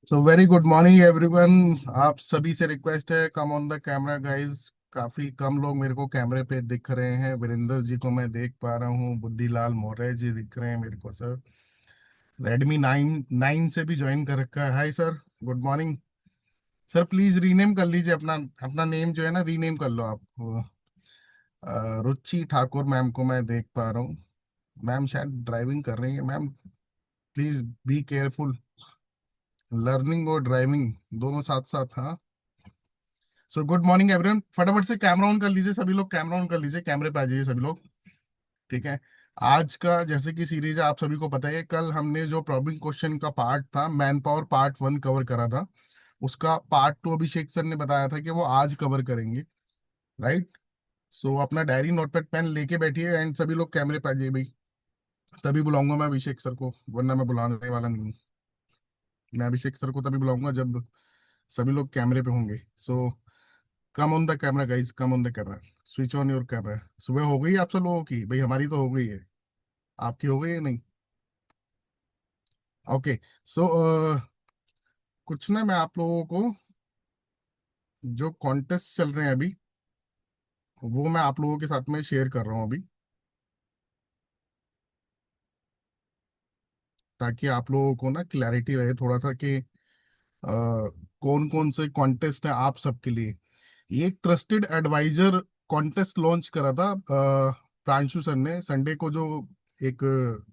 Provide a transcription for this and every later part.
So very good morning everyone. आप सभी से रिक्वेस्ट है, कम ऑन द कैमरा गाइस। काफी कम लोग मेरे को कैमरे पे दिख रहे हैं। वीरेंद्र जी को मैं देख पा रहा हूँ, बुद्धिलाल मौर्य जी दिख रहे हैं मेरे को सर। रेडमी 9 से भी ज्वाइन कर रखा है। Hi sir, good morning. Sir please rename कर लीजिए अपना अपना नेम जो है ना, रीनेम कर लो आप। रुचि ठाकुर मैम को मैं देख पा रहा हूँ। मैम शायद ड्राइविंग कर रही है। Ma'am please be careful. Learning और ड्राइविंग दोनों साथ साथ, हाँ। So good morning everyone. फटाफट से कैमरा ऑन कर लीजिए सभी लोग, कैमरा ऑन कर लीजिए, कैमरे पे आ जाइए सभी लोग। ठीक है। आज का जैसे कि सीरीज है, आप सभी को पता है, कल हमने जो प्रॉब्लम क्वेश्चन का पार्ट था, मैन पावर पार्ट 1 कवर करा था। उसका पार्ट 2 अभिषेक सर ने बताया था कि वो आज कवर करेंगे। राइट। सो अपना डायरी नोटपैड पेन लेके बैठिए एंड सभी लोग कैमरे पे आ जाइए भाई। तभी बुलाऊंगा मैं अभिषेक सर को, वरना मैं बुलाने वाला नहीं हूँ। मैं अभिषेक सर को तभी बुलाऊंगा जब सभी लोग कैमरे पे होंगे। So come on the camera guys, come on the camera. Switch on your camera. सुबह हो गई आप सब लोगों की? भाई हमारी तो हो गई है। आपकी हो गई है नहीं? ओके। सो कुछ ना, मैं आप लोगों को जो कॉन्टेस्ट चल रहे हैं अभी, वो मैं आप लोगों के साथ में शेयर कर रहा हूँ अभी, ताकि आप लोगों को ना क्लैरिटी रहे थोड़ा सा कि कौन कौन से कॉन्टेस्ट है आप सबके लिए। ये एक ट्रस्टेड एडवाइजर कॉन्टेस्ट लॉन्च करा था प्रांशु सर ने संडे को, जो एक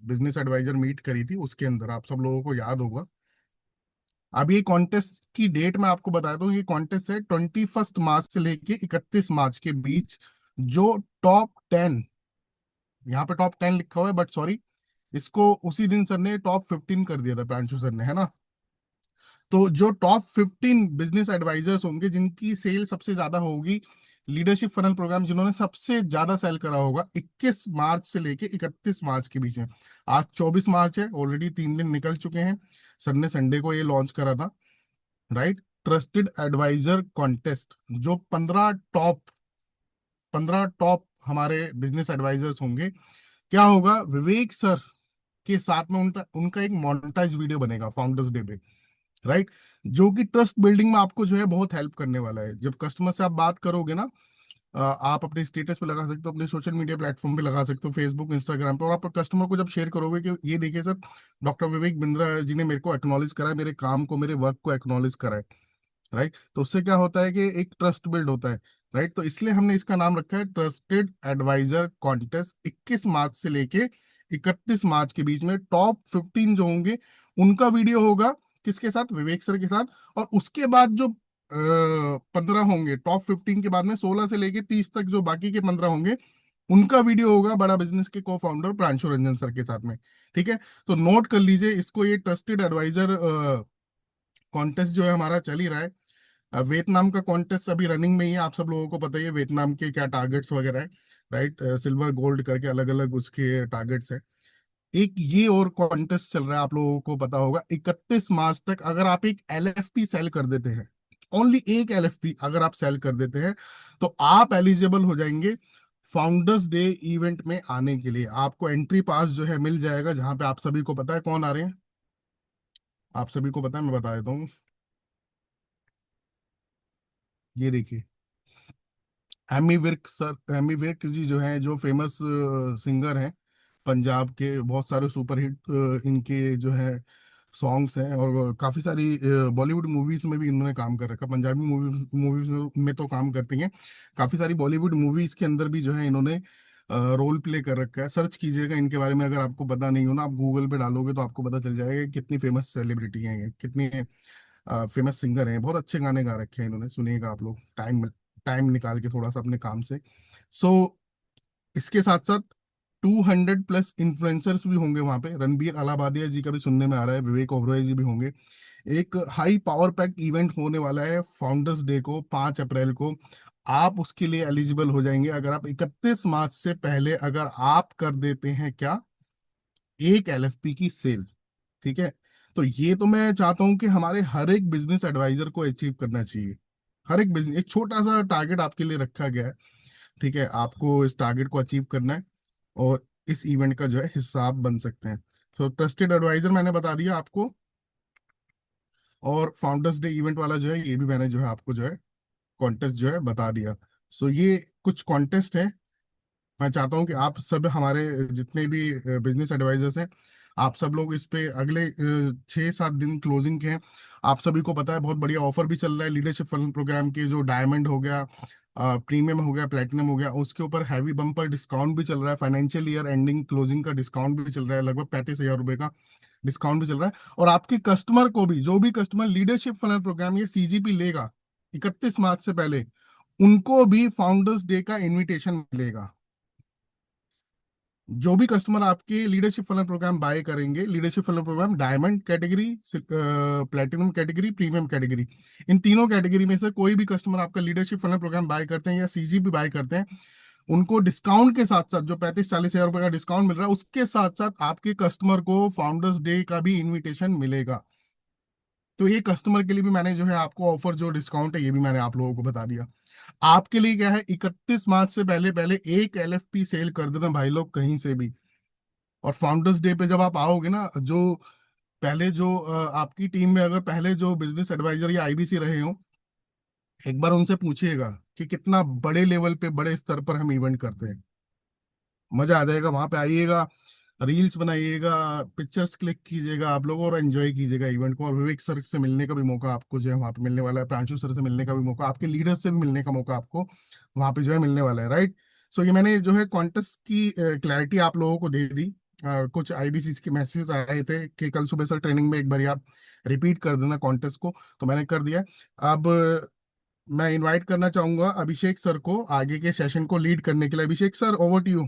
बिजनेस एडवाइजर मीट करी थी उसके अंदर, आप सब लोगों को याद होगा। अब ये कॉन्टेस्ट की डेट मैं आपको बता दूं, ये कॉन्टेस्ट है 21 मार्च से लेके 31 मार्च के बीच। जो टॉप 10, यहाँ पे टॉप 10 लिखा हुआ है बट सॉरी, इसको उसी दिन सर ने टॉप 15 कर दिया था, प्रांशु सर ने, है ना। तो जो टॉप 15 बिजनेस एडवाइजर्स होंगे जिनकी सेल सबसे ज्यादा होगी, लीडरशिप फनल प्रोग्राम जिन्होंने सबसे ज्यादा सेल करा होगा, 21 मार्च से लेके 31 मार्च के बीच में। आज 24 मार्च है, ऑलरेडी 3 दिन निकल चुके हैं। सर ने संडे को ये लॉन्च करा था। राइट। ट्रस्टेड एडवाइजर कॉन्टेस्ट, जो 15 टॉप हमारे बिजनेस एडवाइजर्स होंगे, क्या होगा, विवेक सर के साथ में उनका उनका एक मोनेटाइज वीडियो बनेगा फाउंडर्स डे पे। राइट। जो कि ट्रस्ट बिल्डिंग में आपको जो है बहुत हेल्प करने वाला है। जब कस्टमर से आप बात करोगे ना, आप अपने स्टेटस पे लगा सकते हो, अपने सोशल मीडिया प्लेटफॉर्म पे लगा सकते हो, फेसबुक इंस्टाग्राम पे, और आप कस्टमर को जब शेयर करोगे कि ये देखिए सर, डॉक्टर विवेक बिंद्रा जी ने मेरे को एक्नॉलेज करा है, मेरे काम को, मेरे वर्क को एक्नॉलेज करा है। राइट। तो उससे क्या होता है कि एक ट्रस्ट बिल्ड होता है। राइट। तो इसलिए हमने इसका नाम रखा है ट्रस्टेड एडवाइजर कॉन्टेस्ट। 21 मार्च से लेके 31 मार्च के बीच में टॉप 15 जो होंगे, उनका वीडियो होगा। किसके साथ? विवेक सर के साथ। और उसके बाद जो 15 होंगे टॉप 15 के बाद में, 16 से लेके 30 तक जो बाकी के 15 होंगे, उनका वीडियो होगा बड़ा बिजनेस के को फाउंडर प्रांशु रंजन सर के साथ में। ठीक है। तो नोट कर लीजिए इसको, ये ट्रस्टेड एडवाइजर कॉन्टेस्ट जो है हमारा चल ही रहा है। वियतनाम का कॉन्टेस्ट अभी रनिंग में ही है, आप सब लोगों को पता ही है वियतनाम के क्या टारगेट्स वगैरह है। राइट। सिल्वर गोल्ड करके अलग अलग उसके टारगेट्स है। एक ये और कॉन्टेस्ट चल रहा है, आप लोगों को पता होगा, 31 मार्च तक अगर आप एक एलएफपी सेल कर देते हैं, ओनली एक एलएफपी अगर आप सेल कर देते हैं, तो आप एलिजिबल हो जाएंगे फाउंडर्स डे इवेंट में आने के लिए। आपको एंट्री पास जो है मिल जाएगा, जहां पे आप सभी को पता है कौन आ रहे हैं। आप सभी को पता है, मैं बता देता हूँ। ये देखिए, एमी विर्क सर, एमी विर्क जी जो है, जो फेमस सिंगर हैं पंजाब के, बहुत सारे सुपरहिट इनके जो है सॉन्ग्स हैं, और वो काफी सारी बॉलीवुड मूवीज में भी इन्होंने काम कर रखा। पंजाबी मूवीज मूवीज में तो काम करती हैं, काफी सारी बॉलीवुड मूवीज के अंदर भी जो है इन्होंने रोल प्ले कर रखा है। सर्च कीजिएगा इनके बारे में, अगर आपको पता नहीं हो ना, आप गूगल पे डालोगे तो आपको पता चल जाएगा कि कितनी फेमस सेलिब्रिटी हैं ये, कितनी फेमस सिंगर हैं। बहुत अच्छे गाने गा रखे हैं इन्होंने, सुनिएगा आप लोग टाइम टाइम निकाल के थोड़ा सा अपने काम से। सो इसके साथ साथ 200+ इन्फ्लुएंसर्स भी होंगे वहां पे। रणबीर अलाहाबादिया जी का भी सुनने में आ रहा है, विवेक ओबरॉय जी भी होंगे। एक हाई पावर पैक इवेंट होने वाला है फाउंडर्स डे को, 5 अप्रैल को। आप उसके लिए एलिजिबल हो जाएंगे अगर आप 31 मार्च से पहले अगर आप कर देते हैं क्या, एक एलएफपी की सेल। ठीक है। तो ये तो मैं चाहता हूं कि हमारे हर एक बिजनेस एडवाइजर को अचीव करना चाहिए। हर एक बिजनेस, एक छोटा सा टारगेट आपके लिए रखा गया है। ठीक है। आपको इस टारगेट को अचीव करना है, और इस इवेंट का जो है हिस्सा आप बन सकते हैं। तो ट्रस्टेड एडवाइजर मैंने बता दिया आपको। और फाउंडर्स डे इवेंट वाला जो है ये भी मैंने जो है आपको जो है कॉन्टेस्ट जो है बता दिया। सो ये कुछ कॉन्टेस्ट है। मैं चाहता हूँ कि आप सब हमारे जितने भी बिजनेस एडवाइजर्स हैं, आप सब लोग इस पे अगले 6-7 दिन क्लोजिंग के हैं। आप सभी को पता है बहुत बढ़िया ऑफर भी चल रहा है लीडरशिप फलन प्रोग्राम के, जो डायमंड हो गया, प्रीमियम हो गया, प्लेटिनम हो गया, उसके ऊपर हैवी बम्पर डिस्काउंट भी चल रहा है। फाइनेंशियल ईयर एंडिंग क्लोजिंग का डिस्काउंट भी चल रहा है, लगभग 35,000 रुपए का डिस्काउंट भी चल रहा है। और आपके कस्टमर को भी, जो भी कस्टमर लीडरशिप फनल प्रोग्राम ये सीजीपी लेगा 31 मार्च से पहले, उनको भी फाउंडर्स डे का इनविटेशन मिलेगा। जो भी कस्टमर आपके लीडरशिप फनल प्रोग्राम बाय करेंगे, leadership funnel programme diamond category, platinum category, premium category, इन तीनों कैटेगरी में से कोई भी कस्टमर आपका लीडरशिप फनल प्रोग्राम बाय करते हैं या सीजीपी बाय करते हैं, उनको डिस्काउंट के साथ साथ, जो 35-40 हजार रुपए का डिस्काउंट मिल रहा है, उसके साथ साथ आपके कस्टमर को फाउंडर्स डे का भी इनविटेशन मिलेगा। तो ये कस्टमर के लिए भी मैंने जो है आपको ऑफर, जो डिस्काउंट है, ये भी मैंने आप लोगों को बता दिया। आपके लिए क्या है, 31 मार्च से पहले पहले एक एलएफपी सेल कर देना भाई लोग, कहीं से भी। और फाउंडर्स डे पे जब आप आओगे ना, जो पहले जो आपकी टीम में अगर पहले जो बिजनेस एडवाइजर या आईबीसी रहे हो, एक बार उनसे पूछिएगा कि कितना बड़े लेवल पे, बड़े स्तर पर हम इवेंट करते हैं। मजा आ जाएगा, वहां पे आइएगा, रील्स बनाइएगा, पिक्चर्स क्लिक कीजिएगा आप लोग, और एंजॉय कीजिएगा इवेंट को। और विवेक सर से मिलने का भी मौका आपको जो है वहाँ पे मिलने वाला है, प्रांशु सर से मिलने का भी मौका, आपके लीडर से भी मिलने का मौका आपको वहाँ पे जो है मिलने वाला है, राइट। सो ये मैंने जो है कॉन्टेस्ट की क्लैरिटी आप लोगों को दे दी। कुछ आईबीसी के मैसेज आए थे कि कल सुबह सर ट्रेनिंग में एक बार आप रिपीट कर देना कॉन्टेस्ट को, तो मैंने कर दिया। अब मैं इनवाइट करना चाहूंगा अभिषेक सर को आगे के सेशन को लीड करने के लिए। Abhishek sir, over to you.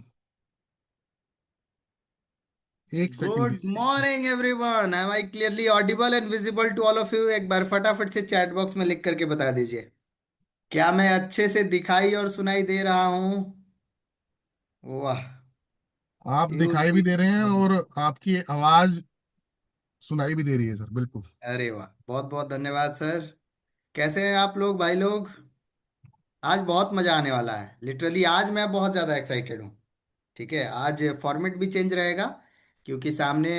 एक सेकंड गुड दीजिए। Morning everyone, am I clearly audible and visible to all of you? एक बार फटाफट से चैट बॉक्स में लिख करके बता दीजिए, क्या मैं अच्छे से दिखाई और सुनाई दे रहा हूं? वाह। आप दिखाई भी दे रहे हैं ब्यूटीफुल। और आपकी आवाज सुनाई भी दे रही है सर, बिल्कुल। अरे वाह, बहुत बहुत धन्यवाद सर। कैसे हैं आप लोग, भाई लोग? आज बहुत मजा आने वाला है, लिटरली आज मैं बहुत ज्यादा एक्साइटेड हूँ। ठीक है, आज फॉर्मेट भी चेंज रहेगा, क्योंकि सामने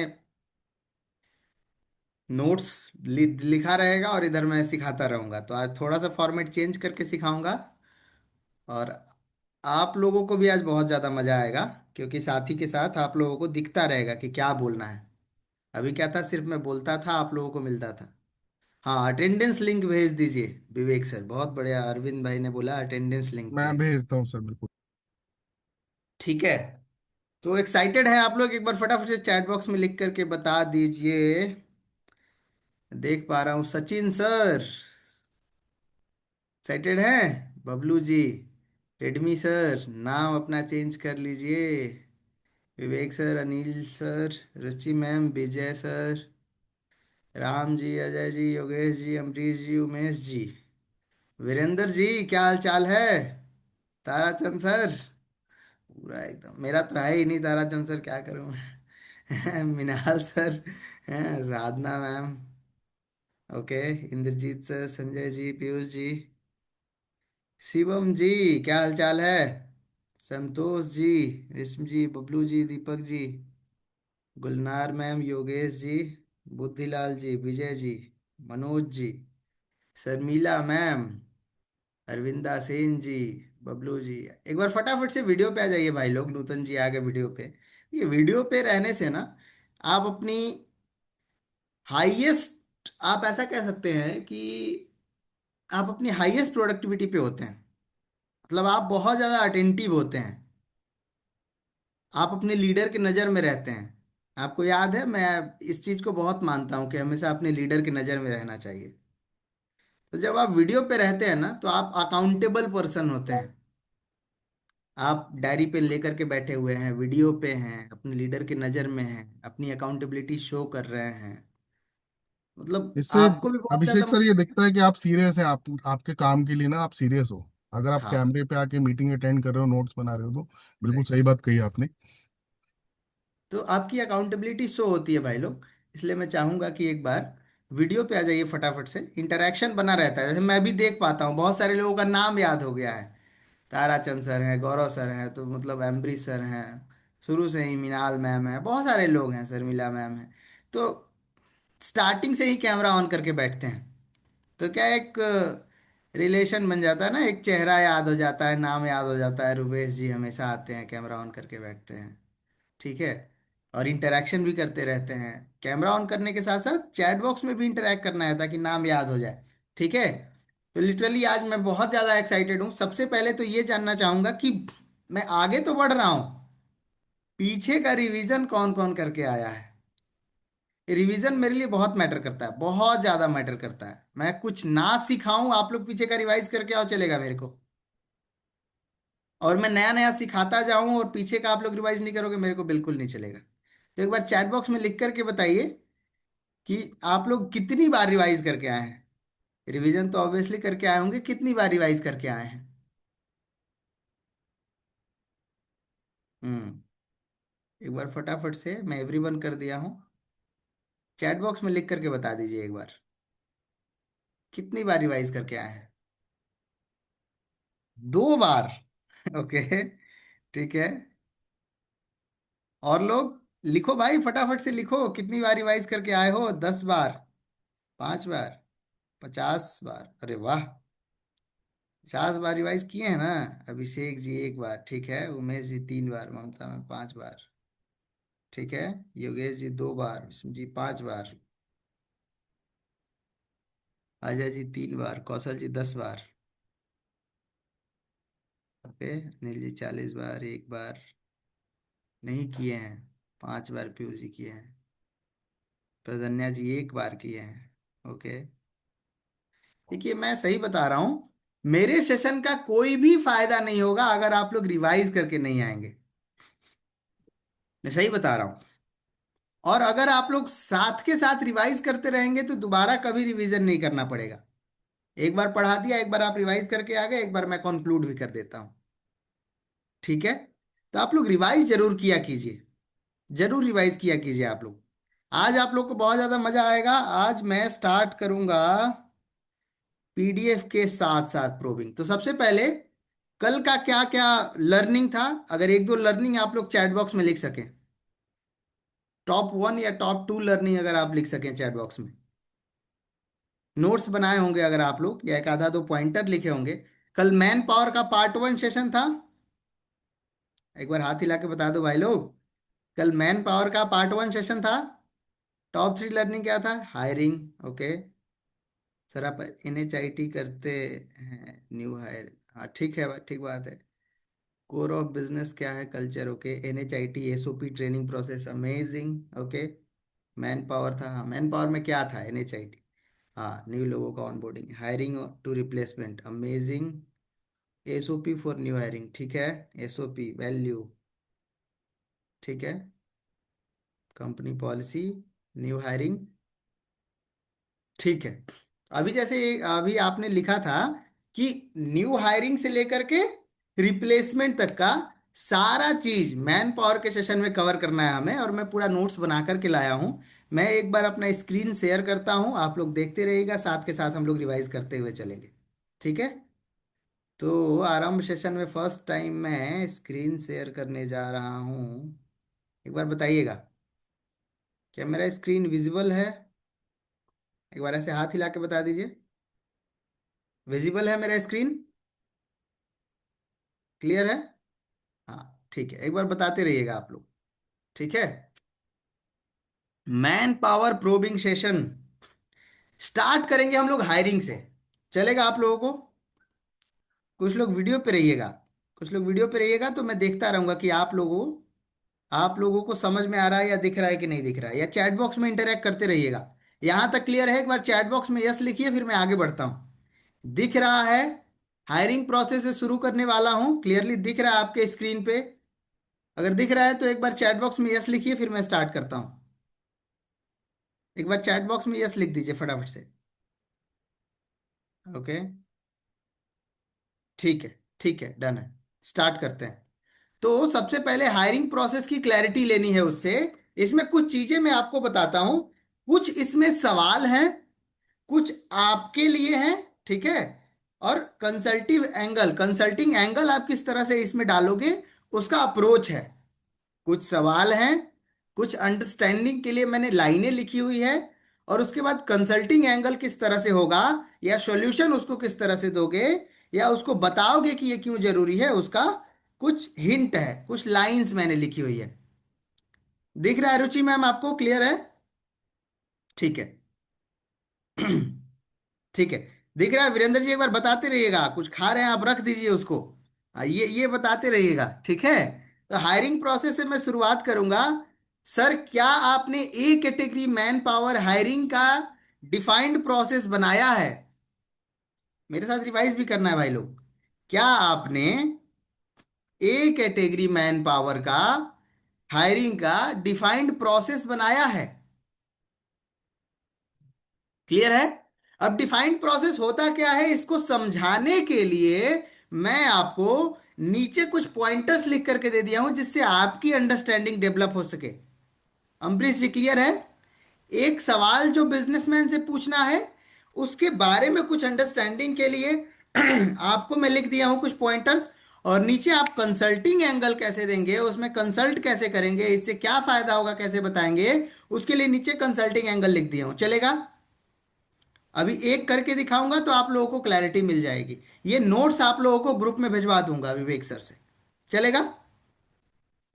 नोट्स लिखा रहेगा और इधर मैं सिखाता रहूंगा, तो आज थोड़ा सा फॉर्मेट चेंज करके सिखाऊंगा। और आप लोगों को भी आज बहुत ज़्यादा मज़ा आएगा, क्योंकि साथी के साथ आप लोगों को दिखता रहेगा कि क्या बोलना है। अभी क्या था, सिर्फ मैं बोलता था, आप लोगों को मिलता था। हाँ, अटेंडेंस लिंक भेज दीजिए विवेक सर, बहुत बढ़िया, अरविंद भाई ने बोला अटेंडेंस लिंक मैं प्लीज। भेजता हूँ सर, बिल्कुल। ठीक है, तो एक्साइटेड है आप लोग? एक बार फटाफट से चैट बॉक्स में लिख करके बता दीजिए। देख पा रहा हूँ सचिन सर एक्साइटेड हैं। बबलू जी, रेडमी सर, नाम अपना चेंज कर लीजिए। विवेक सर, अनिल सर, रुचि मैम, विजय सर, राम जी, अजय जी, योगेश जी, अमरीश जी, उमेश जी, वीरेंद्र जी, क्या हाल चाल है? ताराचंद सर, पूरा एकदम, मेरा तो है ही नहीं ताराचंद सर, क्या करूं मैं मिनाल सर, हैं, Sadhana ma'am, okay, Indrajeet sir, Sanjay ji, Piyush ji, Shivam ji, क्या हाल चाल है? Santosh ji, Resham ji, Bablu ji, Deepak ji, Gulnar ma'am, Yogesh ji, Buddhilal ji, Vijay ji, Manoj ji, Sharmila ma'am, Arvinda Sen ji, Bablu ji. एक बार फटाफट से वीडियो पे आ जाइए भाई लोग, नूतन जी आ गए वीडियो पे। ये वीडियो पे रहने से ना, आप अपनी हाईएस्ट, आप ऐसा कह सकते हैं कि आप अपनी हाईएस्ट प्रोडक्टिविटी पे होते हैं। मतलब आप बहुत ज़्यादा अटेंटिव होते हैं, आप अपने लीडर के नज़र में रहते हैं। आपको याद है, मैं इस चीज़ को बहुत मानता हूँ कि हमेशा अपने लीडर की नज़र में रहना चाहिए। तो जब आप वीडियो पे रहते हैं ना, तो आप अकाउंटेबल पर्सन होते हैं। आप डायरी पेन लेकर के बैठे हुए हैं, वीडियो पे हैं, अपने लीडर की नज़र में हैं, अपनी अकाउंटेबिलिटी शो कर रहे हैं। मतलब इससे आपको भी बहुत अभिषेक ज़्यादा सर ये दिखता है कि आप सीरियस हैं, आप आपके काम के लिए ना आप सीरियस हो। अगर आप हाँ, कैमरे पे आके मीटिंग अटेंड कर रहे हो, नोट्स बना रहे हो, तो बिल्कुल राइट। सही बात कही आपने। तो आपकी अकाउंटेबिलिटी शो होती है भाई लोग। इसलिए मैं चाहूंगा कि एक बार वीडियो पे आ जाइए, फटाफट से इंटरेक्शन बना रहता है। जैसे मैं भी देख पाता हूँ, बहुत सारे लोगों का नाम याद हो गया है। ताराचंद सर हैं, गौरव सर हैं, तो मतलब एम्बरी सर हैं, शुरू से ही मीनाल मैम है, बहुत सारे लोग हैं, शर्मिला मैम है। तो स्टार्टिंग से ही कैमरा ऑन करके बैठते हैं, तो क्या एक रिलेशन बन जाता है ना, एक चेहरा याद हो जाता है, नाम याद हो जाता है, रुपेश जी हमेशा आते हैं, कैमरा ऑन करके बैठते हैं। ठीक है। और इंटरेक्शन भी करते रहते हैं। कैमरा ऑन करने के साथ साथ चैट बॉक्स में भी इंटरेक्ट करना है ताकि नाम याद हो जाए। ठीक है। तो लिटरली आज मैं बहुत ज़्यादा एक्साइटेड हूँ। सबसे पहले तो ये जानना चाहूँगा कि मैं आगे तो बढ़ रहा हूँ, पीछे का रिवीजन कौन कौन करके आया है। रिवीजन मेरे लिए बहुत मैटर करता है, बहुत ज्यादा मैटर करता है। मैं कुछ ना सिखाऊं, आप लोग पीछे का रिवाइज करके आओ, चलेगा मेरे को। और मैं नया नया सिखाता जाऊं और पीछे का आप लोग रिवाइज नहीं करोगे, मेरे को बिल्कुल नहीं चलेगा। तो एक बार चैट बॉक्स में लिख करके बताइए कि आप लोग कितनी बार रिवाइज करके आए हैं। रिवीजन तो ऑब्वियसली करके आए होंगे, कितनी बार रिवाइज करके आए हैं। हम्म। एक बार फटाफट से, मैं एवरीवन कर दिया हूं, चैट बॉक्स में लिख करके बता दीजिए एक बार, कितनी बार रिवाइज करके आए हैं। 2 बार। ओके। ठीक है। और लोग लिखो भाई, फटाफट से लिखो, कितनी बार रिवाइज करके आए हो। 10 बार, 5 बार, 50 बार, अरे वाह। 50 बार रिवाइज किए हैं ना। अभिषेक जी 1 बार, ठीक है। उमेश जी 3 बार, ममता में 5 बार, ठीक है। योगेश जी 2 बार, विष्णु जी 5 बार, अजय जी 3 बार, कौशल जी 10 बार, ओके। अनिल जी 40 बार, 1 बार नहीं किए हैं, 5 बार पीयू जी किए हैं, प्रधन्या जी 1 बार किए हैं, ओके। देखिए मैं सही बता रहा हूं, मेरे सेशन का कोई भी फायदा नहीं होगा अगर आप लोग रिवाइज करके नहीं आएंगे। मैं सही बता रहा हूं। और अगर आप लोग साथ के साथ रिवाइज करते रहेंगे तो दोबारा कभी रिवीजन नहीं करना पड़ेगा। एक बार पढ़ा दिया, एक बार आप रिवाइज करके आ गए, एक बार मैं कंक्लूड भी कर देता हूं। ठीक है। तो आप लोग रिवाइज जरूर किया कीजिए, जरूर रिवाइज किया कीजिए आप लोग। आज आप लोग को बहुत ज्यादा मजा आएगा। आज मैं स्टार्ट करूंगा पीडीएफ के साथ साथ प्रोबिंग। तो सबसे पहले कल का क्या क्या लर्निंग था, अगर एक दो लर्निंग आप लोग चैट बॉक्स में लिख सकें, टॉप 1 या टॉप 2 लर्निंग अगर आप लिख सकें चैट बॉक्स में। नोट्स बनाए होंगे अगर आप लोग, या एक आधा दो पॉइंटर लिखे होंगे। कल मैन पावर का पार्ट 1 सेशन था, एक बार हाथ हिला के बता दो भाई लोग। कल मैन पावर का पार्ट 1 सेशन था। टॉप 3 लर्निंग क्या था? Hiring, okay. सर आप NHIT करते हैं, न्यू हायर, हाँ ठीक है, ठीक बात है। कोर ऑफ बिजनेस क्या है? Culture, okay. NHIT SOP training process, amazing, okay. Man power था, हाँ मैन पावर में क्या था? NHIT, हाँ न्यू लोगों का onboarding, hiring to replacement, amazing. SOP for new hiring, ठीक है। SOP वैल्यू, ठीक है। कंपनी पॉलिसी, न्यू हायरिंग, ठीक है। अभी जैसे अभी आपने लिखा था कि न्यू हायरिंग से लेकर के रिप्लेसमेंट तक का सारा चीज मैन पावर के सेशन में कवर करना है हमें, और मैं पूरा नोट्स बना करके लाया हूं। मैं एक बार अपना स्क्रीन शेयर करता हूं, आप लोग देखते रहिएगा, साथ के साथ हम लोग रिवाइज करते हुए चलेंगे। ठीक है। तो आरंभ सेशन में फर्स्ट टाइम मैं स्क्रीन शेयर करने जा रहा हूं। एक बार बताइएगा, क्या मेरा स्क्रीन विजिबल है? एक बार ऐसे हाथ हिला के बता दीजिए, विजिबल है मेरा स्क्रीन? क्लियर है? हाँ ठीक है, एक बार बताते रहिएगा आप लोग। ठीक है। Man power probing session start करेंगे हम लोग हायरिंग से, चलेगा आप लोगों को? कुछ लोग वीडियो पे रहिएगा, कुछ लोग वीडियो पे रहिएगा, तो मैं देखता रहूंगा कि आप लोगों को समझ में आ रहा है या दिख रहा है कि नहीं दिख रहा है। या चैट बॉक्स में इंटरेक्ट करते रहिएगा। यहां तक क्लियर है? एक बार चैट बॉक्स में यस लिखिए, फिर मैं आगे बढ़ता हूं। दिख रहा है? हायरिंग प्रोसेस से शुरू करने वाला हूं, क्लियरली दिख रहा है आपके स्क्रीन पे? अगर दिख रहा है तो एक बार चैट बॉक्स में यस लिखिए, फिर मैं स्टार्ट करता हूं। एक बार चैट बॉक्स में यस लिख दीजिए फटाफट से। ओके, ठीक है, ठीक है, डन है। स्टार्ट करते हैं। तो सबसे पहले हायरिंग प्रोसेस की क्लैरिटी लेनी है उससे। इसमें कुछ चीजें मैं आपको बताता हूं, कुछ इसमें सवाल हैं, कुछ आपके लिए हैं, ठीक है। और कंसल्टिंग एंगल आप किस तरह से इसमें डालोगे, उसका अप्रोच है। कुछ सवाल हैं, कुछ अंडरस्टैंडिंग के लिए मैंने लाइनें लिखी हुई है, और उसके बाद कंसल्टिंग एंगल किस तरह से होगा, या सॉल्यूशन उसको किस तरह से दोगे, या उसको बताओगे कि ये क्यों जरूरी है, उसका कुछ हिंट है, कुछ लाइंस मैंने लिखी हुई है। दिख रहा है रुचि मैम आपको, क्लियर है? ठीक है। ठीक है। दिख रहा है वीरेंद्र जी, एक बार बताते रहिएगा, कुछ खा रहे हैं आप रख दीजिए उसको। ये बताते रहिएगा, ठीक है? तो हायरिंग प्रोसेस से मैं शुरुआत करूंगा। सर, क्या आपने ए कैटेगरी मैन पावर हायरिंग का डिफाइंड प्रोसेस बनाया है? मेरे साथ रिवाइज भी करना है भाई लोग। क्या आपने ए कैटेगरी मैन पावर का हायरिंग का डिफाइंड प्रोसेस बनाया है? क्लियर है? अब डिफाइंड प्रोसेस होता क्या है, इसको समझाने के लिए मैं आपको नीचे कुछ पॉइंटर्स लिख करके दे दिया हूं, जिससे आपकी अंडरस्टैंडिंग डेवलप हो सके। अम्बरीश जी, क्लियर है? एक सवाल जो बिजनेसमैन से पूछना है, उसके बारे में कुछ अंडरस्टैंडिंग के लिए आपको मैं लिख दिया हूं कुछ पॉइंटर्स। और नीचे आप कंसल्टिंग एंगल कैसे देंगे, उसमें कंसल्ट कैसे करेंगे, इससे क्या फायदा होगा, कैसे बताएंगे, उसके लिए नीचे कंसल्टिंग एंगल लिख दिया हूं। चलेगा? अभी एक करके दिखाऊंगा तो आप लोगों को क्लैरिटी मिल जाएगी। ये नोट्स आप लोगों को ग्रुप में भिजवा दूंगा विवेक सर से। चलेगा?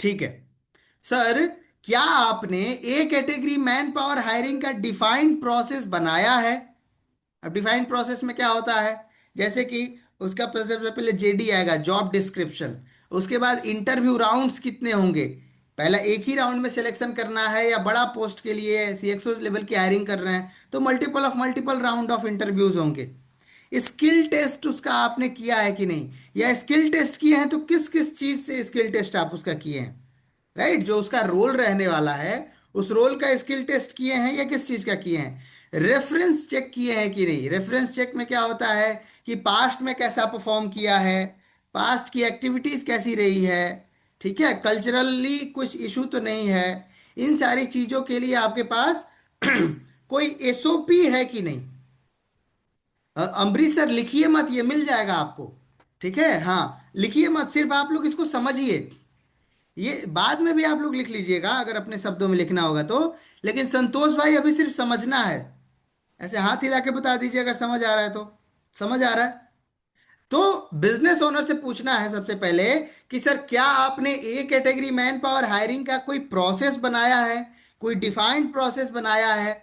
ठीक है। सर, क्या आपने ए कैटेगरी मैन पावर हायरिंग का डिफाइंड प्रोसेस बनाया है? अब डिफाइंड प्रोसेस में क्या होता है, जैसे कि उसका सबसे पहले जेडी आएगा, जॉब डिस्क्रिप्शन। उसके बाद इंटरव्यू राउंड्स कितने होंगे, पहला एक ही राउंड में सिलेक्शन करना है, या बड़ा पोस्ट के लिए सीएक्सओ लेवल की हायरिंग कर रहे हैं तो मल्टीपल राउंड ऑफ इंटरव्यूज होंगे। स्किल टेस्ट उसका आपने किया है कि नहीं, या स्किल टेस्ट किए हैं तो किस किस चीज से स्किल टेस्ट आप उसका किए हैं, राइट? जो उसका रोल रहने वाला है, उस रोल का स्किल टेस्ट किए हैं या किस चीज का किए हैं? रेफरेंस चेक किए हैं कि नहीं? रेफरेंस चेक में क्या होता है कि पास्ट में कैसा परफॉर्म किया है, पास्ट की एक्टिविटीज कैसी रही है, ठीक है, कल्चरली कुछ इशू तो नहीं है। इन सारी चीजों के लिए आपके पास कोई एसओपी है कि नहीं? अम्बरीश सर, लिखिए मत, ये मिल जाएगा आपको। ठीक है, हाँ, लिखिए मत, सिर्फ आप लोग इसको समझिए। ये बाद में भी आप लोग लिख लीजिएगा अगर अपने शब्दों में लिखना होगा तो। लेकिन संतोष भाई, अभी सिर्फ समझना है। ऐसे हाथ हिला के बता दीजिए अगर समझ आ रहा है तो। समझ आ रहा है? तो बिजनेस ओनर से पूछना है सबसे पहले कि सर, क्या आपने ए कैटेगरी मैन पावर हायरिंग का कोई प्रोसेस बनाया है, कोई डिफाइंड प्रोसेस बनाया है?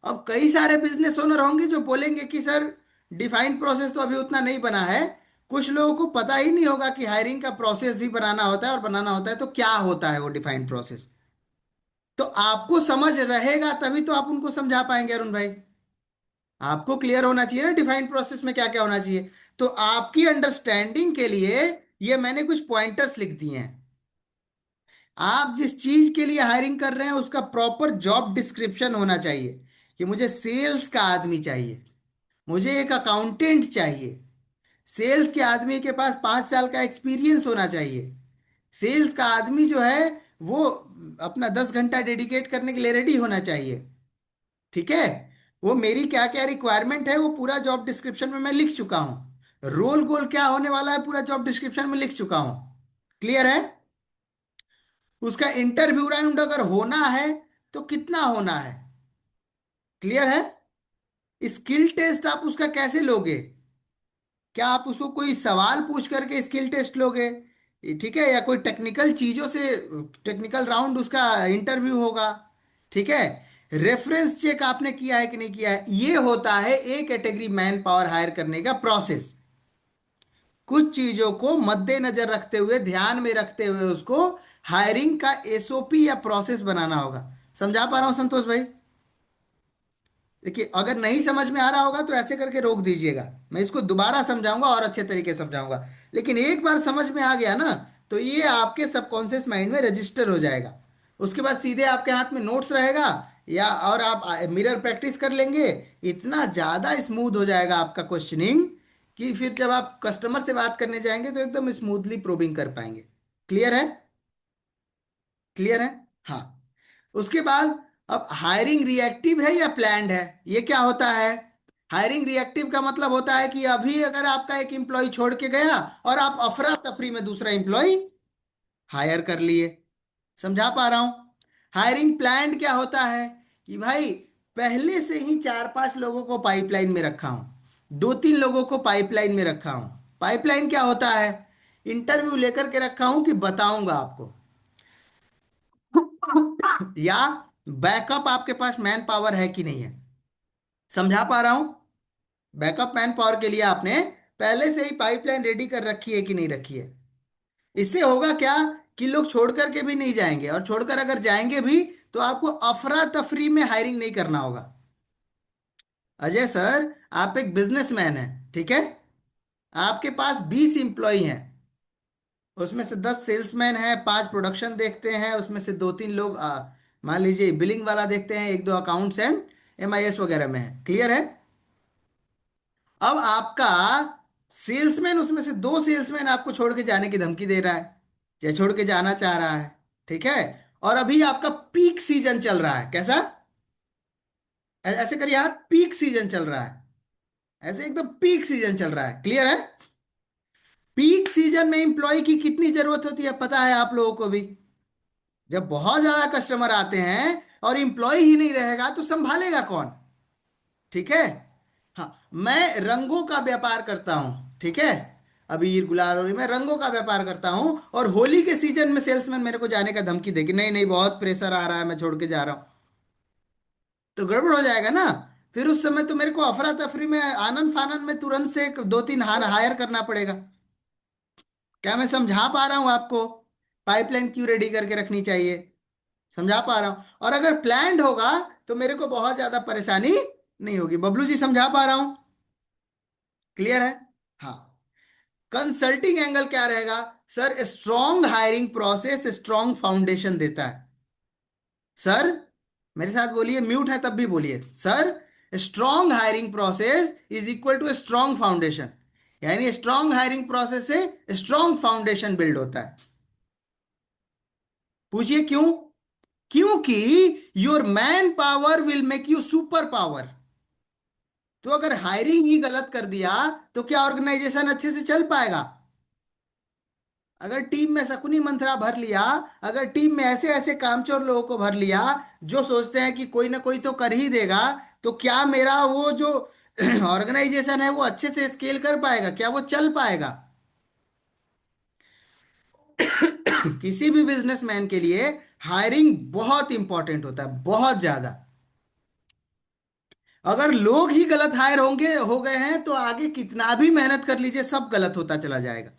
अब कई सारे बिजनेस ओनर होंगे जो बोलेंगे कि सर, डिफाइंड प्रोसेस तो अभी उतना नहीं बना है। कुछ लोगों को पता ही नहीं होगा कि हायरिंग का प्रोसेस भी बनाना होता है, और बनाना होता है तो क्या होता है वो डिफाइंड प्रोसेस। तो आपको समझ रहेगा तभी तो आप उनको समझा पाएंगे अरुण भाई। आपको क्लियर होना चाहिए ना डिफाइंड प्रोसेस में क्या क्या होना चाहिए। तो आपकी अंडरस्टैंडिंग के लिए ये मैंने कुछ पॉइंटर्स लिख दिए हैं। आप जिस चीज के लिए हायरिंग कर रहे हैं उसका प्रॉपर जॉब डिस्क्रिप्शन होना चाहिए, कि मुझे सेल्स का आदमी चाहिए, मुझे एक अकाउंटेंट चाहिए, सेल्स के आदमी के पास 5 साल का एक्सपीरियंस होना चाहिए, सेल्स का आदमी जो है वो अपना 10 घंटा डेडिकेट करने के लिए रेडी होना चाहिए। ठीक है? वो मेरी क्या क्या रिक्वायरमेंट है वो पूरा जॉब डिस्क्रिप्शन में मैं लिख चुका हूं, रोल गोल क्या होने वाला है पूरा जॉब डिस्क्रिप्शन में लिख चुका हूं। क्लियर है? उसका इंटरव्यू राउंड अगर होना है तो कितना होना है? क्लियर है? स्किल टेस्ट आप उसका कैसे लोगे? क्या आप उसको कोई सवाल पूछ करके स्किल टेस्ट लोगे, ठीक है, या कोई टेक्निकल चीजों से टेक्निकल राउंड उसका इंटरव्यू होगा? ठीक है? रेफरेंस चेक आपने किया है कि नहीं किया है? ये होता है A category man power hire करने का प्रोसेस। कुछ चीजों को मद्देनजर रखते हुए, ध्यान में रखते हुए उसको हायरिंग का एसओपी या प्रोसेस बनाना होगा। समझा पा रहा हूं संतोष भाई? देखिए, अगर नहीं समझ में आ रहा होगा तो ऐसे करके रोक दीजिएगा, मैं इसको दोबारा समझाऊंगा और अच्छे तरीके से समझाऊंगा। लेकिन एक बार समझ में आ गया ना, तो ये आपके सबकॉन्शियस माइंड में रजिस्टर हो जाएगा। उसके बाद सीधे आपके हाथ में नोट्स रहेगा, या और आप मिरर प्रैक्टिस कर लेंगे। इतना ज़्यादा स्मूथ हो जाएगा आपका क्वेश्चनिंग कि फिर जब आप कस्टमर से बात करने जाएंगे तो एकदम स्मूथली प्रोबिंग कर पाएंगे। क्लियर है? क्लियर है? हाँ। उसके बाद, अब हायरिंग रिएक्टिव है या प्लान्ड है, ये क्या होता है? हायरिंग रिएक्टिव का मतलब होता है कि अभी अगर आपका एक एम्प्लॉय छोड़ के गया और आप अफरा तफरी में दूसरा एम्प्लॉय हायर कर लिए। समझा पा रहा हूं? हायरिंग प्लान्ड क्या होता है कि भाई पहले से ही 4-5 लोगों को पाइपलाइन में रखा हूं, 2-3 लोगों को पाइपलाइन में रखा हूं। पाइपलाइन क्या होता है? इंटरव्यू लेकर के रखा हूं कि बताऊंगा आपको, या बैकअप आपके पास मैन पावर है कि नहीं है। समझा पा रहा हूं? बैकअप मैन पावर के लिए आपने पहले से ही पाइपलाइन रेडी कर रखी है कि नहीं रखी है। इससे होगा क्या कि लोग छोड़ करके भी नहीं जाएंगे, और छोड़कर अगर जाएंगे भी तो आपको अफरा तफरी में हायरिंग नहीं करना होगा। अजय सर, आप एक बिजनेसमैन हैं, ठीक है? आपके पास 20 एम्प्लॉई हैं, उसमें से 10 सेल्समैन हैं, 5 प्रोडक्शन देखते हैं, उसमें से 2-3 लोग मान लीजिए बिलिंग वाला देखते हैं, 1-2 अकाउंट्स एंड MIS वगैरह में है। क्लियर है? अब आपका सेल्समैन, उसमें से 2 सेल्समैन आपको छोड़ के जाने की धमकी दे रहा है या छोड़ के जाना चाह रहा है, ठीक है? और अभी आपका पीक सीजन चल रहा है। कैसा? ऐसे करिए यार, पीक सीजन चल रहा है, ऐसे एकदम पीक सीजन चल रहा है। क्लियर है? पीक सीजन में एम्प्लॉय की कितनी जरूरत होती है पता है आप लोगों को भी? जब बहुत ज्यादा कस्टमर आते हैं और एम्प्लॉय ही नहीं रहेगा तो संभालेगा कौन? ठीक है? हाँ, मैं रंगों का व्यापार करता हूं, ठीक है? अबीर गुलाल और मैं रंगों का व्यापार करता हूं, और होली के सीजन में सेल्समैन मेरे को जाने का धमकी दे कि नहीं नहीं बहुत प्रेशर आ रहा है, मैं छोड़ के जा रहा हूं, तो गड़बड़ हो जाएगा ना। फिर उस समय तो मेरे को अफरा तफरी में, आनंद फानन में तुरंत से 2-3 हायर करना पड़ेगा। क्या मैं समझा पा रहा हूं आपको? पाइपलाइन क्यों रेडी करके रखनी चाहिए? समझा पा रहा हूं? और अगर प्लान्ड होगा तो मेरे को बहुत ज्यादा परेशानी नहीं होगी। बबलू जी, समझा पा रहा हूं? क्लियर है? हाँ। कंसल्टिंग एंगल क्या रहेगा? Sir, strong hiring process strong foundation देता है। सर, मेरे साथ बोलिए, म्यूट है तब भी बोलिए sir. Strong hiring process is equal to strong foundation, यानी स्ट्रॉन्ग हायरिंग प्रोसेस से स्ट्रॉन्ग फाउंडेशन बिल्ड होता है। पूछिए क्यों? क्योंकि your man power will make you super power. तो अगर हायरिंग ही गलत कर दिया तो क्या ऑर्गेनाइजेशन अच्छे से चल पाएगा? अगर टीम में शकुनी मंत्रा भर लिया, अगर टीम में ऐसे ऐसे कामचोर लोगों को भर लिया जो सोचते हैं कि कोई ना कोई तो कर ही देगा, तो क्या मेरा वो जो ऑर्गेनाइजेशन है वो अच्छे से स्केल कर पाएगा? क्या वो चल पाएगा? किसी भी बिजनेसमैन के लिए हायरिंग बहुत इंपॉर्टेंट होता है, बहुत ज्यादा। अगर लोग ही गलत हायर हो गए हैं तो आगे कितना भी मेहनत कर लीजिए सब गलत होता चला जाएगा।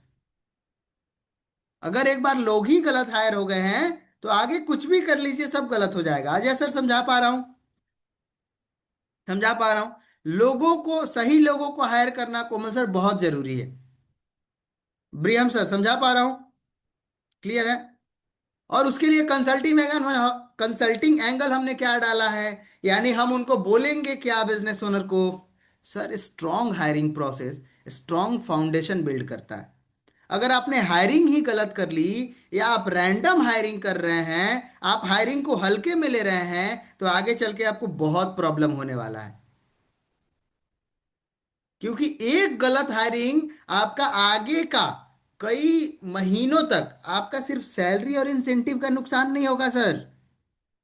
अगर एक बार लोग ही गलत हायर हो गए हैं तो आगे कुछ भी कर लीजिए सब गलत हो जाएगा। अजय सर, समझा पा रहा हूं? समझा पा रहा हूं? लोगों को, सही लोगों को हायर करना कोमल सर बहुत जरूरी है। ब्रियम सर, समझा पा रहा हूं? क्लियर है? और उसके लिए कंसल्टिंग एंगल हमने क्या डाला है, यानी हम उनको बोलेंगे क्या बिजनेस ओनर को? Sir, strong hiring process strong foundation build करता है। अगर आपने हायरिंग ही गलत कर ली, या आप रैंडम हायरिंग कर रहे हैं, आप हायरिंग को हल्के में ले रहे हैं, तो आगे चल के आपको बहुत प्रॉब्लम होने वाला है। क्योंकि एक गलत हायरिंग आपका आगे का कई महीनों तक आपका सिर्फ सैलरी और इंसेंटिव का नुकसान नहीं होगा सर।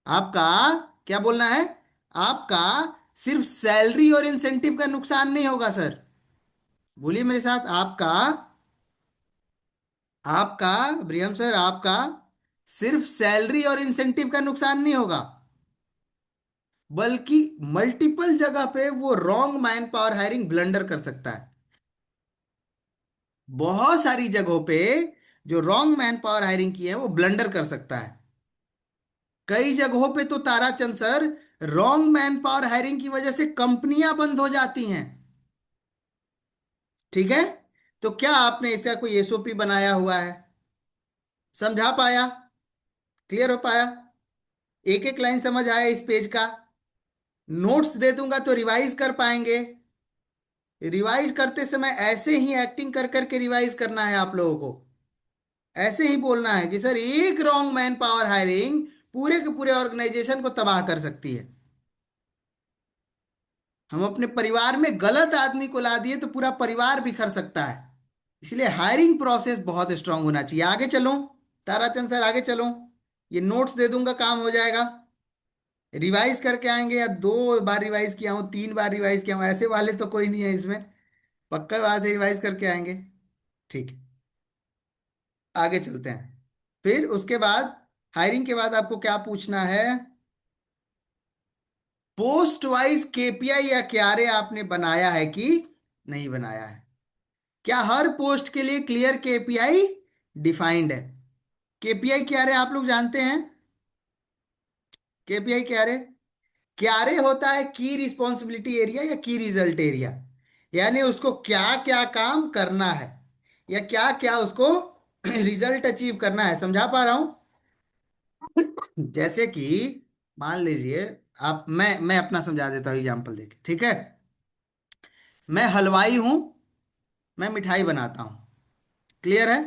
आपका, क्या बोलना है? आपका सिर्फ सैलरी और इंसेंटिव का नुकसान नहीं होगा सर। बोलिए मेरे साथ, आपका, आपका ब्रियम सर, आपका सिर्फ सैलरी और इंसेंटिव का नुकसान नहीं होगा, बल्कि मल्टीपल जगह पे वो wrong man power hiring blunder कर सकता है। बहुत सारी जगहों पे जो रॉन्ग मैन पावर हायरिंग की है वो ब्लंडर कर सकता है। कई जगहों पे तो Tarachand sir, wrong man power hiring की वजह से कंपनियां बंद हो जाती हैं। ठीक है? तो क्या आपने इसका कोई SOP बनाया हुआ है? समझा पाया? क्लियर हो पाया? एक एक लाइन समझ आया इस पेज का? नोट्स दे दूंगा तो रिवाइज कर पाएंगे। रिवाइज करते समय ऐसे ही एक्टिंग कर करके रिवाइज करना है आप लोगों को। ऐसे ही बोलना है कि सर, एक रॉन्ग मैन पावर हायरिंग पूरे के पूरे ऑर्गेनाइजेशन को तबाह कर सकती है। हम अपने परिवार में गलत आदमी को ला दिए तो पूरा परिवार बिखर सकता है। इसलिए हायरिंग प्रोसेस बहुत स्ट्रांग होना चाहिए। आगे चलो ताराचंद सर, आगे चलो। ये नोट्स दे दूंगा, काम हो जाएगा। रिवाइज करके आएंगे, या 2 बार रिवाइज किया हूँ, 3 बार रिवाइज किया हूँ, ऐसे वाले तो कोई नहीं है इसमें। पक्का बात है, रिवाइज करके आएंगे। ठीक है, आगे चलते हैं। फिर उसके बाद हायरिंग के बाद आपको क्या पूछना है? पोस्ट वाइज केपीआई या क्यारे आपने बनाया है कि नहीं बनाया है? क्या हर पोस्ट के लिए क्लियर केपीआई डिफाइंड है? केपीआई क्या है आप लोग जानते हैं? केपीआई क्या है? क्यारे होता है की रिस्पॉन्सिबिलिटी एरिया या की रिजल्ट एरिया। यानी उसको क्या क्या काम करना है, या क्या क्या उसको रिजल्ट अचीव करना है। समझा पा रहा हूं? जैसे कि मान लीजिए, आप मैं अपना समझा देता हूँ एग्जांपल देके, ठीक है? मैं हलवाई हूं, मैं मिठाई बनाता हूँ। क्लियर है?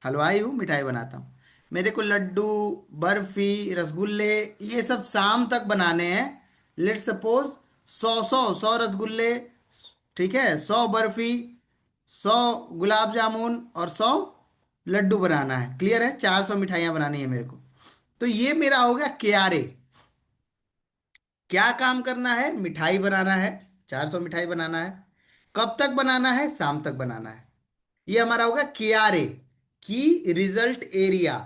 हलवाई हूँ, मिठाई बनाता हूँ। मेरे को लड्डू, बर्फी, रसगुल्ले, ये सब शाम तक बनाने हैं। लेट सपोज 100 रसगुल्ले, ठीक है, 100 बर्फी, 100 गुलाब जामुन और 100 लड्डू बनाना है। क्लियर है? 400 मिठाइयाँ बनानी है मेरे को। तो ये मेरा हो गया क्यारे। क्या काम करना है? मिठाई बनाना है, 400 मिठाई बनाना है। कब तक बनाना है? शाम तक बनाना है। ये हमारा होगा केआरए, की रिजल्ट एरिया।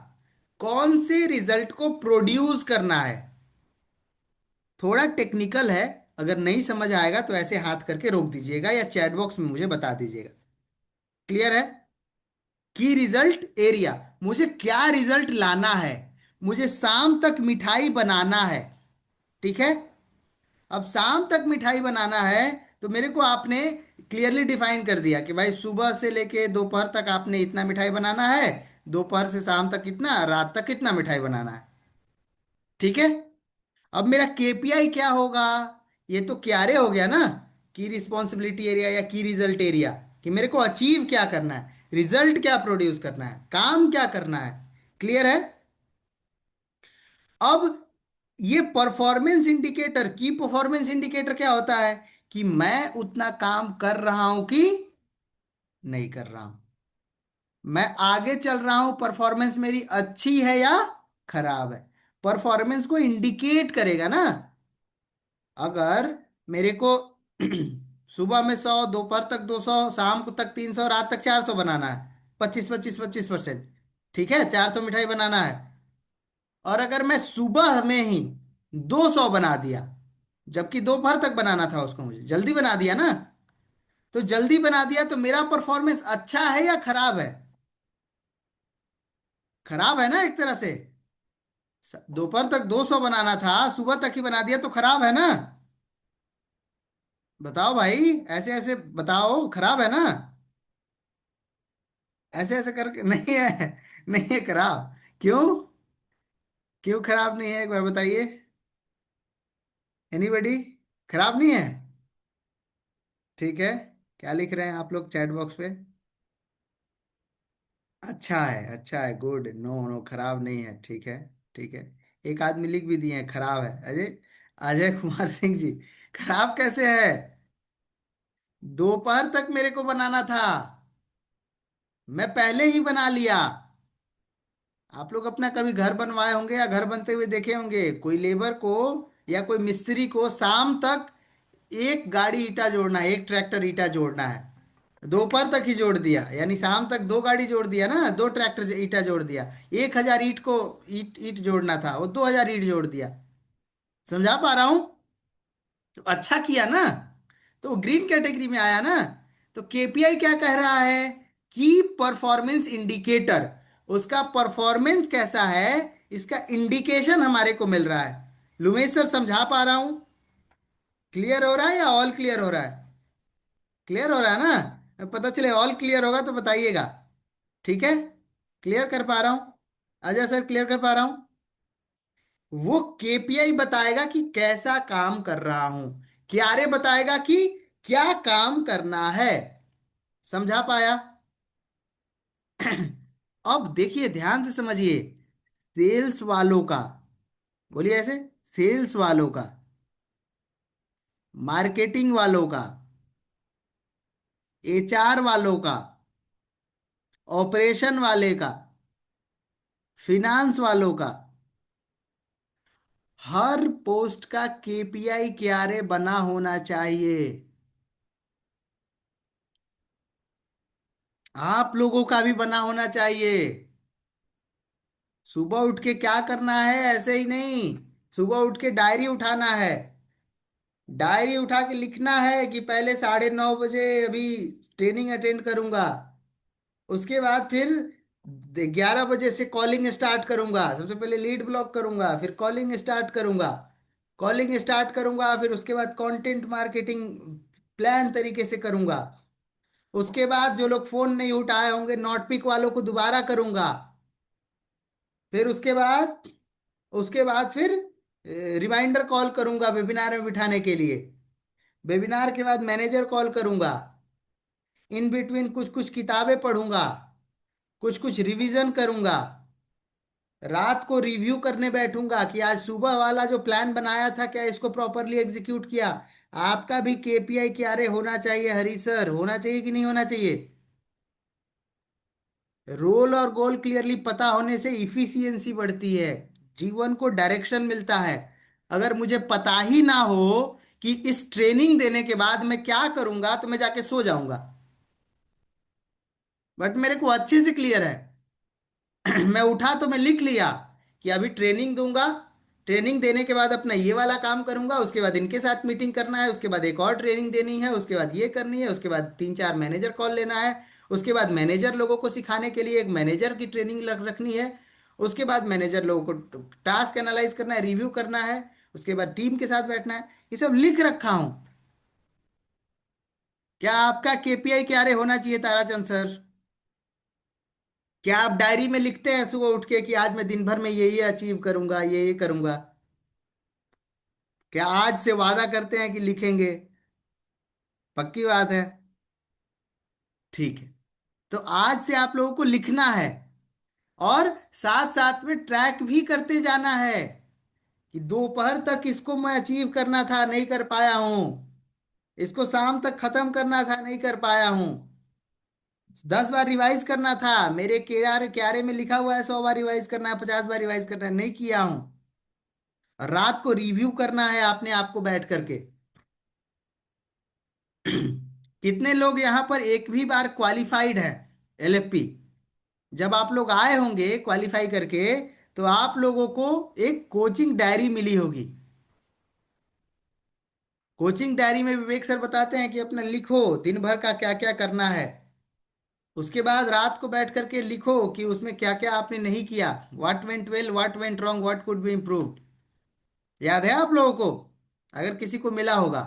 कौन से रिजल्ट को प्रोड्यूस करना है? थोड़ा टेक्निकल है, अगर नहीं समझ आएगा तो ऐसे हाथ करके रोक दीजिएगा या चैट बॉक्स में मुझे बता दीजिएगा। क्लियर है? की रिजल्ट एरिया, मुझे क्या रिजल्ट लाना है? मुझे शाम तक मिठाई बनाना है। ठीक है? अब शाम तक मिठाई बनाना है, तो मेरे को आपने क्लियरली डिफाइन कर दिया कि भाई सुबह से लेके दोपहर तक आपने इतना मिठाई बनाना है, दोपहर से शाम तक कितना, रात तक कितना मिठाई बनाना है। ठीक है? अब मेरा केपीआई क्या होगा? ये तो क्यारे हो गया ना, की रिस्पॉन्सिबिलिटी एरिया या की रिजल्ट एरिया, कि मेरे को अचीव क्या करना है, रिजल्ट क्या प्रोड्यूस करना है, काम क्या करना है। क्लियर है? अब ये परफॉर्मेंस इंडिकेटर, की परफॉर्मेंस इंडिकेटर क्या होता है? कि मैं उतना काम कर रहा हूं कि नहीं कर रहा हूं, मैं आगे चल रहा हूं, परफॉर्मेंस मेरी अच्छी है या खराब है। परफॉर्मेंस को इंडिकेट करेगा ना। अगर मेरे को सुबह में 100, दोपहर तक 200, शाम को तक 300, रात तक 400 बनाना है, 25-25-25%, ठीक है, 400 मिठाई बनाना है। और अगर मैं सुबह में ही 200 बना दिया, जबकि दोपहर तक बनाना था उसको, मुझे जल्दी बना दिया ना, तो जल्दी बना दिया तो मेरा परफॉर्मेंस अच्छा है या खराब है? खराब है ना एक तरह से। दोपहर तक 200 बनाना था, सुबह तक ही बना दिया तो खराब है ना। बताओ भाई, ऐसे ऐसे बताओ, खराब है ना? ऐसे ऐसे करके नहीं है, नहीं है खराब। क्यों? क्यों खराब नहीं है, एक बार बताइए। एनीबडी? खराब नहीं है? ठीक है। क्या लिख रहे हैं आप लोग चैट बॉक्स पे? अच्छा है, अच्छा है, गुड। नो नो, खराब नहीं है, ठीक है। ठीक है। एक आदमी लिख भी दिए हैं खराब है, अजय, अजय कुमार सिंह जी। खराब कैसे है? दोपहर तक मेरे को बनाना था, मैं पहले ही बना लिया। आप लोग अपना कभी घर बनवाए होंगे या घर बनते हुए देखे होंगे, कोई लेबर को या कोई मिस्त्री को शाम तक एक गाड़ी ईटा जोड़ना है, एक ट्रैक्टर ईटा जोड़ना है, दोपहर तक ही जोड़ दिया, यानी शाम तक 2 गाड़ी जोड़ दिया ना, 2 ट्रैक्टर ईटा जोड़ दिया। 1,000 ईट को, ईट ईट जोड़ना था, वो 2,000 ईट जोड़ दिया। समझा पा रहा हूं? तो अच्छा किया ना, तो वो ग्रीन कैटेगरी में आया ना। तो केपीआई क्या कह रहा है? कि परफॉर्मेंस इंडिकेटर, उसका परफॉर्मेंस कैसा है, इसका इंडिकेशन हमारे को मिल रहा है। लुमेश सर, समझा पा रहा हूं? क्लियर हो रहा है या ऑल क्लियर हो रहा है? क्लियर हो रहा है ना? पता चले ऑल क्लियर होगा तो बताइएगा। ठीक है? क्लियर कर पा रहा हूं? अजय सर, क्लियर कर पा रहा हूं? वो केपीआई बताएगा कि कैसा काम कर रहा हूं, क्यारे बताएगा कि क्या काम करना है। समझा पाया? अब देखिए, ध्यान से समझिए। सेल्स वालों का, बोलिए ऐसे, सेल्स वालों का, मार्केटिंग वालों का, एचआर वालों का, ऑपरेशन वाले का, फिनांस वालों का, हर पोस्ट का केपीआई क्यारे बना होना चाहिए। आप लोगों का भी बना होना चाहिए। सुबह उठ के क्या करना है, ऐसे ही नहीं। सुबह उठ के डायरी उठाना है। डायरी उठा के लिखना है कि पहले 9:30 बजे अभी ट्रेनिंग अटेंड करूंगा। उसके बाद फिर 11 बजे से कॉलिंग स्टार्ट करूंगा। सबसे पहले लीड ब्लॉक करूंगा, फिर कॉलिंग स्टार्ट करूंगा। कॉलिंग स्टार्ट करूंगा, फिर उसके बाद कंटेंट मार्केटिंग प्लान तरीके से करूंगा। उसके बाद जो लोग फोन नहीं उठाए होंगे, नॉट पिक वालों को दोबारा करूंगा। फिर उसके बाद फिर रिमाइंडर कॉल करूंगा वेबिनार में बिठाने के लिए। वेबिनार के बाद मैनेजर कॉल करूंगा। इन बिटवीन कुछ कुछ किताबें पढ़ूंगा, कुछ कुछ रिवीजन करूंगा। रात को रिव्यू करने बैठूंगा कि आज सुबह वाला जो प्लान बनाया था क्या इसको प्रॉपरली एग्जीक्यूट किया। आपका भी केपीआई क्यारे होना चाहिए हरी सर, होना चाहिए कि नहीं होना चाहिए। रोल और गोल क्लियरली पता होने से इफिशियंसी बढ़ती है, जीवन को डायरेक्शन मिलता है। अगर मुझे पता ही ना हो कि इस ट्रेनिंग देने के बाद मैं क्या करूंगा, तो मैं जाके सो जाऊंगा। बट मेरे को अच्छे से क्लियर है। मैं उठा तो मैं लिख लिया कि अभी ट्रेनिंग दूंगा। ट्रेनिंग देने के बाद अपना ये वाला काम करूंगा, उसके बाद इनके साथ मीटिंग करना है, उसके बाद एक और ट्रेनिंग देनी है, उसके बाद ये करनी है, उसके बाद 3-4 मैनेजर कॉल लेना है। उसके बाद मैनेजर लोगों को सिखाने के लिए एक मैनेजर की ट्रेनिंग रखनी है। उसके बाद मैनेजर लोगों को टास्क एनालाइज करना है, रिव्यू करना है। उसके बाद टीम के साथ बैठना है। ये सब लिख रखा हूं। क्या आपका केपीआई क्या रे होना चाहिए ताराचंद सर? क्या आप डायरी में लिखते हैं सुबह उठ के कि आज मैं दिन भर में ये अचीव करूंगा, ये करूंगा? क्या आज से वादा करते हैं कि लिखेंगे? पक्की बात है। ठीक है। तो आज से आप लोगों को लिखना है, और साथ साथ में ट्रैक भी करते जाना है कि दोपहर तक इसको मैं अचीव करना था, नहीं कर पाया हूं। इसको शाम तक खत्म करना था, नहीं कर पाया हूं। 10 बार रिवाइज करना था, मेरे क्यारे क्यारे में लिखा हुआ है 100 बार रिवाइज करना है, 50 बार रिवाइज करना है, नहीं किया हूं। और रात को रिव्यू करना है अपने आप को बैठ करके। कितने लोग यहां पर एक भी बार क्वालिफाइड है एलएफपी? जब आप लोग आए होंगे क्वालिफाई करके, तो आप लोगों को एक कोचिंग डायरी मिली होगी। कोचिंग डायरी में विवेक सर बताते हैं कि अपना लिखो दिन भर का क्या क्या करना है। उसके बाद रात को बैठ करके लिखो कि उसमें क्या क्या आपने नहीं किया, what went well, what went wrong, what could be improved. याद है आप लोगों को? अगर किसी को मिला होगा।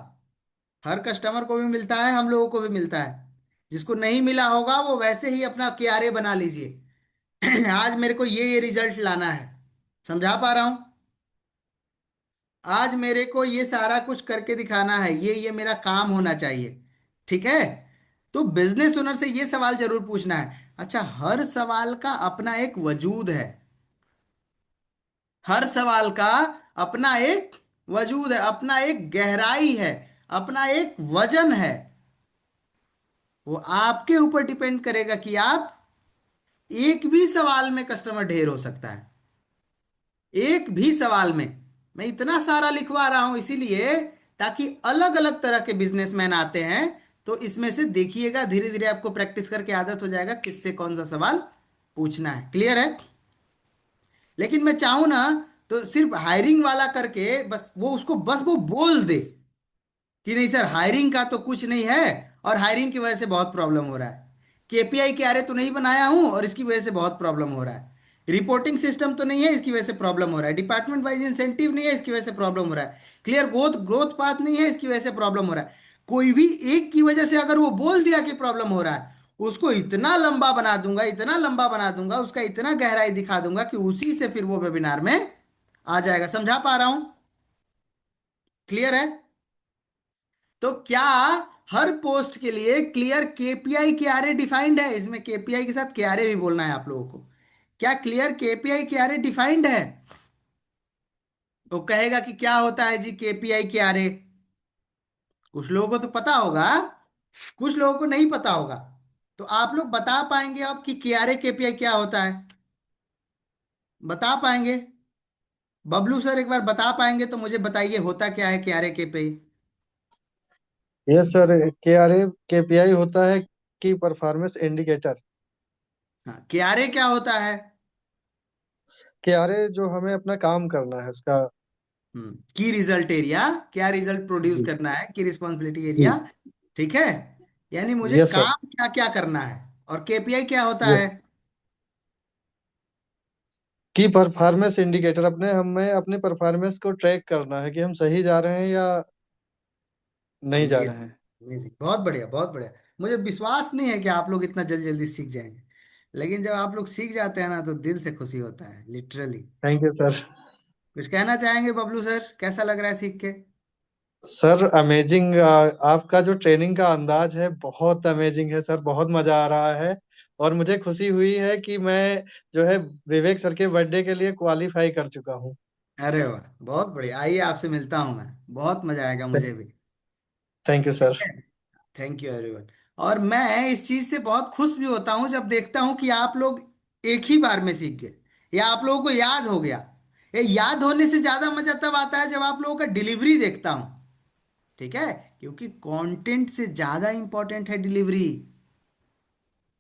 हर कस्टमर को भी मिलता है, हम लोगों को भी मिलता है। जिसको नहीं मिला होगा वो वैसे ही अपना क्यारे बना लीजिए। आज मेरे को ये रिजल्ट लाना है। समझा पा रहा हूं? आज मेरे को ये सारा कुछ करके दिखाना है, ये मेरा काम होना चाहिए। ठीक है। तो बिजनेस ओनर से ये सवाल जरूर पूछना है। अच्छा, हर सवाल का अपना एक वजूद है। हर सवाल का अपना एक वजूद है, अपना एक गहराई है, अपना एक वजन है। वो आपके ऊपर डिपेंड करेगा कि आप, एक भी सवाल में कस्टमर ढेर हो सकता है। एक भी सवाल में। मैं इतना सारा लिखवा रहा हूं इसीलिए, ताकि अलग अलग तरह के बिजनेसमैन आते हैं। तो इसमें से देखिएगा, धीरे धीरे आपको प्रैक्टिस करके आदत हो जाएगा किससे कौन सा सवाल पूछना है। क्लियर है? लेकिन मैं चाहूं ना, तो सिर्फ हायरिंग वाला करके बस वो उसको बस वो बोल दे कि नहीं सर हायरिंग का तो कुछ नहीं है, और हायरिंग की वजह से बहुत प्रॉब्लम हो रहा है। केपीआई के आरे तो नहीं बनाया हूं और इसकी वजह से बहुत प्रॉब्लम हो रहा है। रिपोर्टिंग सिस्टम तो नहीं है, इसकी वजह से प्रॉब्लम हो रहा है। डिपार्टमेंट वाइज इंसेंटिव नहीं है, इसकी वजह से प्रॉब्लम हो रहा है। क्लियर ग्रोथ ग्रोथ पाथ नहीं है, इसकी वजह से प्रॉब्लम हो रहा है। कोई भी एक की वजह से अगर वो बोल दिया कि प्रॉब्लम हो रहा है, उसको इतना लंबा बना दूंगा, इतना लंबा बना दूंगा, उसका इतना गहराई दिखा दूंगा कि उसी से फिर वो वेबिनार में आ जाएगा। समझा पा रहा हूं? क्लियर है? तो क्या हर पोस्ट के लिए क्लियर केपीआई के आरे डिफाइंड है? इसमें केपीआई के साथ केआरए भी बोलना है आप लोगों को। क्या क्लियर केपीआई केआरए डिफाइंड है? वो कहेगा कि क्या होता है जी केपीआई केआरए। कुछ लोगों को तो पता होगा, कुछ लोगों को नहीं पता होगा। तो आप लोग बता पाएंगे अब कि केआरए केपीआई क्या होता है? बता पाएंगे? बबलू सर एक बार बता पाएंगे तो मुझे बताइए होता क्या है KRA KPI। Yes sir, KRA KPI होता है की परफॉर्मेंस इंडिकेटर। हाँ, KRA क्या होता है? KRA जो हमें अपना काम करना है उसका। की रिजल्ट एरिया, क्या रिजल्ट प्रोड्यूस जी करना है, की रिस्पॉन्सिबिलिटी जी। एरिया। ठीक है, यानी मुझे यस सर। काम क्या क्या करना है। और KPI क्या होता यस, है? की परफॉर्मेंस इंडिकेटर, अपने हमें अपने परफॉर्मेंस को ट्रैक करना है कि हम सही जा रहे हैं या नहीं जा रहे अमेजिंग, हैं। अमेजिंग, बहुत बढ़िया, बहुत बढ़िया। मुझे विश्वास नहीं है कि आप लोग इतना जल्दी जल्दी सीख जाएंगे, लेकिन जब आप लोग सीख जाते हैं ना तो दिल से खुशी होता है, लिटरली। Thank you sir. कुछ कहना चाहेंगे बबलू सर, कैसा लग रहा है सीख के? सर अमेजिंग, आपका जो ट्रेनिंग का अंदाज है बहुत अमेजिंग है सर, बहुत मजा आ रहा है। और मुझे खुशी हुई है कि मैं जो है विवेक सर के बर्थडे के लिए क्वालिफाई कर चुका हूँ। अरे वाह, बहुत बढ़िया। आइए आपसे मिलता हूँ मैं, बहुत मजा आएगा मुझे भी। थैंक यू ठीक सर। है, थैंक यू एवरीवन। और मैं इस चीज से बहुत खुश भी होता हूं जब देखता हूं कि आप लोग एक ही बार में सीख गए, या आप लोगों को याद हो गया। ये याद होने से ज्यादा मजा तब आता है जब आप लोगों का डिलीवरी देखता हूं। ठीक है, क्योंकि कंटेंट से ज्यादा इंपॉर्टेंट है डिलीवरी।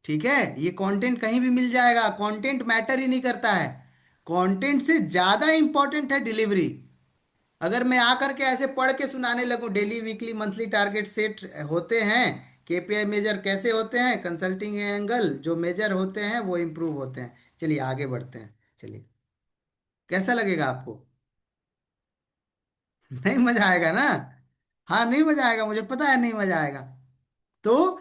ठीक है, ये कंटेंट कहीं भी मिल जाएगा, कंटेंट मैटर ही नहीं करता है। कंटेंट से ज्यादा इंपॉर्टेंट है डिलीवरी। अगर मैं आकर के ऐसे पढ़ के सुनाने लगूं, daily weekly monthly target set होते हैं, KPI मेजर कैसे होते हैं, कंसल्टिंग एंगल जो मेजर होते हैं वो इंप्रूव होते हैं। चलिए आगे बढ़ते हैं, चलिए। कैसा लगेगा आपको? नहीं मजा आएगा ना? हाँ, नहीं मजा आएगा, मुझे पता है नहीं मजा आएगा। तो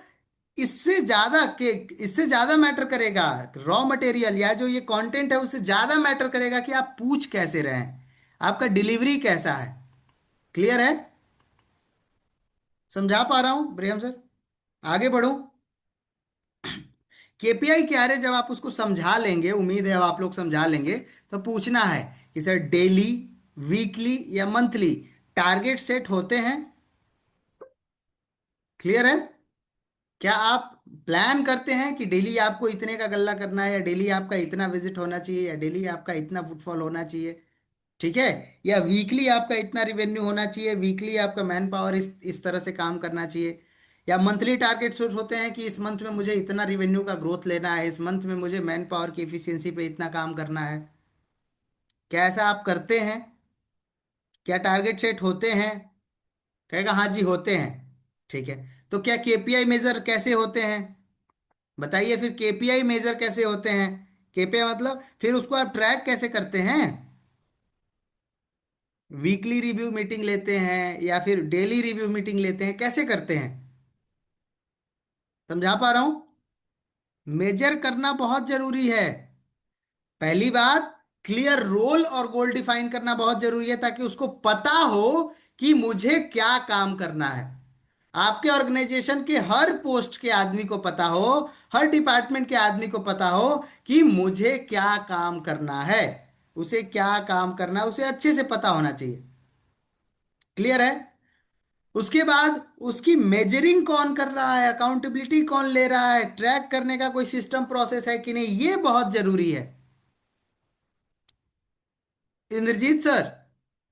इससे ज्यादा के, इससे ज्यादा मैटर करेगा रॉ मटेरियल, या जो ये कंटेंट है उससे ज्यादा मैटर करेगा कि आप पूछ कैसे रहे हैं, आपका डिलीवरी कैसा है। क्लियर है? समझा पा रहा हूं ब्रियम सर? आगे बढ़ूं? KPI क्या है, जब आप उसको समझा लेंगे, उम्मीद है अब आप लोग समझा लेंगे, तो पूछना है कि सर डेली, वीकली या मंथली टारगेट सेट होते हैं? क्लियर है? क्या आप प्लान करते हैं कि डेली आपको इतने का गल्ला करना है, या डेली आपका इतना विजिट होना चाहिए, या डेली आपका इतना फुटफॉल होना चाहिए? ठीक है, या वीकली आपका इतना रिवेन्यू होना चाहिए, वीकली आपका मैन पावर इस तरह से काम करना चाहिए, या मंथली टारगेट सोच होते हैं कि इस मंथ में मुझे इतना रिवेन्यू का ग्रोथ लेना है, इस मंथ में मुझे मैन पावर की एफिशिएंसी पे इतना काम करना है। क्या ऐसा आप करते हैं? क्या टारगेट सेट होते हैं? कहेगा हाँ जी होते हैं। ठीक है, तो क्या KPI मेजर कैसे होते हैं? बताइए फिर, KPI मेजर कैसे होते हैं? KPI मतलब फिर उसको आप ट्रैक कैसे करते हैं? वीकली रिव्यू मीटिंग लेते हैं या फिर डेली रिव्यू मीटिंग लेते हैं, कैसे करते हैं? समझा पा रहा हूं? मेजर करना बहुत जरूरी है। पहली बात, क्लियर रोल और गोल डिफाइन करना बहुत जरूरी है, ताकि उसको पता हो कि मुझे क्या काम करना है। आपके ऑर्गेनाइजेशन के हर पोस्ट के आदमी को पता हो, हर डिपार्टमेंट के आदमी को पता हो कि मुझे क्या काम करना है। उसे क्या काम करना है उसे अच्छे से पता होना चाहिए। क्लियर है? उसके बाद उसकी मेजरिंग कौन कर रहा है, अकाउंटेबिलिटी कौन ले रहा है, ट्रैक करने का कोई सिस्टम प्रोसेस है कि नहीं, ये बहुत जरूरी है। इंद्रजीत सर,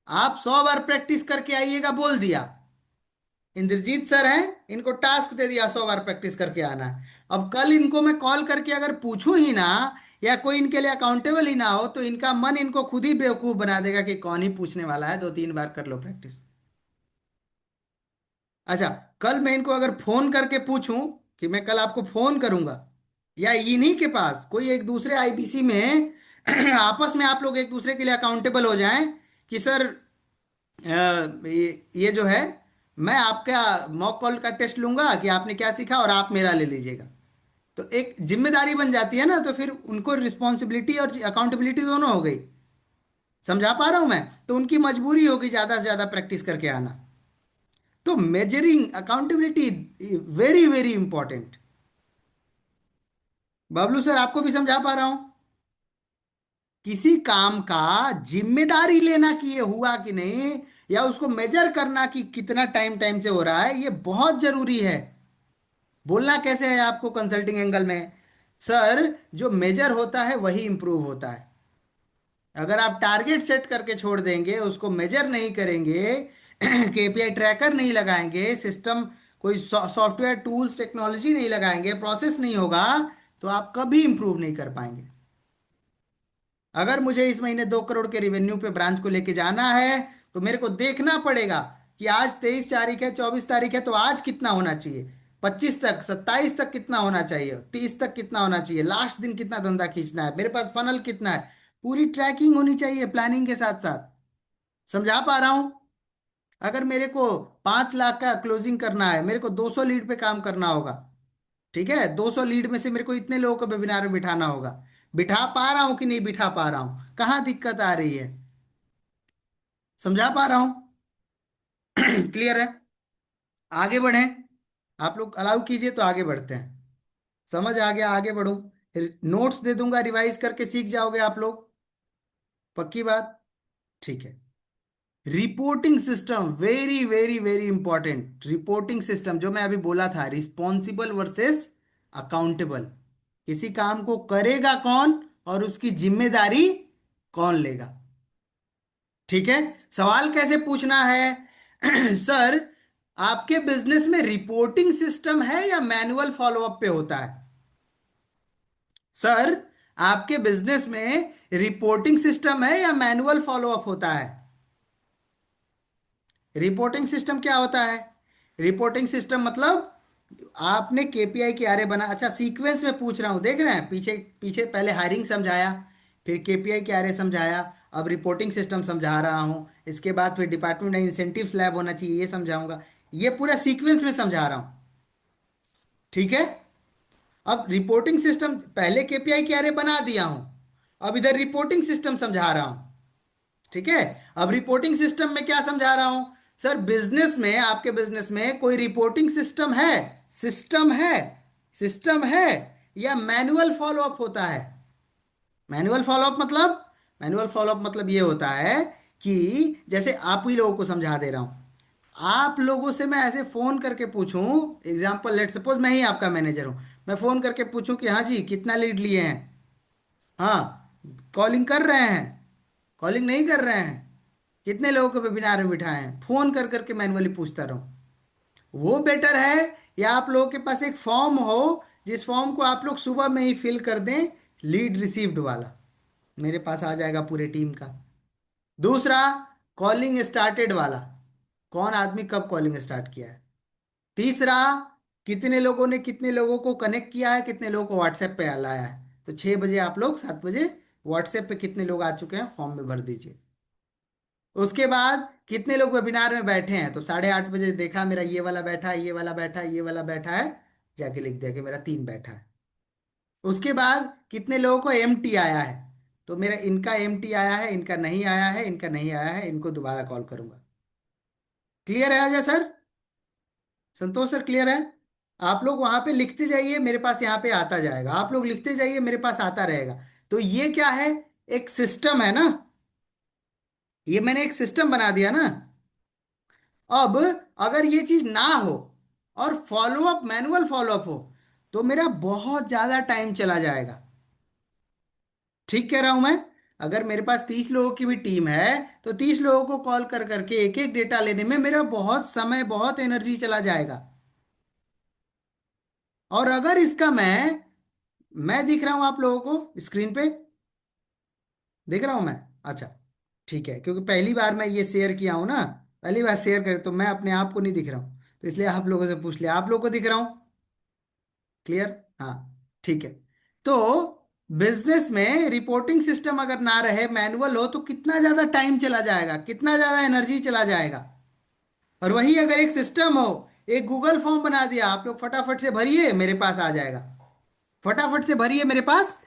आप 100 बार प्रैक्टिस करके आइएगा बोल दिया। इंद्रजीत सर हैं, इनको टास्क दे दिया 100 बार प्रैक्टिस करके आना है। अब कल इनको मैं कॉल करके अगर पूछूं ही ना, या कोई इनके लिए अकाउंटेबल ही ना हो, तो इनका मन इनको खुद ही बेवकूफ बना देगा कि कौन ही पूछने वाला है, 2-3 बार कर लो प्रैक्टिस। अच्छा, कल मैं इनको अगर फोन करके पूछूं कि मैं कल आपको फोन करूंगा, या इन्हीं के पास कोई एक दूसरे IBC में आपस में आप लोग एक दूसरे के लिए अकाउंटेबल हो जाएं कि सर ये जो है, मैं आपका मॉक कॉल का टेस्ट लूंगा कि आपने क्या सीखा और आप मेरा ले लीजिएगा, तो एक जिम्मेदारी बन जाती है ना, तो फिर उनको रिस्पॉन्सिबिलिटी और अकाउंटेबिलिटी दोनों हो गई। समझा पा रहा हूं मैं? तो उनकी मजबूरी होगी ज्यादा से ज्यादा प्रैक्टिस करके आना। तो measuring, accountability, very very important. Bablu sir आपको भी समझा पा रहा हूं? किसी काम का जिम्मेदारी लेना कि ये हुआ कि नहीं, या उसको मेजर करना कि कितना टाइम टाइम से हो रहा है, ये बहुत जरूरी है। बोलना कैसे है आपको कंसल्टिंग एंगल में? सर, जो मेजर होता है वही इंप्रूव होता है। अगर आप टारगेट सेट करके छोड़ देंगे, उसको मेजर नहीं करेंगे, केपीआई ट्रैकर नहीं लगाएंगे, सिस्टम कोई सॉफ्टवेयर टूल्स टेक्नोलॉजी नहीं लगाएंगे, प्रोसेस नहीं होगा, तो आप कभी इंप्रूव नहीं कर पाएंगे। अगर मुझे इस महीने 2 करोड़ के रिवेन्यू पे ब्रांच को लेके जाना है, तो मेरे को देखना पड़ेगा कि आज 23 तारीख है, 24 तारीख है, तो आज कितना होना चाहिए, 25 तक, 27 तक कितना होना चाहिए, 30 तक कितना होना चाहिए, लास्ट दिन कितना धंधा खींचना है, मेरे पास फनल कितना है, पूरी ट्रैकिंग होनी चाहिए प्लानिंग के साथ साथ। समझा पा रहा हूं? अगर मेरे को 5 लाख का क्लोजिंग करना है, मेरे को 200 लीड पे काम करना होगा। ठीक है, 200 लीड में से मेरे को इतने लोगों को वेबिनार में बिठाना होगा। बिठा पा रहा हूं कि नहीं बिठा पा रहा हूं, कहाँ दिक्कत आ रही है? समझा पा रहा हूं? क्लियर है? आगे बढ़े, आप लोग अलाउ कीजिए तो आगे बढ़ते हैं। समझ आ गया? आगे बढ़ूं? नोट्स दे दूंगा, रिवाइज करके सीख जाओगे आप लोग। पक्की बात? ठीक है। Reporting system very very very important. Reporting system जो मैं अभी बोला था, रिस्पॉन्सिबल वर्सेस अकाउंटेबल। किसी काम को करेगा कौन और उसकी जिम्मेदारी कौन लेगा? ठीक है। सवाल कैसे पूछना है? सर, आपके बिजनेस में रिपोर्टिंग सिस्टम है या मैनुअल फॉलोअप पे होता है? सर, आपके बिजनेस में रिपोर्टिंग सिस्टम है या मैनुअल फॉलोअप होता है? रिपोर्टिंग सिस्टम क्या होता है? रिपोर्टिंग सिस्टम मतलब आपने केपीआई के आरे बना। अच्छा, सीक्वेंस में पूछ रहा हूं, देख रहे हैं? पीछे पीछे पहले हायरिंग समझाया, फिर केपीआई के आरे समझाया, अब रिपोर्टिंग सिस्टम समझा रहा हूं। इसके बाद फिर डिपार्टमेंट इंसेंटिव स्लैब होना चाहिए, ये समझाऊंगा। ये पूरा सीक्वेंस में समझा रहा हूं। ठीक है। अब रिपोर्टिंग सिस्टम, पहले केपीआई के आरे बना दिया हूं, अब इधर रिपोर्टिंग सिस्टम समझा रहा हूं। ठीक है। अब रिपोर्टिंग सिस्टम में क्या समझा रहा हूं? सर, बिजनेस में, आपके बिजनेस में कोई रिपोर्टिंग सिस्टम है? सिस्टम है? सिस्टम है या मैनुअल फॉलोअप होता है? मैनुअल फॉलोअप मतलब, मैनुअल फॉलोअप मतलब ये होता है कि जैसे आप ही लोगों को समझा दे रहा हूं। आप लोगों से मैं ऐसे फोन करके पूछूं, एग्जांपल लेट सपोज मैं ही आपका मैनेजर हूं, मैं फोन करके पूछूं कि हाँ जी कितना लीड लिए हैं, हाँ कॉलिंग कर रहे हैं, कॉलिंग नहीं कर रहे हैं, कितने लोगों को वेबिनार में बिठाए हैं, फोन कर करके मैनुअली पूछता रहूं, वो बेटर है? या आप लोगों के पास एक फॉर्म हो, जिस फॉर्म को आप लोग सुबह में ही फिल कर दें, लीड रिसीव्ड वाला, मेरे पास आ जाएगा पूरे टीम का। दूसरा, कॉलिंग स्टार्टेड वाला, कौन आदमी कब कॉलिंग स्टार्ट किया है। तीसरा, कितने लोगों ने कितने लोगों को कनेक्ट किया है, कितने लोगों को व्हाट्सएप पे लाया है। तो 6 बजे आप लोग 7 बजे व्हाट्सएप पे कितने लोग आ चुके हैं फॉर्म में भर दीजिए। उसके बाद कितने लोग वेबिनार में बैठे हैं, तो 8:30 बजे देखा मेरा ये वाला बैठा है, ये वाला बैठा है, ये वाला बैठा है, जाके लिख दिया कि मेरा 3 बैठा है। उसके बाद कितने लोगों को एमटी आया है, तो मेरा इनका एमटी आया है, इनका नहीं आया है, इनका नहीं आया है, इनको दोबारा कॉल करूंगा। क्लियर है अजय सर? संतोष सर, क्लियर है? आप लोग वहां पे लिखते जाइए, मेरे पास यहाँ पे आता जाएगा, आप लोग लिखते जाइए, मेरे पास आता रहेगा। तो ये क्या है? एक सिस्टम है ना, ये मैंने एक सिस्टम बना दिया ना। अब अगर ये चीज ना हो और फॉलोअप मैनुअल फॉलोअप हो, तो मेरा बहुत ज्यादा टाइम चला जाएगा। ठीक कह रहा हूं मैं? अगर मेरे पास 30 लोगों की भी टीम है, तो 30 लोगों को कॉल कर करके एक एक डेटा लेने में मेरा बहुत समय, बहुत एनर्जी चला जाएगा। और अगर इसका मैं दिख रहा हूं आप लोगों को स्क्रीन पे? दिख रहा हूं मैं? अच्छा, ठीक है, क्योंकि पहली बार मैं ये शेयर किया हूं ना, पहली बार शेयर करे तो मैं अपने आप को नहीं दिख रहा हूं, तो इसलिए आप लोगों से पूछ लिया, आप लोगों को दिख रहा हूं? क्लियर? हाँ, ठीक है। तो बिजनेस में रिपोर्टिंग सिस्टम अगर ना रहे, मैनुअल हो, तो कितना ज्यादा टाइम चला जाएगा, कितना ज्यादा एनर्जी चला जाएगा। और वही अगर एक सिस्टम हो, एक गूगल फॉर्म बना दिया, आप लोग फटाफट से भरिए, मेरे पास आ जाएगा, फटाफट से भरिए मेरे पास।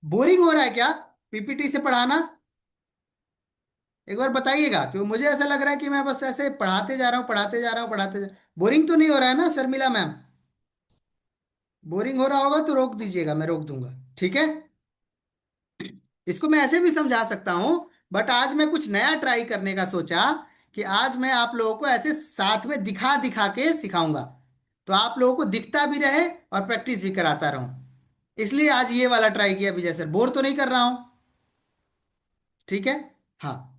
बोरिंग हो रहा है क्या पीपीटी से पढ़ाना? एक बार बताइएगा, क्योंकि मुझे ऐसा लग रहा है कि मैं बस ऐसे पढ़ाते जा रहा हूँ, पढ़ाते जा रहा हूँ, पढ़ाते जा। बोरिंग तो नहीं हो रहा है ना शर्मिला मैम? बोरिंग हो रहा होगा तो रोक दीजिएगा, मैं रोक दूंगा। ठीक है। इसको मैं ऐसे भी समझा सकता हूं, बट आज मैं कुछ नया ट्राई करने का सोचा कि आज मैं आप लोगों को ऐसे साथ में दिखा दिखा के सिखाऊंगा, तो आप लोगों को दिखता भी रहे और प्रैक्टिस भी कराता रहूं। इसलिए आज ये वाला ट्राई किया विजय सर, बोर तो नहीं कर रहा हूं? ठीक है। हाँ,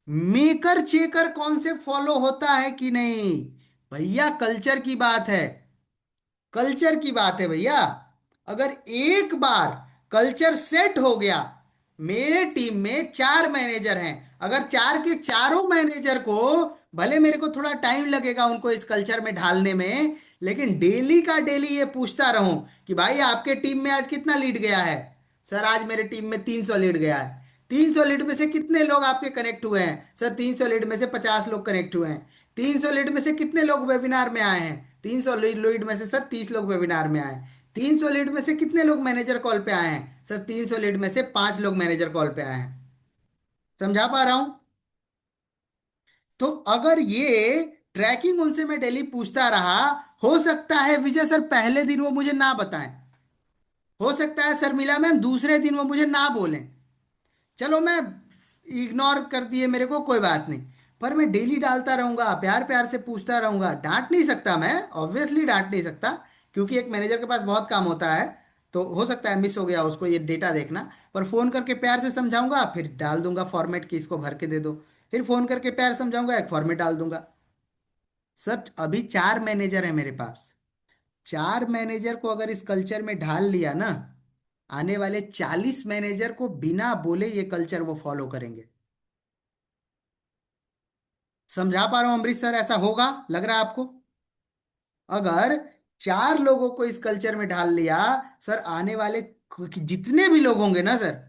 मेकर चेकर कॉन्सेप्ट फॉलो होता है कि नहीं? भैया कल्चर की बात है, कल्चर की बात है भैया। अगर एक बार कल्चर सेट हो गया, मेरे टीम में 4 मैनेजर हैं, अगर चार के चारों मैनेजर को, भले मेरे को थोड़ा टाइम लगेगा उनको इस कल्चर में ढालने में, लेकिन डेली का डेली ये पूछता रहूं कि भाई आपके टीम में आज कितना लीड गया है? सर आज मेरे टीम में 300 लीड गया है। 300 लीड में से कितने लोग आपके कनेक्ट हुए हैं? सर 300 लीड में से 50 लोग कनेक्ट हुए हैं। 300 लीड में से कितने लोग वेबिनार में आए हैं? 300 लीड में से सर 30 लोग वेबिनार में आए। 300 लीड में से कितने लोग मैनेजर कॉल पे आए हैं? सर 300 लीड में से 5 लोग मैनेजर कॉल पे आए हैं। समझा पा रहा हूं? तो अगर ये ट्रैकिंग उनसे मैं डेली पूछता रहा, हो सकता है विजय सर पहले दिन वो मुझे ना बताएं, हो सकता है शर्मिला मैम दूसरे दिन वो मुझे ना बोलें, चलो मैं इग्नोर कर दिए मेरे को, कोई बात नहीं। पर मैं डेली डालता रहूंगा, प्यार प्यार से पूछता रहूंगा, डांट नहीं सकता मैं, ऑब्वियसली डांट नहीं सकता, क्योंकि एक मैनेजर के पास बहुत काम होता है। तो हो सकता है मिस हो गया उसको ये डेटा देखना, पर फोन करके प्यार से समझाऊंगा, फिर डाल दूंगा फॉर्मेट कि इसको भर के दे दो। फिर फोन करके प्यार समझाऊंगा, एक फॉर्मेट डाल दूंगा। सर अभी 4 मैनेजर है मेरे पास, 4 मैनेजर को अगर इस कल्चर में ढाल लिया ना, आने वाले 40 मैनेजर को बिना बोले ये कल्चर वो फॉलो करेंगे। समझा पा रहा हूं अमरीश सर? ऐसा होगा लग रहा है आपको? अगर 4 लोगों को इस कल्चर में ढाल लिया, सर आने वाले जितने भी लोग होंगे ना सर,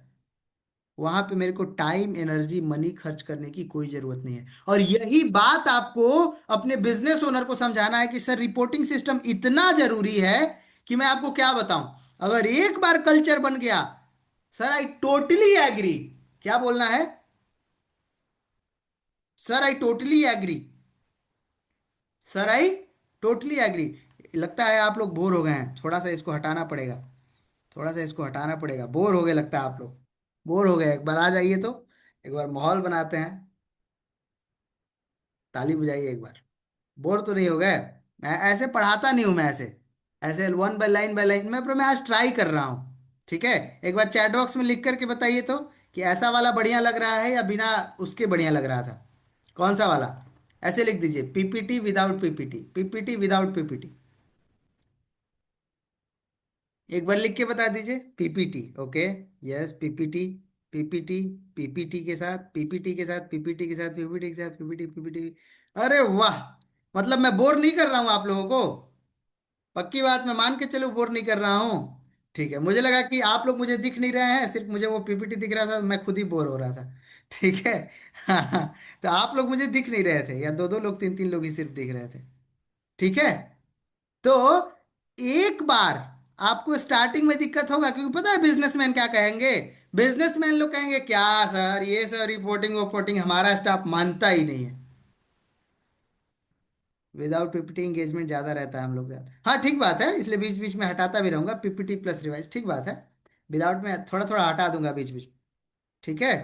वहां पे मेरे को टाइम एनर्जी मनी खर्च करने की कोई जरूरत नहीं है। और यही बात आपको अपने बिजनेस ओनर को समझाना है कि सर रिपोर्टिंग सिस्टम इतना जरूरी है कि मैं आपको क्या बताऊं। अगर एक बार कल्चर बन गया, सर आई टोटली एग्री। क्या बोलना है? Sir I totally agree. Sir I totally agree. लगता है आप लोग बोर हो गए हैं, थोड़ा सा इसको हटाना पड़ेगा, थोड़ा सा इसको हटाना पड़ेगा, बोर हो गए लगता है आप लोग, बोर हो गए। एक बार आ जाइए तो, एक बार माहौल बनाते हैं, ताली बजाइए एक बार। बोर तो नहीं हो गए? मैं ऐसे पढ़ाता नहीं हूं, मैं ऐसे ऐसे वन बाय लाइन मैं, पर मैं आज ट्राई कर रहा हूं। ठीक है, एक बार चैट बॉक्स में लिख करके बताइए तो कि ऐसा वाला बढ़िया लग रहा है या बिना उसके बढ़िया लग रहा था, कौन सा वाला? ऐसे लिख दीजिए, PPT without PPT, PPT without PPT. एक बार लिख के बता दीजिए, PPT okay, yes PPT, PPT, PPT के साथ, पीपीटी के साथ, पीपीटी के साथ, पीपीटी के साथ, पीपीटी, पीपीटी। अरे वाह, मतलब मैं बोर नहीं कर रहा हूं आप लोगों को? पक्की बात, मैं मान के चलो बोर नहीं कर रहा हूँ। ठीक है, मुझे लगा कि आप लोग मुझे दिख नहीं रहे हैं, सिर्फ मुझे वो पीपीटी दिख रहा था, मैं खुद ही बोर हो रहा था। ठीक है। हाँ, तो आप लोग मुझे दिख नहीं रहे थे, या दो दो लोग, तीन तीन लोग ही सिर्फ दिख रहे थे। ठीक है। तो एक बार आपको स्टार्टिंग में दिक्कत होगा, क्योंकि पता है बिजनेसमैन क्या कहेंगे? बिजनेसमैन लोग कहेंगे क्या सर, ये सर रिपोर्टिंग वोपोर्टिंग हमारा स्टाफ मानता ही नहीं है। विदाउट पीपीटी एंगेजमेंट ज्यादा रहता है हम लोग का। हाँ ठीक बात है, इसलिए बीच बीच में हटाता भी रहूंगा, पीपीटी प्लस रिवाइज, ठीक बात है। विदाउट में थोड़ा थोड़ा हटा दूंगा बीच बीच। ठीक है।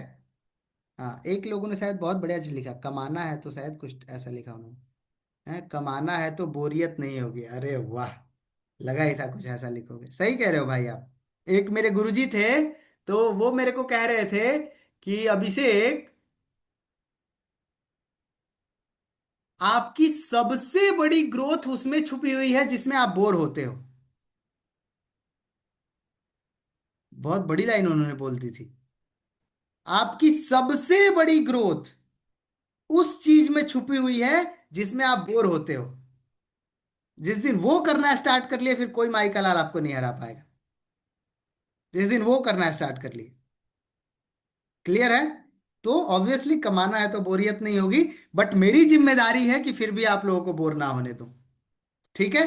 हाँ, एक लोगों ने शायद बहुत बढ़िया चीज लिखा, कमाना है तो शायद कुछ ऐसा लिखा उन्होंने, है कमाना है तो बोरियत नहीं होगी। अरे वाह, लगा ही था कुछ ऐसा लिखोगे, सही कह रहे हो भाई आप। एक मेरे गुरुजी थे, तो वो मेरे को कह रहे थे कि अभिषेक, आपकी सबसे बड़ी ग्रोथ उसमें छुपी हुई है जिसमें आप बोर होते हो। बहुत बड़ी लाइन उन्होंने बोल दी थी। आपकी सबसे बड़ी ग्रोथ उस चीज में छुपी हुई है जिसमें आप बोर होते हो। जिस दिन वो करना स्टार्ट कर लिए, फिर कोई माई का लाल आपको नहीं हरा पाएगा। जिस दिन वो करना स्टार्ट कर लिए, क्लियर है? तो ऑब्वियसली कमाना है तो बोरियत नहीं होगी, बट मेरी जिम्मेदारी है कि फिर भी आप लोगों को बोर ना होने दूं। ठीक है।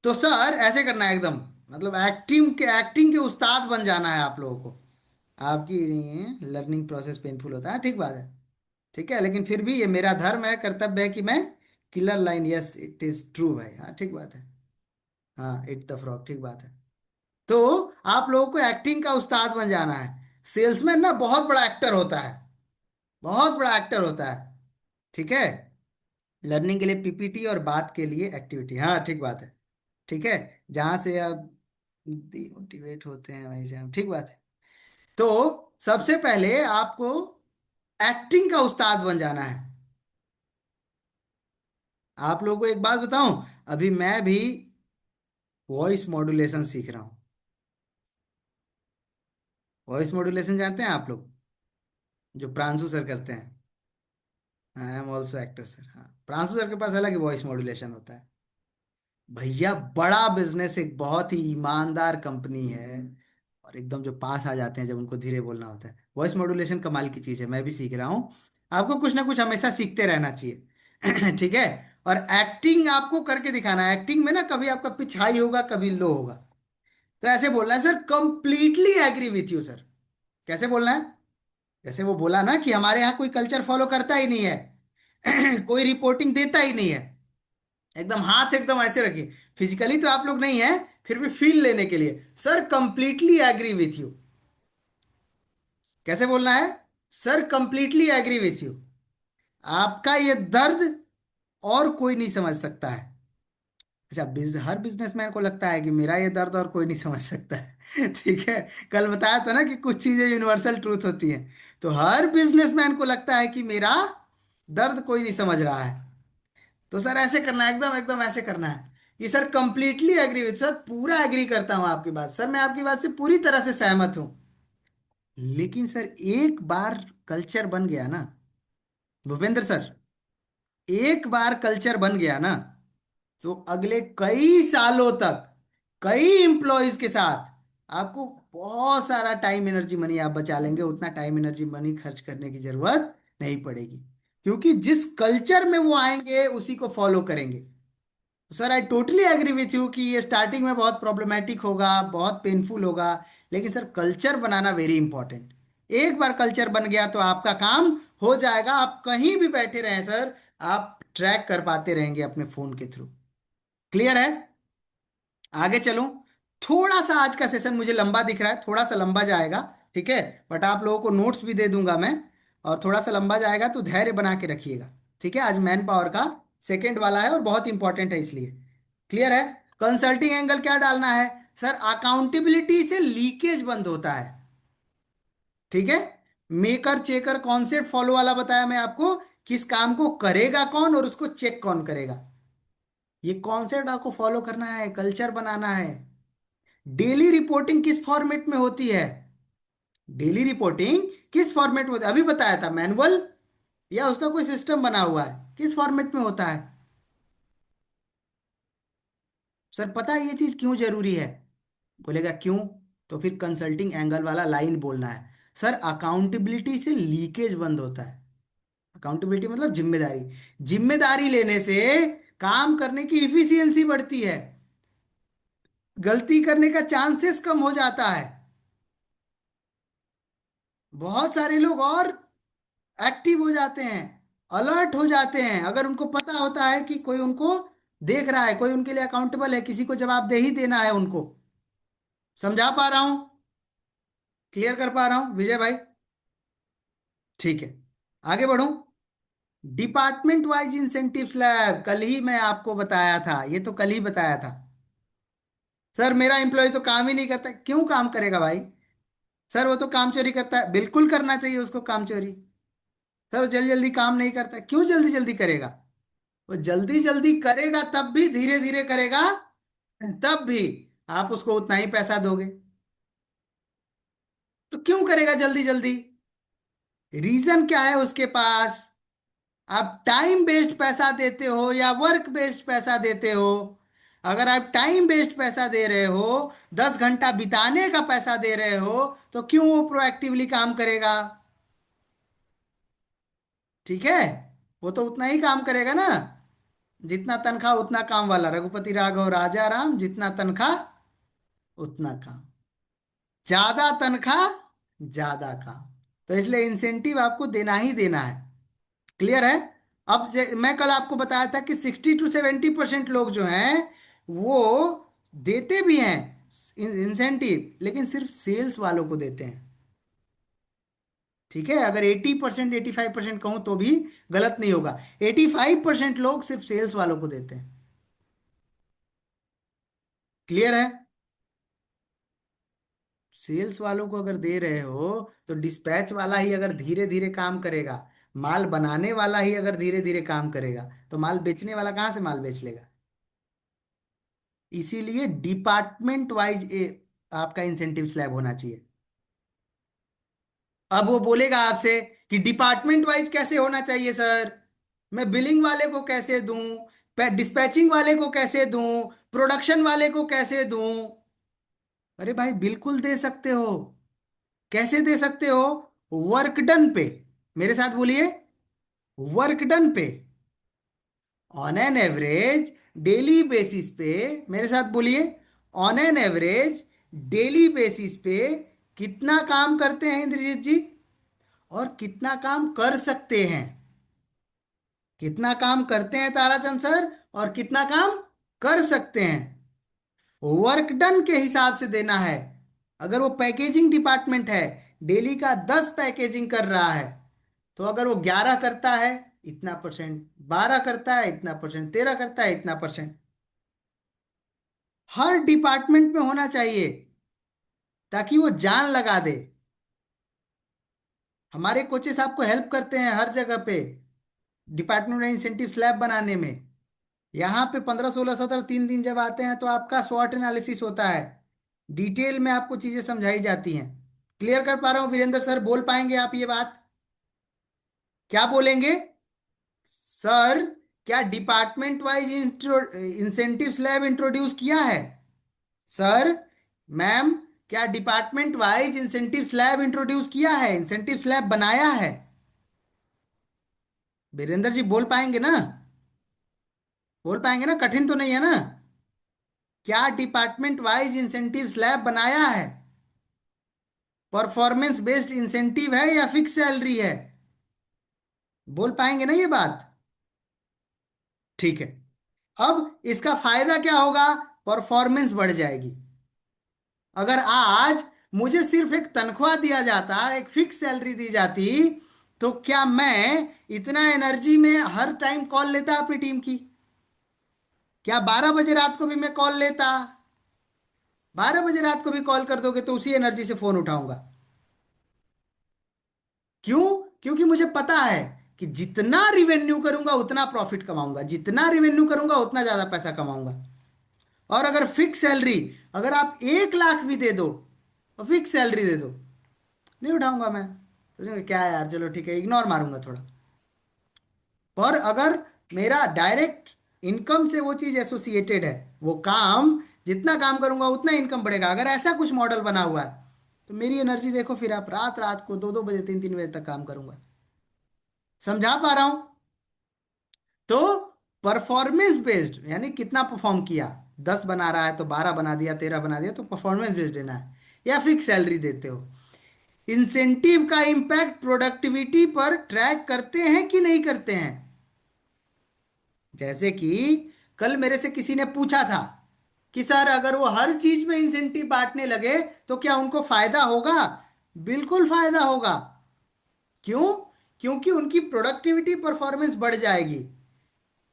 तो सर ऐसे करना है एकदम, मतलब एक्टिंग के उस्ताद बन जाना है आप लोगों को। आपकी लर्निंग प्रोसेस पेनफुल होता है, ठीक बात है। ठीक है, लेकिन फिर भी ये मेरा धर्म है, कर्तव्य है कि मैं killer line, yes it is true भाई, हाँ ठीक बात है। हाँ इट द फ्रॉग, ठीक बात है। तो आप लोगों को एक्टिंग का उस्ताद बन जाना है। सेल्समैन ना बहुत बड़ा एक्टर होता है, बहुत बड़ा एक्टर होता है। ठीक है। लर्निंग के लिए पीपीटी और बात के लिए एक्टिविटी, हाँ ठीक बात है। ठीक है, जहां से आप डिमोटिवेट होते हैं वहीं से हम, ठीक बात है। तो सबसे पहले आपको एक्टिंग का उस्ताद बन जाना है। आप लोगों को एक बात बताऊं, अभी मैं भी वॉइस मॉड्यूलेशन सीख रहा हूं। वॉइस मॉड्यूलेशन जानते हैं आप लोग, जो प्रांशु सर करते हैं? I am also actor sir. हाँ, प्रांशु सर के पास अलग ही वॉइस मॉड्यूलेशन होता है। भैया बड़ा बिजनेस, एक बहुत ही ईमानदार कंपनी है, और एकदम जो पास आ जाते हैं जब उनको धीरे बोलना होता है। वॉइस मॉड्यूलेशन कमाल की चीज है, मैं भी सीख रहा हूँ। आपको कुछ ना कुछ हमेशा सीखते रहना चाहिए। ठीक है। और एक्टिंग आपको करके दिखाना है। एक्टिंग में ना कभी आपका पिच हाई होगा, कभी लो होगा। तो ऐसे बोलना है, sir completely agree with you sir. कैसे बोलना है? जैसे वो बोला ना कि हमारे यहाँ कोई कल्चर फॉलो करता ही नहीं है, कोई रिपोर्टिंग देता ही नहीं है। एकदम हाथ एकदम ऐसे रखिए, फिजिकली तो आप लोग नहीं है, फिर भी फील लेने के लिए, sir completely agree with you. कैसे बोलना है? Sir completely agree with you. आपका ये दर्द और कोई नहीं समझ सकता है। अच्छा, हर बिजनेसमैन को लगता है कि मेरा ये दर्द और कोई नहीं समझ सकता है। ठीक है। कल बताया था ना कि कुछ चीजें यूनिवर्सल ट्रूथ होती हैं। तो हर बिजनेसमैन को लगता है कि मेरा दर्द कोई नहीं समझ रहा है। तो सर ऐसे करना है, एकदम एकदम ऐसे करना है कि sir completely agree with, sir पूरा एग्री करता हूं आपकी बात, सर मैं आपकी बात से पूरी तरह से सहमत हूं। लेकिन सर एक बार कल्चर बन गया ना भूपेंद्र सर, एक बार कल्चर बन गया ना, तो अगले कई सालों तक कई एम्प्लॉयज के साथ आपको बहुत सारा टाइम एनर्जी मनी आप बचा लेंगे। उतना टाइम एनर्जी मनी खर्च करने की जरूरत नहीं पड़ेगी, क्योंकि जिस कल्चर में वो आएंगे उसी को फॉलो करेंगे। Sir I totally agree with you कि ये स्टार्टिंग में बहुत प्रॉब्लमेटिक होगा, बहुत पेनफुल होगा, लेकिन सर कल्चर बनाना वेरी इंपॉर्टेंट। एक बार कल्चर बन गया तो आपका काम हो जाएगा। आप कहीं भी बैठे रहें सर, आप ट्रैक कर पाते रहेंगे अपने फोन के थ्रू। क्लियर है? आगे चलूं? थोड़ा सा आज का सेशन मुझे लंबा दिख रहा है, थोड़ा सा लंबा जाएगा। ठीक है। बट आप लोगों को नोट्स भी दे दूंगा मैं, और थोड़ा सा लंबा जाएगा तो धैर्य बना के रखिएगा। ठीक है। आज मैन पावर का सेकंड वाला है और बहुत इंपॉर्टेंट है इसलिए। क्लियर है? कंसल्टिंग एंगल क्या डालना है? सर अकाउंटेबिलिटी से लीकेज बंद होता है। ठीक है। मेकर चेकर कॉन्सेप्ट फॉलो वाला बताया मैं आपको, किस काम को करेगा कौन और उसको चेक कौन करेगा। ये कॉन्सेप्ट आपको फॉलो करना है, कल्चर बनाना है। डेली रिपोर्टिंग किस फॉर्मेट में होती है? डेली रिपोर्टिंग किस फॉर्मेट में होती है? अभी बताया था, मैनुअल या उसका कोई सिस्टम बना हुआ है, किस फॉर्मेट में होता है? सर पता है ये चीज क्यों जरूरी है? बोलेगा क्यों? तो फिर कंसल्टिंग एंगल वाला लाइन बोलना है। सर अकाउंटेबिलिटी से लीकेज बंद होता है। अकाउंटेबिलिटी मतलब जिम्मेदारी। जिम्मेदारी लेने से काम करने की इफिशियंसी बढ़ती है, गलती करने का चांसेस कम हो जाता है। बहुत सारे लोग और एक्टिव हो जाते हैं, अलर्ट हो जाते हैं, अगर उनको पता होता है कि कोई उनको देख रहा है, कोई उनके लिए अकाउंटेबल है, किसी को जवाबदेही देना है उनको। समझा पा रहा हूं? क्लियर कर पा रहा हूं विजय भाई? ठीक है। आगे बढ़ूं। डिपार्टमेंट वाइज इंसेंटिव स्लैब कल ही मैं आपको बताया था, ये तो कल ही बताया था। सर मेरा एम्प्लॉय तो काम ही नहीं करता। क्यों काम करेगा भाई? सर वो तो काम चोरी करता है। बिल्कुल करना चाहिए उसको काम चोरी। सर वो जल्दी जल्दी काम नहीं करता। क्यों जल्दी जल्दी करेगा? वो जल्दी जल्दी करेगा तब भी, धीरे धीरे करेगा तब भी आप उसको उतना ही पैसा दोगे। तो क्यों करेगा जल्दी जल्दी? रीजन क्या है उसके पास? आप टाइम बेस्ड पैसा देते हो या वर्क बेस्ड पैसा देते हो? अगर आप टाइम बेस्ड पैसा दे रहे हो, 10 घंटा बिताने का पैसा दे रहे हो, तो क्यों वो प्रोएक्टिवली काम करेगा? ठीक है। वो तो उतना ही काम करेगा ना, जितना तनख्वाह उतना काम वाला, रघुपति राघव राजा राम, जितना तनख्वाह उतना काम। ज्यादा तनख्वाह ज्यादा काम। तो इसलिए इंसेंटिव आपको देना ही देना है। क्लियर है? अब मैं कल आपको बताया था कि 60 to 70% लोग जो हैं वो देते भी हैं इंसेंटिव, लेकिन सिर्फ सेल्स वालों को देते हैं। ठीक है। अगर 80% 85% कहूं तो भी गलत नहीं होगा। 85% लोग सिर्फ सेल्स वालों को देते हैं। क्लियर है? सेल्स वालों को अगर दे रहे हो तो डिस्पैच वाला ही अगर धीरे धीरे काम करेगा, माल बनाने वाला ही अगर धीरे धीरे काम करेगा, तो माल बेचने वाला कहाँ से माल बेच लेगा? इसीलिए डिपार्टमेंट वाइज आपका इंसेंटिव स्लैब होना चाहिए। अब वो बोलेगा आपसे कि डिपार्टमेंट वाइज कैसे होना चाहिए सर, मैं बिलिंग वाले को कैसे दूं, डिस्पैचिंग वाले को कैसे दूं, प्रोडक्शन वाले को कैसे दूं? अरे भाई बिल्कुल दे सकते हो। कैसे दे सकते हो? वर्क डन पे। मेरे साथ बोलिए, वर्क डन पे, on an average daily basis पे। मेरे साथ बोलिए, on an average daily basis पे कितना काम करते हैं इंद्रजीत जी, और कितना काम कर सकते हैं? कितना काम करते हैं ताराचंद सर, और कितना काम कर सकते हैं? वर्क डन के हिसाब से देना है। अगर वो पैकेजिंग डिपार्टमेंट है, डेली का 10 पैकेजिंग कर रहा है, तो अगर वो 11 करता है इतना परसेंट, 12 करता है इतना परसेंट, 13 करता है इतना परसेंट, हर डिपार्टमेंट में होना चाहिए, ताकि वो जान लगा दे। हमारे कोचेस आपको हेल्प करते हैं हर जगह पे डिपार्टमेंट में इंसेंटिव स्लैब बनाने में। यहाँ पे 15 16 17 3 दिन जब आते हैं तो आपका स्वॉट एनालिसिस होता है, डिटेल में आपको चीजें समझाई जाती हैं। क्लियर कर पा रहा हूँ वीरेंद्र सर? बोल पाएंगे आप ये बात? क्या बोलेंगे सर? क्या department wise incentive slab introduce किया है सर? मैम, क्या department wise incentive slab introduce किया है, इंसेंटिव स्लैब बनाया है? वीरेंद्र जी बोल पाएंगे ना? बोल पाएंगे ना? कठिन तो नहीं है ना? क्या डिपार्टमेंट वाइज इंसेंटिव स्लैब बनाया है? परफॉर्मेंस बेस्ड इंसेंटिव है या फिक्स सैलरी है? बोल पाएंगे ना ये बात? ठीक है। अब इसका फायदा क्या होगा? परफॉर्मेंस बढ़ जाएगी। अगर आज मुझे सिर्फ एक तनख्वाह दिया जाता, एक फिक्स सैलरी दी जाती, तो क्या मैं इतना एनर्जी में हर टाइम कॉल लेता अपनी टीम की? क्या 12 बजे रात को भी मैं कॉल लेता? 12 बजे रात को भी कॉल कर दोगे तो उसी एनर्जी से फोन उठाऊंगा। क्यों? क्योंकि मुझे पता है कि जितना रिवेन्यू करूंगा उतना प्रॉफिट कमाऊंगा, जितना रिवेन्यू करूंगा उतना ज्यादा पैसा कमाऊंगा। और अगर फिक्स सैलरी, अगर आप 1 लाख भी दे दो और फिक्स सैलरी दे दो, नहीं उठाऊंगा मैं, सोचूंगा क्या यार, चलो ठीक है, इग्नोर मारूंगा थोड़ा। पर अगर मेरा डायरेक्ट इनकम से वो चीज एसोसिएटेड है, वो काम, जितना काम करूंगा उतना इनकम बढ़ेगा, अगर ऐसा कुछ मॉडल बना हुआ है, तो मेरी एनर्जी देखो, फिर आप रात रात को 2 2 बजे 3 3 बजे तक काम करूंगा। समझा पा रहा हूं? तो परफॉर्मेंस बेस्ड यानी कितना परफॉर्म किया, 10 बना रहा है तो 12 बना दिया, 13 बना दिया, तो परफॉर्मेंस बेस्ड देना है, या फिक्स सैलरी देते हो। इंसेंटिव का इंपैक्ट प्रोडक्टिविटी पर ट्रैक करते हैं कि नहीं करते हैं? जैसे कि कल मेरे से किसी ने पूछा था कि सर अगर वो हर चीज में इंसेंटिव बांटने लगे तो क्या उनको फायदा होगा? बिल्कुल फायदा होगा। क्यों? क्योंकि उनकी प्रोडक्टिविटी परफॉर्मेंस बढ़ जाएगी।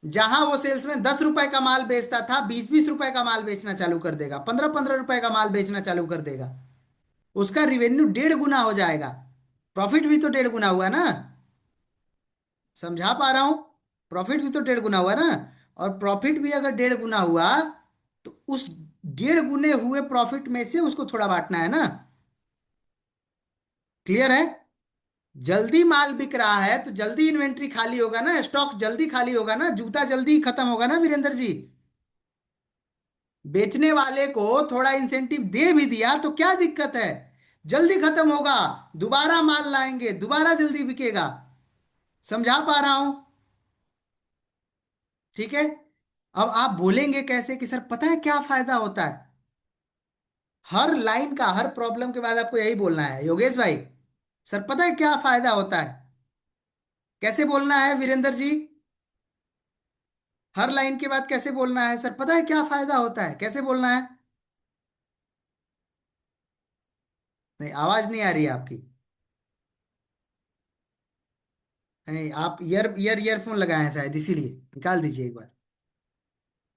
जहां वो सेल्स में 10 रुपए का माल बेचता था, 20 20 रुपए का माल बेचना चालू कर देगा, 15 15 रुपए का माल बेचना चालू कर देगा, उसका रिवेन्यू 1.5 गुना हो जाएगा। प्रॉफिट भी तो 1.5 गुना हुआ ना? समझा पा रहा हूं? प्रॉफिट भी तो 1.5 गुना हुआ ना? और प्रॉफिट भी अगर 1.5 गुना हुआ, तो उस 1.5 गुने हुए प्रॉफिट में से उसको थोड़ा बांटना है ना? क्लियर है? जल्दी माल बिक रहा है तो जल्दी इन्वेंट्री खाली होगा ना, स्टॉक जल्दी खाली होगा ना, जूता जल्दी खत्म होगा ना वीरेंद्र जी? बेचने वाले को थोड़ा इंसेंटिव दे भी दिया तो क्या दिक्कत है? जल्दी खत्म होगा, दोबारा माल लाएंगे, दोबारा जल्दी बिकेगा। समझा पा रहा हूं? ठीक है। अब आप बोलेंगे कैसे कि सर पता है क्या फायदा होता है? हर लाइन का, हर प्रॉब्लम के बाद आपको यही बोलना है योगेश भाई, सर पता है क्या फायदा होता है? कैसे बोलना है वीरेंद्र जी? हर लाइन के बाद कैसे बोलना है? सर पता है क्या फायदा होता है, कैसे बोलना है? नहीं, आवाज नहीं आ रही है आपकी। नहीं, आप ईयरफोन लगाए हैं शायद, इसीलिए निकाल दीजिए एक बार।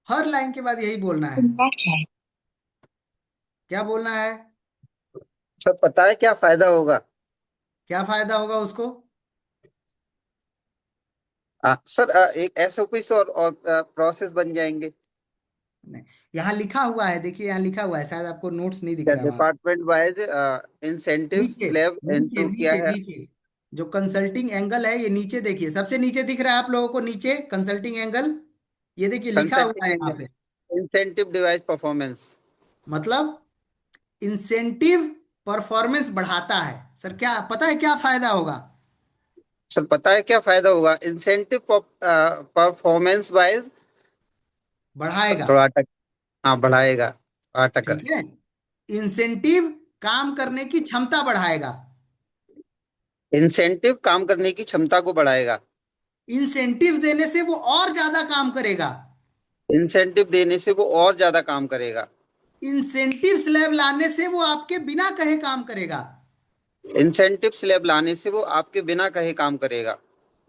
हर लाइन के बाद यही बोलना है। क्या बोलना है? सर पता है क्या फायदा होगा? क्या फायदा होगा उसको? सर एक एसओपी और प्रोसेस बन जाएंगे। नहीं, यहाँ लिखा हुआ है, देखिए यहाँ लिखा हुआ है, शायद आपको नोट्स नहीं दिख रहा है वहां। डिपार्टमेंट वाइज इंसेंटिव नीचे स्लैब नीचे इनटू क्या नीचे है? नीचे जो कंसल्टिंग एंगल है, ये नीचे देखिए, सबसे नीचे दिख रहा है आप लोगों को, नीचे कंसल्टिंग एंगल, ये देखिए लिखा हुआ है कंसल्टिंग यहाँ पे। Incentive device performance. मतलब इंसेंटिव परफॉर्मेंस बढ़ाता है। सर क्या पता है क्या फायदा होगा? सर पता है क्या फायदा होगा? इंसेंटिव परफॉर्मेंस वाइज बढ़ाएगा। थोड़ा अटक, हाँ बढ़ाएगा, अटका। ठीक है। इंसेंटिव काम करने की क्षमता बढ़ाएगा। इंसेंटिव काम करने की क्षमता को बढ़ाएगा। इंसेंटिव देने से वो और ज्यादा काम करेगा। इंसेंटिव देने से वो और ज्यादा काम करेगा। इंसेंटिव स्लैब लाने से वो आपके बिना कहे काम करेगा। इंसेंटिव स्लैब लाने से वो आपके बिना कहे काम करेगा।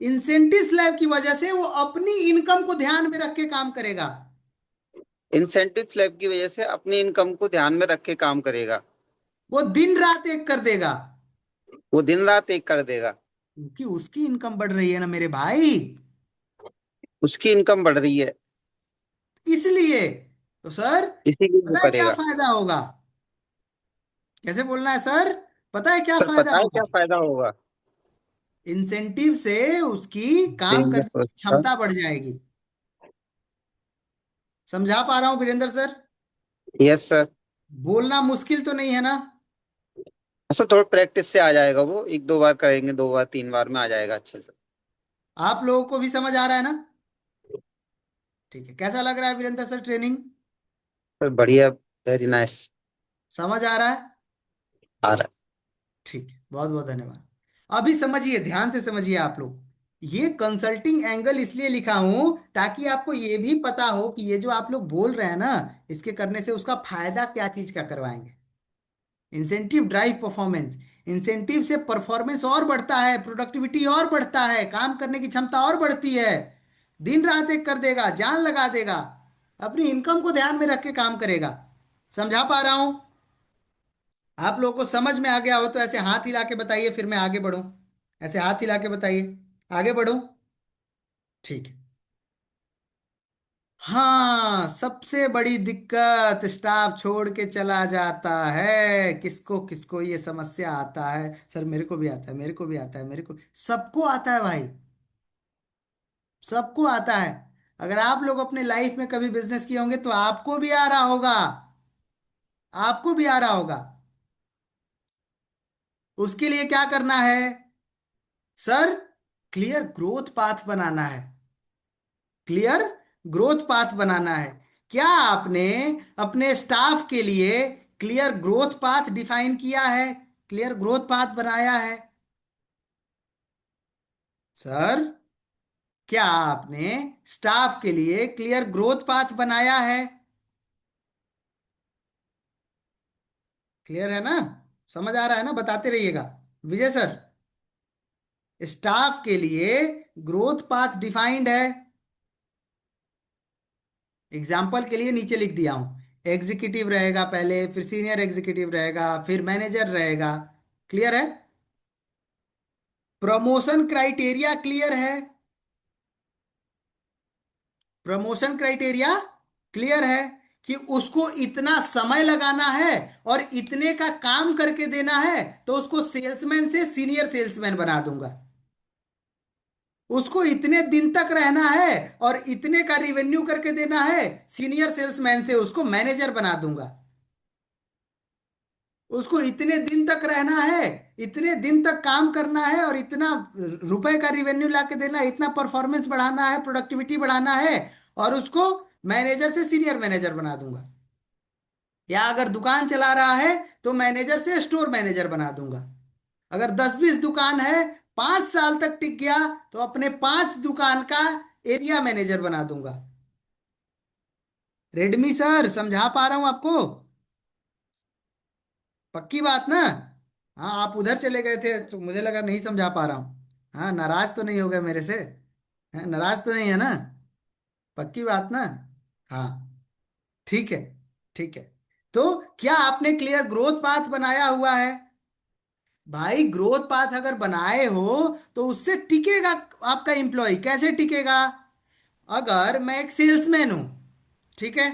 इंसेंटिव स्लैब की वजह से वो अपनी इनकम को ध्यान में रख के काम करेगा। इंसेंटिव स्लैब की वजह से अपनी इनकम को ध्यान में रख के काम करेगा। वो दिन रात एक कर देगा, वो दिन रात एक कर देगा। क्योंकि उसकी इनकम बढ़ रही है ना मेरे भाई। उसकी इनकम बढ़ रही है, इसलिए तो सर, इसीलिए वो पता है क्या करेगा। फायदा होगा? कैसे बोलना है सर? पता है क्या सर फायदा पता है होगा? क्या फायदा होगा? इंसेंटिव से उसकी काम देंगे करने की प्रोत्साहन। क्षमता बढ़ जाएगी। समझा पा रहा हूं वीरेंद्र सर? Yes sir. बोलना मुश्किल तो नहीं है ना? सर थोड़ा प्रैक्टिस से आ जाएगा, वो एक दो बार करेंगे, दो बार तीन बार में आ जाएगा अच्छे से। आप लोगों को भी समझ आ रहा है ना? ठीक है, कैसा लग रहा है वीरेंद्र सर ट्रेनिंग? सर बढ़िया, वेरी नाइस। समझ आ रहा है? आ रहा ठीक है, बहुत बहुत धन्यवाद। अभी समझिए, ध्यान से समझिए आप लोग। ये कंसल्टिंग एंगल इसलिए लिखा हूं ताकि आपको ये भी पता हो कि ये जो आप लोग बोल रहे हैं ना, इसके करने से उसका फायदा क्या चीज का करवाएंगे। Incentive drive performance. इंसेंटिव से परफॉर्मेंस और बढ़ता है, प्रोडक्टिविटी और बढ़ता है, काम करने की क्षमता और बढ़ती है। दिन रात एक कर देगा, जान लगा देगा, अपनी इनकम को ध्यान में रख के काम करेगा। समझा पा रहा हूं? आप लोगों को समझ में आ गया हो तो ऐसे हाथ हिला के बताइए, फिर मैं आगे बढ़ूं। ऐसे हाथ हिला के बताइए, आगे बढ़ूं। ठीक है। हाँ, सबसे बड़ी दिक्कत, स्टाफ छोड़ के चला जाता है। किसको किसको ये समस्या आता है? सर मेरे को भी आता है, मेरे को भी आता है, मेरे को, सबको आता है भाई, सबको आता है। अगर आप लोग अपने लाइफ में कभी बिजनेस किए होंगे तो आपको भी आ रहा होगा, आपको भी आ रहा होगा। उसके लिए क्या करना है सर? क्लियर ग्रोथ पाथ बनाना है। क्लियर ग्रोथ पाथ बनाना है। क्या आपने अपने स्टाफ के लिए क्लियर ग्रोथ पाथ डिफाइन किया है? क्लियर ग्रोथ पाथ बनाया है? सर क्या आपने स्टाफ के लिए क्लियर ग्रोथ पाथ बनाया है? क्लियर है ना? समझ आ रहा है ना? बताते रहिएगा। विजय सर, स्टाफ के लिए ग्रोथ पाथ डिफाइंड है। एग्जाम्पल के लिए नीचे लिख दिया हूं, एग्जीक्यूटिव रहेगा पहले, फिर सीनियर एग्जीक्यूटिव रहेगा, फिर मैनेजर रहेगा। क्लियर है? प्रमोशन क्राइटेरिया क्लियर है? प्रमोशन क्राइटेरिया क्लियर है कि उसको इतना समय लगाना है और इतने का काम करके देना है, तो उसको सेल्समैन से सीनियर सेल्समैन बना दूंगा। उसको इतने दिन तक रहना है और इतने का रिवेन्यू करके देना है, सीनियर सेल्समैन से उसको मैनेजर बना दूंगा। उसको इतने दिन तक रहना है, इतने दिन तक काम करना है और इतना रुपए का रिवेन्यू ला के देना है, इतना परफॉर्मेंस बढ़ाना है, प्रोडक्टिविटी बढ़ाना है, और उसको मैनेजर से सीनियर मैनेजर बना दूंगा। या अगर दुकान चला रहा है तो मैनेजर से स्टोर मैनेजर बना दूंगा। अगर 10-20 दुकान है, 5 साल तक टिक गया, तो अपने 5 दुकान का एरिया मैनेजर बना दूंगा। रेडमी सर, समझा पा रहा हूं आपको? पक्की बात ना? हाँ, आप उधर चले गए थे तो मुझे लगा नहीं समझा पा रहा हूँ। हाँ, नाराज तो नहीं हो गए मेरे से? हाँ, नाराज तो नहीं है ना? पक्की बात ना? हाँ, ठीक है, ठीक है। तो क्या आपने क्लियर ग्रोथ पाथ बनाया हुआ है? भाई ग्रोथ पाथ अगर बनाए हो तो उससे टिकेगा आपका एम्प्लॉय। कैसे टिकेगा? अगर मैं एक सेल्समैन हूं, ठीक है,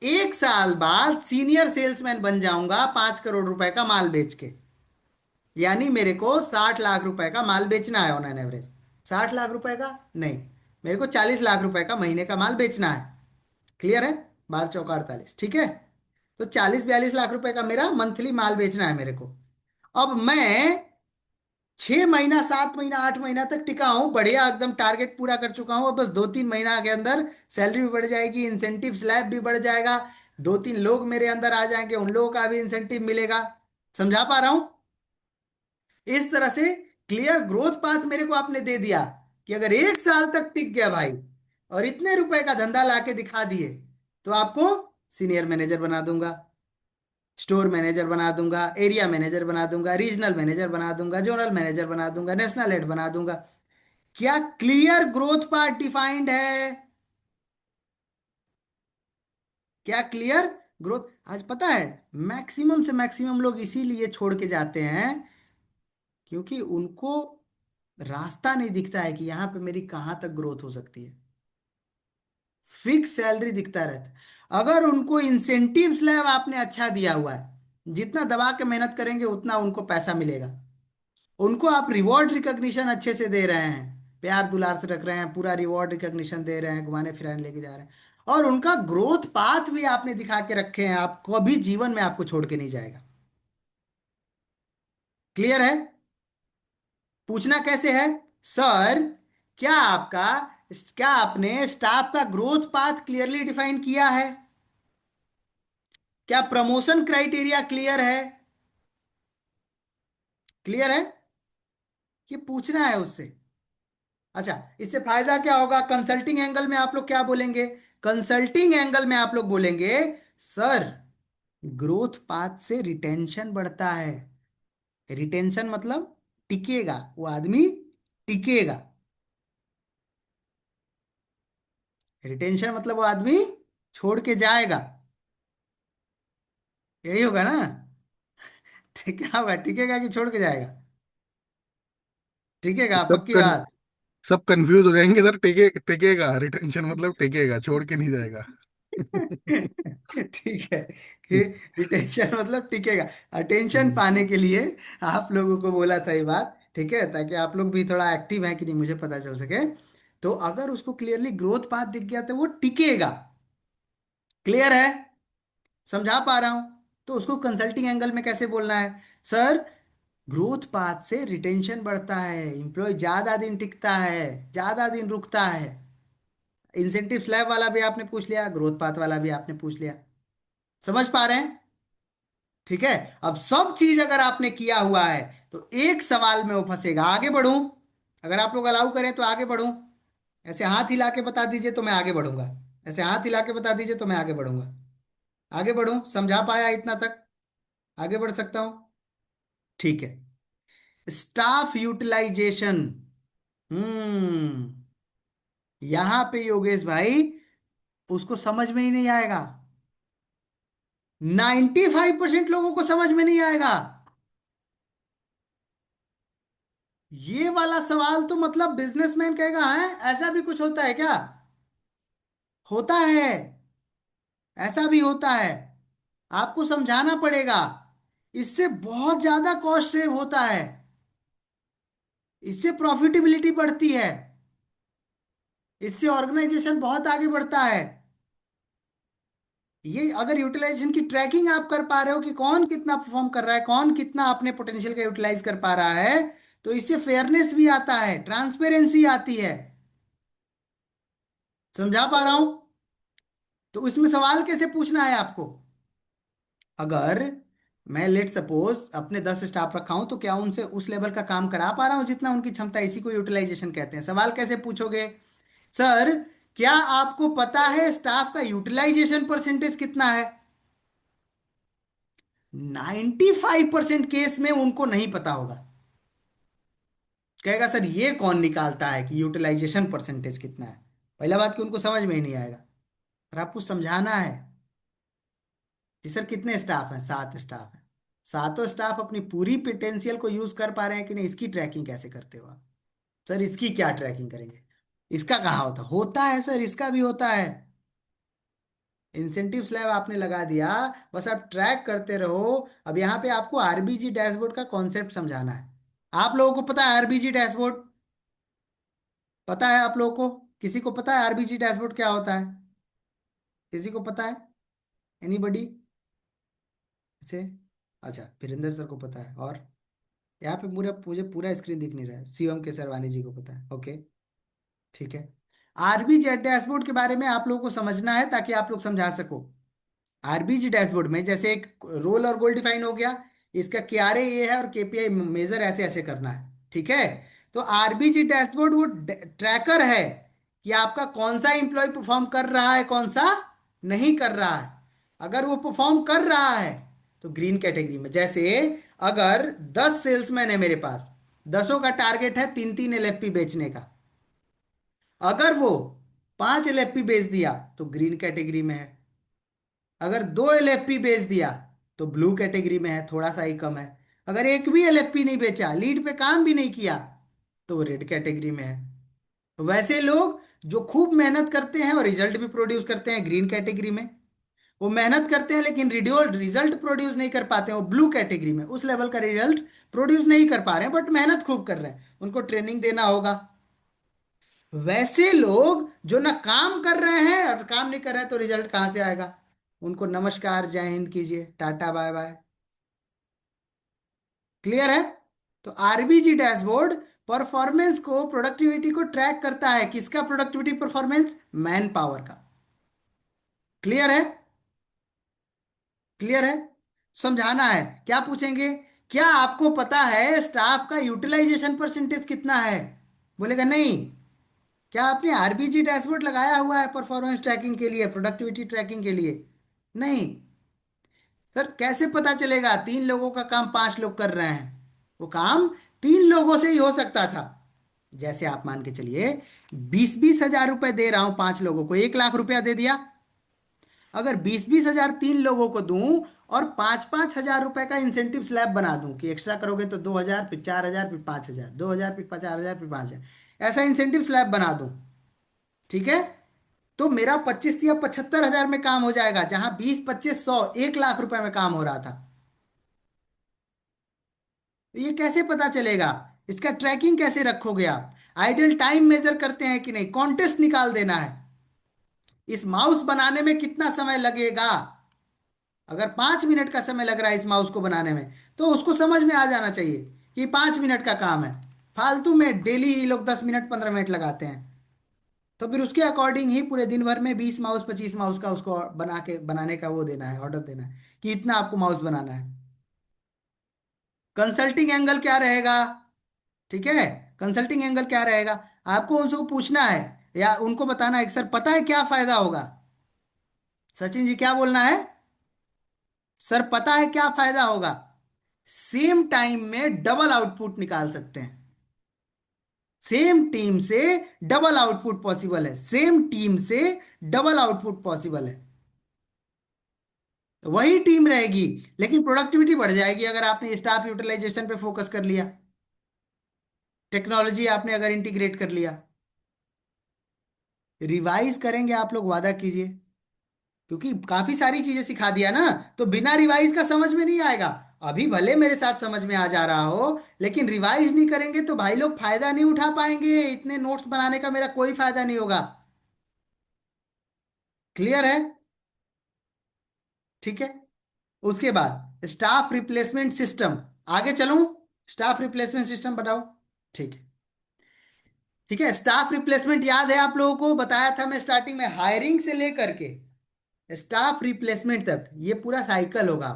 1 साल बाद सीनियर सेल्समैन बन जाऊंगा 5 करोड़ रुपए का माल बेच के। यानी मेरे को 60 लाख रुपए का माल बेचना है ऑन एन एवरेज। 60 लाख रुपए का नहीं, मेरे को 40 लाख रुपए का महीने का माल बेचना है। क्लियर है? 12 चौका 48, ठीक है। तो 40 42 लाख रुपए का मेरा मंथली माल बेचना है मेरे को। अब मैं 6 महीना 7 महीना 8 महीना तक टिका हूं, बढ़िया एकदम टारगेट पूरा कर चुका हूं। अब बस 2 3 महीना के अंदर सैलरी भी बढ़ जाएगी, इंसेंटिव स्लैब भी बढ़ जाएगा, 2 3 लोग मेरे अंदर आ जाएंगे, उन लोगों का भी इंसेंटिव मिलेगा। समझा पा रहा हूं? इस तरह से क्लियर ग्रोथ पाथ मेरे को आपने दे दिया कि अगर 1 साल तक टिक गया भाई और इतने रुपए का धंधा लाके दिखा दिए, तो आपको सीनियर मैनेजर बना दूंगा, स्टोर मैनेजर बना दूंगा, एरिया मैनेजर बना दूंगा, रीजनल मैनेजर बना दूंगा, जोनल मैनेजर बना दूंगा, नेशनल हेड बना दूंगा। क्या क्लियर ग्रोथ पार्ट डिफाइंड है? क्या क्लियर ग्रोथ? आज पता है मैक्सिमम से मैक्सिमम लोग इसीलिए छोड़ के जाते हैं क्योंकि उनको रास्ता नहीं दिखता है कि यहां पे मेरी कहां तक ग्रोथ हो सकती है। फिक्स सैलरी दिखता रहता है। अगर उनको इंसेंटिव स्लैब आपने अच्छा दिया हुआ है, जितना दबा के मेहनत करेंगे उतना उनको पैसा मिलेगा। उनको आप रिवॉर्ड रिकॉग्निशन अच्छे से दे रहे हैं, प्यार दुलार से रख रहे हैं, पूरा रिवॉर्ड रिकॉग्निशन दे रहे हैं, घुमाने फिराने लेके जा रहे हैं, और उनका ग्रोथ पाथ भी आपने दिखा के रखे हैं, आप कभी जीवन में आपको छोड़ के नहीं जाएगा। क्लियर है? पूछना कैसे है? सर, क्या आपका क्या आपने स्टाफ का ग्रोथ पाथ क्लियरली डिफाइन किया है? क्या प्रमोशन क्राइटेरिया क्लियर है? क्लियर है? ये पूछना है उससे। अच्छा, इससे फायदा क्या होगा? कंसल्टिंग एंगल में आप लोग क्या बोलेंगे? कंसल्टिंग एंगल में आप लोग बोलेंगे, सर ग्रोथ पाथ से रिटेंशन बढ़ता है। रिटेंशन मतलब टिकेगा वो आदमी, टिकेगा। रिटेंशन मतलब वो आदमी छोड़ के जाएगा। यही होगा ना? ठीक, क्या होगा? टिकेगा कि छोड़ के जाएगा? टिकेगा, सब पक्की कन, बात। सब कंफ्यूज हो जाएंगे सर। टिकेगा, रिटेंशन मतलब टिकेगा, छोड़ के नहीं जाएगा। ठीक है कि रिटेंशन मतलब टिकेगा। अटेंशन हम्म। पाने के लिए आप लोगों को बोला था ये बात, ठीक है, ताकि आप लोग भी थोड़ा एक्टिव हैं कि नहीं मुझे पता चल सके। तो अगर उसको क्लियरली ग्रोथ पाथ दिख गया तो वो टिकेगा। क्लियर है? समझा पा रहा हूं? तो उसको कंसल्टिंग एंगल में कैसे बोलना है? सर ग्रोथ पाथ से रिटेंशन बढ़ता है, एम्प्लॉय ज्यादा दिन टिकता है, ज्यादा दिन रुकता है। इंसेंटिव स्लैब वाला भी आपने पूछ लिया, ग्रोथ पाथ वाला भी आपने पूछ लिया। समझ पा रहे हैं? ठीक है। अब सब चीज अगर आपने किया हुआ है तो एक सवाल में वो फंसेगा। आगे बढ़ूं? अगर आप लोग अलाउ करें तो आगे बढ़ूं? ऐसे हाथ हिला के बता दीजिए तो मैं आगे बढ़ूंगा। ऐसे हाथ हिला के बता दीजिए तो मैं आगे बढ़ूंगा। आगे बढ़ूं? समझा पाया इतना तक? आगे बढ़ सकता हूं? ठीक है। Staff utilisation. हम्म यहां पे योगेश भाई उसको समझ में ही नहीं आएगा। 95% लोगों को समझ में नहीं आएगा। ये वाला सवाल तो मतलब बिजनेसमैन कहेगा है ऐसा भी कुछ होता है क्या? होता है, ऐसा भी होता है। आपको समझाना पड़ेगा। इससे बहुत ज्यादा कॉस्ट सेव होता है, इससे प्रॉफिटेबिलिटी बढ़ती है, इससे ऑर्गेनाइजेशन बहुत आगे बढ़ता है। ये अगर यूटिलाइजेशन की ट्रैकिंग आप कर पा रहे हो कि कौन कितना परफॉर्म कर रहा है, कौन कितना अपने पोटेंशियल का यूटिलाइज कर पा रहा है, तो इससे फेयरनेस भी आता है, ट्रांसपेरेंसी आती है। समझा पा रहा हूं? तो इसमें सवाल कैसे पूछना है आपको? अगर मैं लेट सपोज अपने 10 स्टाफ रखा हूं तो क्या उनसे उस लेवल का काम करा पा रहा हूं जितना उनकी क्षमता? इसी को यूटिलाइजेशन कहते हैं। सवाल कैसे पूछोगे? सर क्या आपको पता है स्टाफ का यूटिलाइजेशन परसेंटेज कितना है? 95% केस में उनको नहीं पता होगा। कहेगा सर ये कौन निकालता है कि यूटिलाइजेशन परसेंटेज कितना है? पहला बात कि उनको समझ में ही नहीं आएगा। और आपको समझाना है कि सर कितने स्टाफ हैं? 7 स्टाफ हैं। सातों स्टाफ अपनी पूरी पोटेंशियल को यूज कर पा रहे हैं कि नहीं, इसकी ट्रैकिंग कैसे करते हो आप? सर इसकी क्या ट्रैकिंग करेंगे? इसका कहाँ होता होता है सर, इसका भी होता है। इंसेंटिव स्लैब आपने लगा दिया, बस आप ट्रैक करते रहो। अब यहाँ पे आपको आरबीजी डैशबोर्ड का कॉन्सेप्ट समझाना है। आप लोगों को पता है आरबीजी डैशबोर्ड? पता है आप लोगों को? किसी को पता है आरबीजी डैशबोर्ड क्या होता है? किसी को पता है? एनीबडी से? अच्छा, वीरेंद्र सर को पता है। और यहाँ पे मुझे पूरा स्क्रीन दिख नहीं रहा है। शिवम के सरवानी जी को पता है। ओके, ठीक है। आरबीजी डैशबोर्ड के बारे में आप लोगों को समझना है ताकि आप लोग समझा सको। आरबीजी डैशबोर्ड में जैसे एक रोल और गोल डिफाइन हो गया, इसका केआरए ये है और केपीआई मेजर ऐसे ऐसे करना है, ठीक है। तो आरबीजी डैशबोर्ड वो ट्रैकर है कि आपका कौन सा इंप्लॉय परफॉर्म कर रहा है, कौन सा नहीं कर रहा है। अगर वो परफॉर्म कर रहा है तो ग्रीन कैटेगरी में। जैसे अगर 10 सेल्समैन है मेरे पास, 10 का टारगेट है 3-3 एलएफपी बेचने का, अगर वो 5 एलएफपी बेच दिया तो ग्रीन कैटेगरी में है। अगर 2 एलएफपी बेच दिया तो ब्लू कैटेगरी में है, थोड़ा सा ही कम है। अगर एक भी एलएफपी नहीं बेचा, लीड पे काम भी नहीं किया, तो वो रेड कैटेगरी में है। वैसे लोग जो खूब मेहनत करते हैं और रिजल्ट भी प्रोड्यूस करते हैं, ग्रीन कैटेगरी में। वो मेहनत करते हैं लेकिन रिजल्ट प्रोड्यूस नहीं कर पाते हैं, वो ब्लू कैटेगरी में। उस लेवल का रिजल्ट प्रोड्यूस नहीं कर पा रहे हैं बट मेहनत खूब कर रहे हैं, उनको ट्रेनिंग देना होगा। वैसे लोग जो ना काम कर रहे हैं और काम नहीं कर रहे हैं, तो रिजल्ट कहां से आएगा? उनको नमस्कार, जय हिंद कीजिए, टाटा बाय बाय। क्लियर है? तो आरबीजी डैशबोर्ड परफॉर्मेंस को, प्रोडक्टिविटी को ट्रैक करता है। किसका प्रोडक्टिविटी परफॉर्मेंस? मैन पावर का। क्लियर है? क्लियर है? समझाना है। क्या पूछेंगे? क्या आपको पता है स्टाफ का यूटिलाइजेशन परसेंटेज कितना है? बोलेगा नहीं। क्या आपने आरबीजी डैशबोर्ड लगाया हुआ है परफॉर्मेंस ट्रैकिंग के लिए, प्रोडक्टिविटी ट्रैकिंग के लिए? नहीं। सर कैसे पता चलेगा? 3 लोगों का काम 5 लोग कर रहे हैं, वो काम 3 लोगों से ही हो सकता था। जैसे आप मान के चलिए 20-20 हजार रुपए दे रहा हूं 5 लोगों को, 1 लाख रुपया दे दिया। अगर 20-20 हजार 3 लोगों को दूं और 5-5 हजार रुपए का इंसेंटिव स्लैब बना दूं कि एक्स्ट्रा करोगे तो 2 हजार, फिर 4 हजार, फिर 5 हजार, 2 हजार, फिर 4 हजार, फिर 5 हजार, ऐसा इंसेंटिव स्लैब बना दूं, ठीक है। तो मेरा 25 या 75 हजार में काम हो जाएगा, जहां 20-25-100 1 लाख रुपए में काम हो रहा था। तो ये कैसे पता चलेगा? इसका ट्रैकिंग कैसे रखोगे आप? आइडल टाइम मेजर करते हैं कि नहीं? कॉन्टेस्ट निकाल देना है, इस माउस बनाने में कितना समय लगेगा। अगर 5 मिनट का समय लग रहा है इस माउस को बनाने में, तो उसको समझ में आ जाना चाहिए कि 5 मिनट का काम है। फालतू में डेली ही लोग 10 मिनट 15 मिनट लगाते हैं, तो फिर उसके अकॉर्डिंग ही पूरे दिन भर में 20 माउस 25 माउस का उसको बनाने का वो देना है, ऑर्डर देना है कि इतना आपको माउस बनाना है। कंसल्टिंग एंगल क्या रहेगा? ठीक है, कंसल्टिंग एंगल क्या रहेगा? आपको उनको पूछना है या उनको बताना है कि सर पता है क्या फायदा होगा? सचिन जी क्या बोलना है? सर पता है क्या फायदा होगा? सेम टाइम में डबल आउटपुट निकाल सकते हैं। सेम टीम से डबल आउटपुट पॉसिबल है, सेम टीम से डबल आउटपुट पॉसिबल है। तो वही टीम रहेगी लेकिन प्रोडक्टिविटी बढ़ जाएगी अगर आपने स्टाफ यूटिलाइजेशन पे फोकस कर लिया, टेक्नोलॉजी आपने अगर इंटीग्रेट कर लिया। रिवाइज करेंगे आप लोग, वादा कीजिए, क्योंकि काफी सारी चीजें सिखा दिया ना, तो बिना रिवाइज का समझ में नहीं आएगा। अभी भले मेरे साथ समझ में आ जा रहा हो, लेकिन रिवाइज नहीं करेंगे तो भाई लोग फायदा नहीं उठा पाएंगे। इतने नोट्स बनाने का मेरा कोई फायदा नहीं होगा। क्लियर है? ठीक है। उसके बाद स्टाफ रिप्लेसमेंट सिस्टम, आगे चलूं? स्टाफ रिप्लेसमेंट सिस्टम बताओ। ठीक है, ठीक है। स्टाफ रिप्लेसमेंट याद है आप लोगों को? बताया था मैं स्टार्टिंग में, हायरिंग से लेकर के स्टाफ रिप्लेसमेंट तक ये पूरा साइकिल होगा।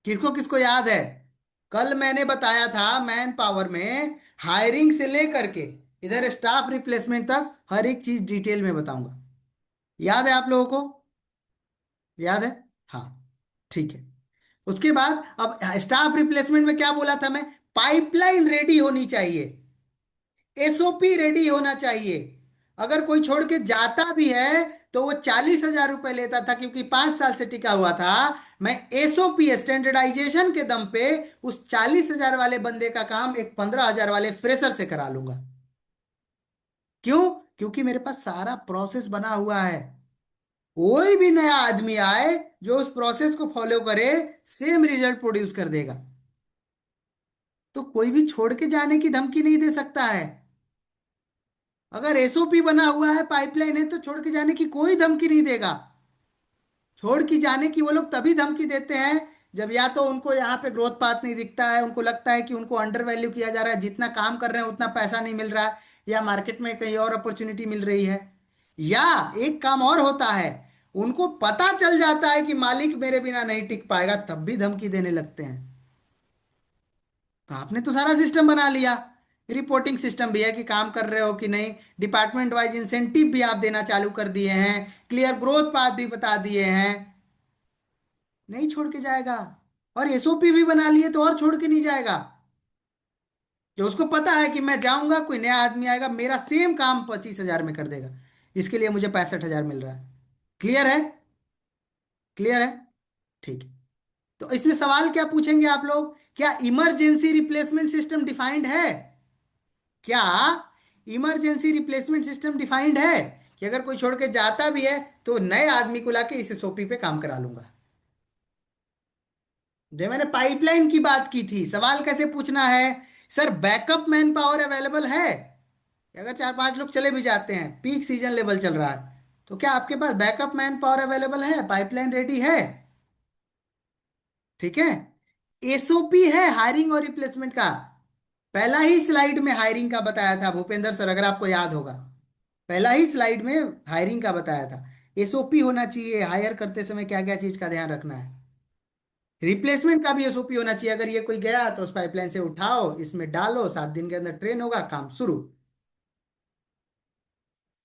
किसको किसको याद है? कल मैंने बताया था मैन पावर में हायरिंग से लेकर के इधर स्टाफ रिप्लेसमेंट तक हर एक चीज डिटेल में बताऊंगा। याद है आप लोगों को? याद है? हाँ, ठीक है। उसके बाद अब स्टाफ रिप्लेसमेंट में क्या बोला था मैं? पाइपलाइन रेडी होनी चाहिए, एसओपी रेडी होना चाहिए। अगर कोई छोड़ के जाता भी है तो वो 40 हजार रुपए लेता था, क्योंकि 5 साल से टिका हुआ था। मैं एसओपी स्टैंडर्डाइजेशन के दम पे उस 40,000 वाले बंदे का काम एक 15,000 वाले फ्रेशर से करा लूंगा। क्यों? क्योंकि मेरे पास सारा प्रोसेस बना हुआ है। कोई भी नया आदमी आए जो उस प्रोसेस को फॉलो करे, सेम रिजल्ट प्रोड्यूस कर देगा। तो कोई भी छोड़ के जाने की धमकी नहीं दे सकता है। अगर एसओपी बना हुआ है, पाइपलाइन है, तो छोड़ के जाने की कोई धमकी नहीं देगा। छोड़ के जाने की वो लोग तभी धमकी देते हैं जब या तो उनको यहाँ पे ग्रोथ पाथ नहीं दिखता है, उनको लगता है कि उनको अंडर वैल्यू किया जा रहा है, जितना काम कर रहे हैं उतना पैसा नहीं मिल रहा है, या मार्केट में कहीं और अपॉर्चुनिटी मिल रही है। या एक काम और होता है, उनको पता चल जाता है कि मालिक मेरे बिना नहीं टिक पाएगा, तब भी धमकी देने लगते हैं। तो आपने तो सारा सिस्टम बना लिया, रिपोर्टिंग सिस्टम भी है कि काम कर रहे हो कि नहीं, डिपार्टमेंट वाइज इंसेंटिव भी आप देना चालू कर दिए हैं, क्लियर ग्रोथ पाथ भी बता दिए हैं। नहीं छोड़ के जाएगा। और एसओपी भी बना लिए तो और छोड़ के नहीं जाएगा, कि उसको पता है कि मैं जाऊंगा, कोई नया आदमी आएगा, मेरा सेम काम 25,000 में कर देगा, इसके लिए मुझे 65,000 मिल रहा है। क्लियर है? क्लियर है? ठीक है। तो इसमें सवाल क्या पूछेंगे आप लोग? क्या इमरजेंसी रिप्लेसमेंट सिस्टम डिफाइंड है? क्या इमरजेंसी रिप्लेसमेंट सिस्टम डिफाइंड है कि अगर कोई छोड़ के जाता भी है तो नए आदमी को लाके इस एसओपी पे काम करा लूंगा? जो मैंने पाइपलाइन की बात की थी, सवाल कैसे पूछना है? Sir backup man power available है? अगर 4-5 लोग चले भी जाते हैं, पीक सीजन लेवल चल रहा है, तो क्या आपके पास बैकअप मैन पावर अवेलेबल है? पाइपलाइन रेडी है? ठीक है। एसओपी है हायरिंग और रिप्लेसमेंट का। पहला ही स्लाइड में हायरिंग का बताया था भूपेंद्र सर, अगर आपको याद होगा, पहला ही स्लाइड में हायरिंग का बताया था। एसओपी होना चाहिए, हायर करते समय क्या क्या चीज का ध्यान रखना है। रिप्लेसमेंट का भी एसओपी होना चाहिए, अगर ये कोई गया तो उस पाइपलाइन से उठाओ, इसमें डालो, 7 दिन के अंदर ट्रेन होगा, काम शुरू।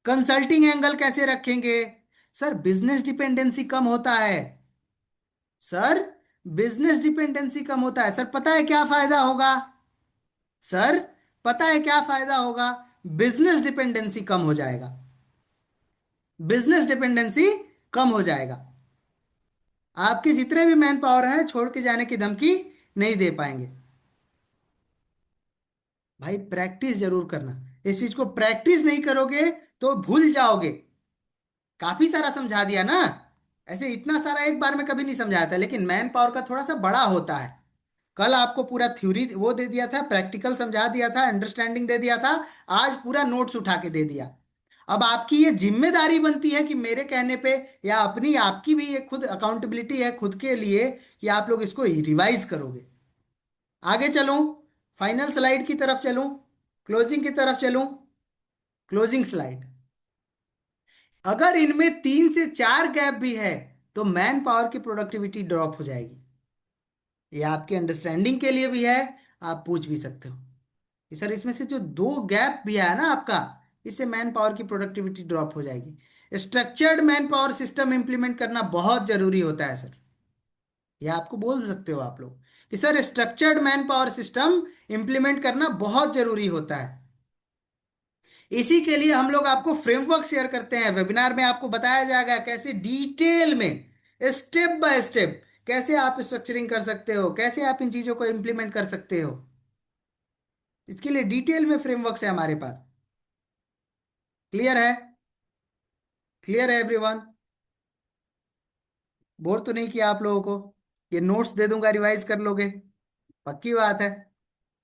कंसल्टिंग एंगल कैसे रखेंगे? सर बिजनेस डिपेंडेंसी कम होता है। सर बिजनेस डिपेंडेंसी कम होता है। सर पता है क्या फायदा होगा? सर पता है क्या फायदा होगा? बिजनेस डिपेंडेंसी कम हो जाएगा। बिजनेस डिपेंडेंसी कम हो जाएगा। आपके जितने भी मैन पावर हैं छोड़ के जाने की धमकी नहीं दे पाएंगे। भाई प्रैक्टिस जरूर करना, इस चीज को प्रैक्टिस नहीं करोगे तो भूल जाओगे। काफी सारा समझा दिया ना, ऐसे इतना सारा एक बार में कभी नहीं समझाया था, लेकिन मैन पावर का थोड़ा सा बड़ा होता है। कल आपको पूरा थ्योरी वो दे दिया था, प्रैक्टिकल समझा दिया था, अंडरस्टैंडिंग दे दिया था, आज पूरा नोट्स उठा के दे दिया। अब आपकी ये जिम्मेदारी बनती है कि मेरे कहने पे, या अपनी आपकी भी ये खुद अकाउंटेबिलिटी है खुद के लिए, कि आप लोग इसको रिवाइज करोगे। आगे चलूं, फाइनल स्लाइड की तरफ चलूं, क्लोजिंग की तरफ चलूं, क्लोजिंग स्लाइड। अगर इनमें 3 से 4 गैप भी है तो मैन पावर की प्रोडक्टिविटी ड्रॉप हो जाएगी। ये आपके अंडरस्टैंडिंग के लिए भी है, आप पूछ भी सकते हो कि सर इसमें से जो 2 गैप भी है ना आपका, इससे मैन पावर की प्रोडक्टिविटी ड्रॉप हो जाएगी। Structured man power system implement करना बहुत जरूरी होता है सर। ये आपको बोल सकते हो आप लोग कि sir structured man power system implement करना बहुत जरूरी होता है। इसी के लिए हम लोग आपको फ्रेमवर्क शेयर करते हैं, वेबिनार में आपको बताया जाएगा कैसे डिटेल में, स्टेप बाय स्टेप, कैसे आप स्ट्रक्चरिंग कर सकते हो, कैसे आप इन चीजों को इंप्लीमेंट कर सकते हो। इसके लिए डिटेल में फ्रेमवर्क है हमारे पास। क्लियर है? क्लियर है एवरीवन? बोर तो नहीं किया आप लोगों को? ये नोट्स दे दूंगा, रिवाइज कर लोगे? पक्की बात है?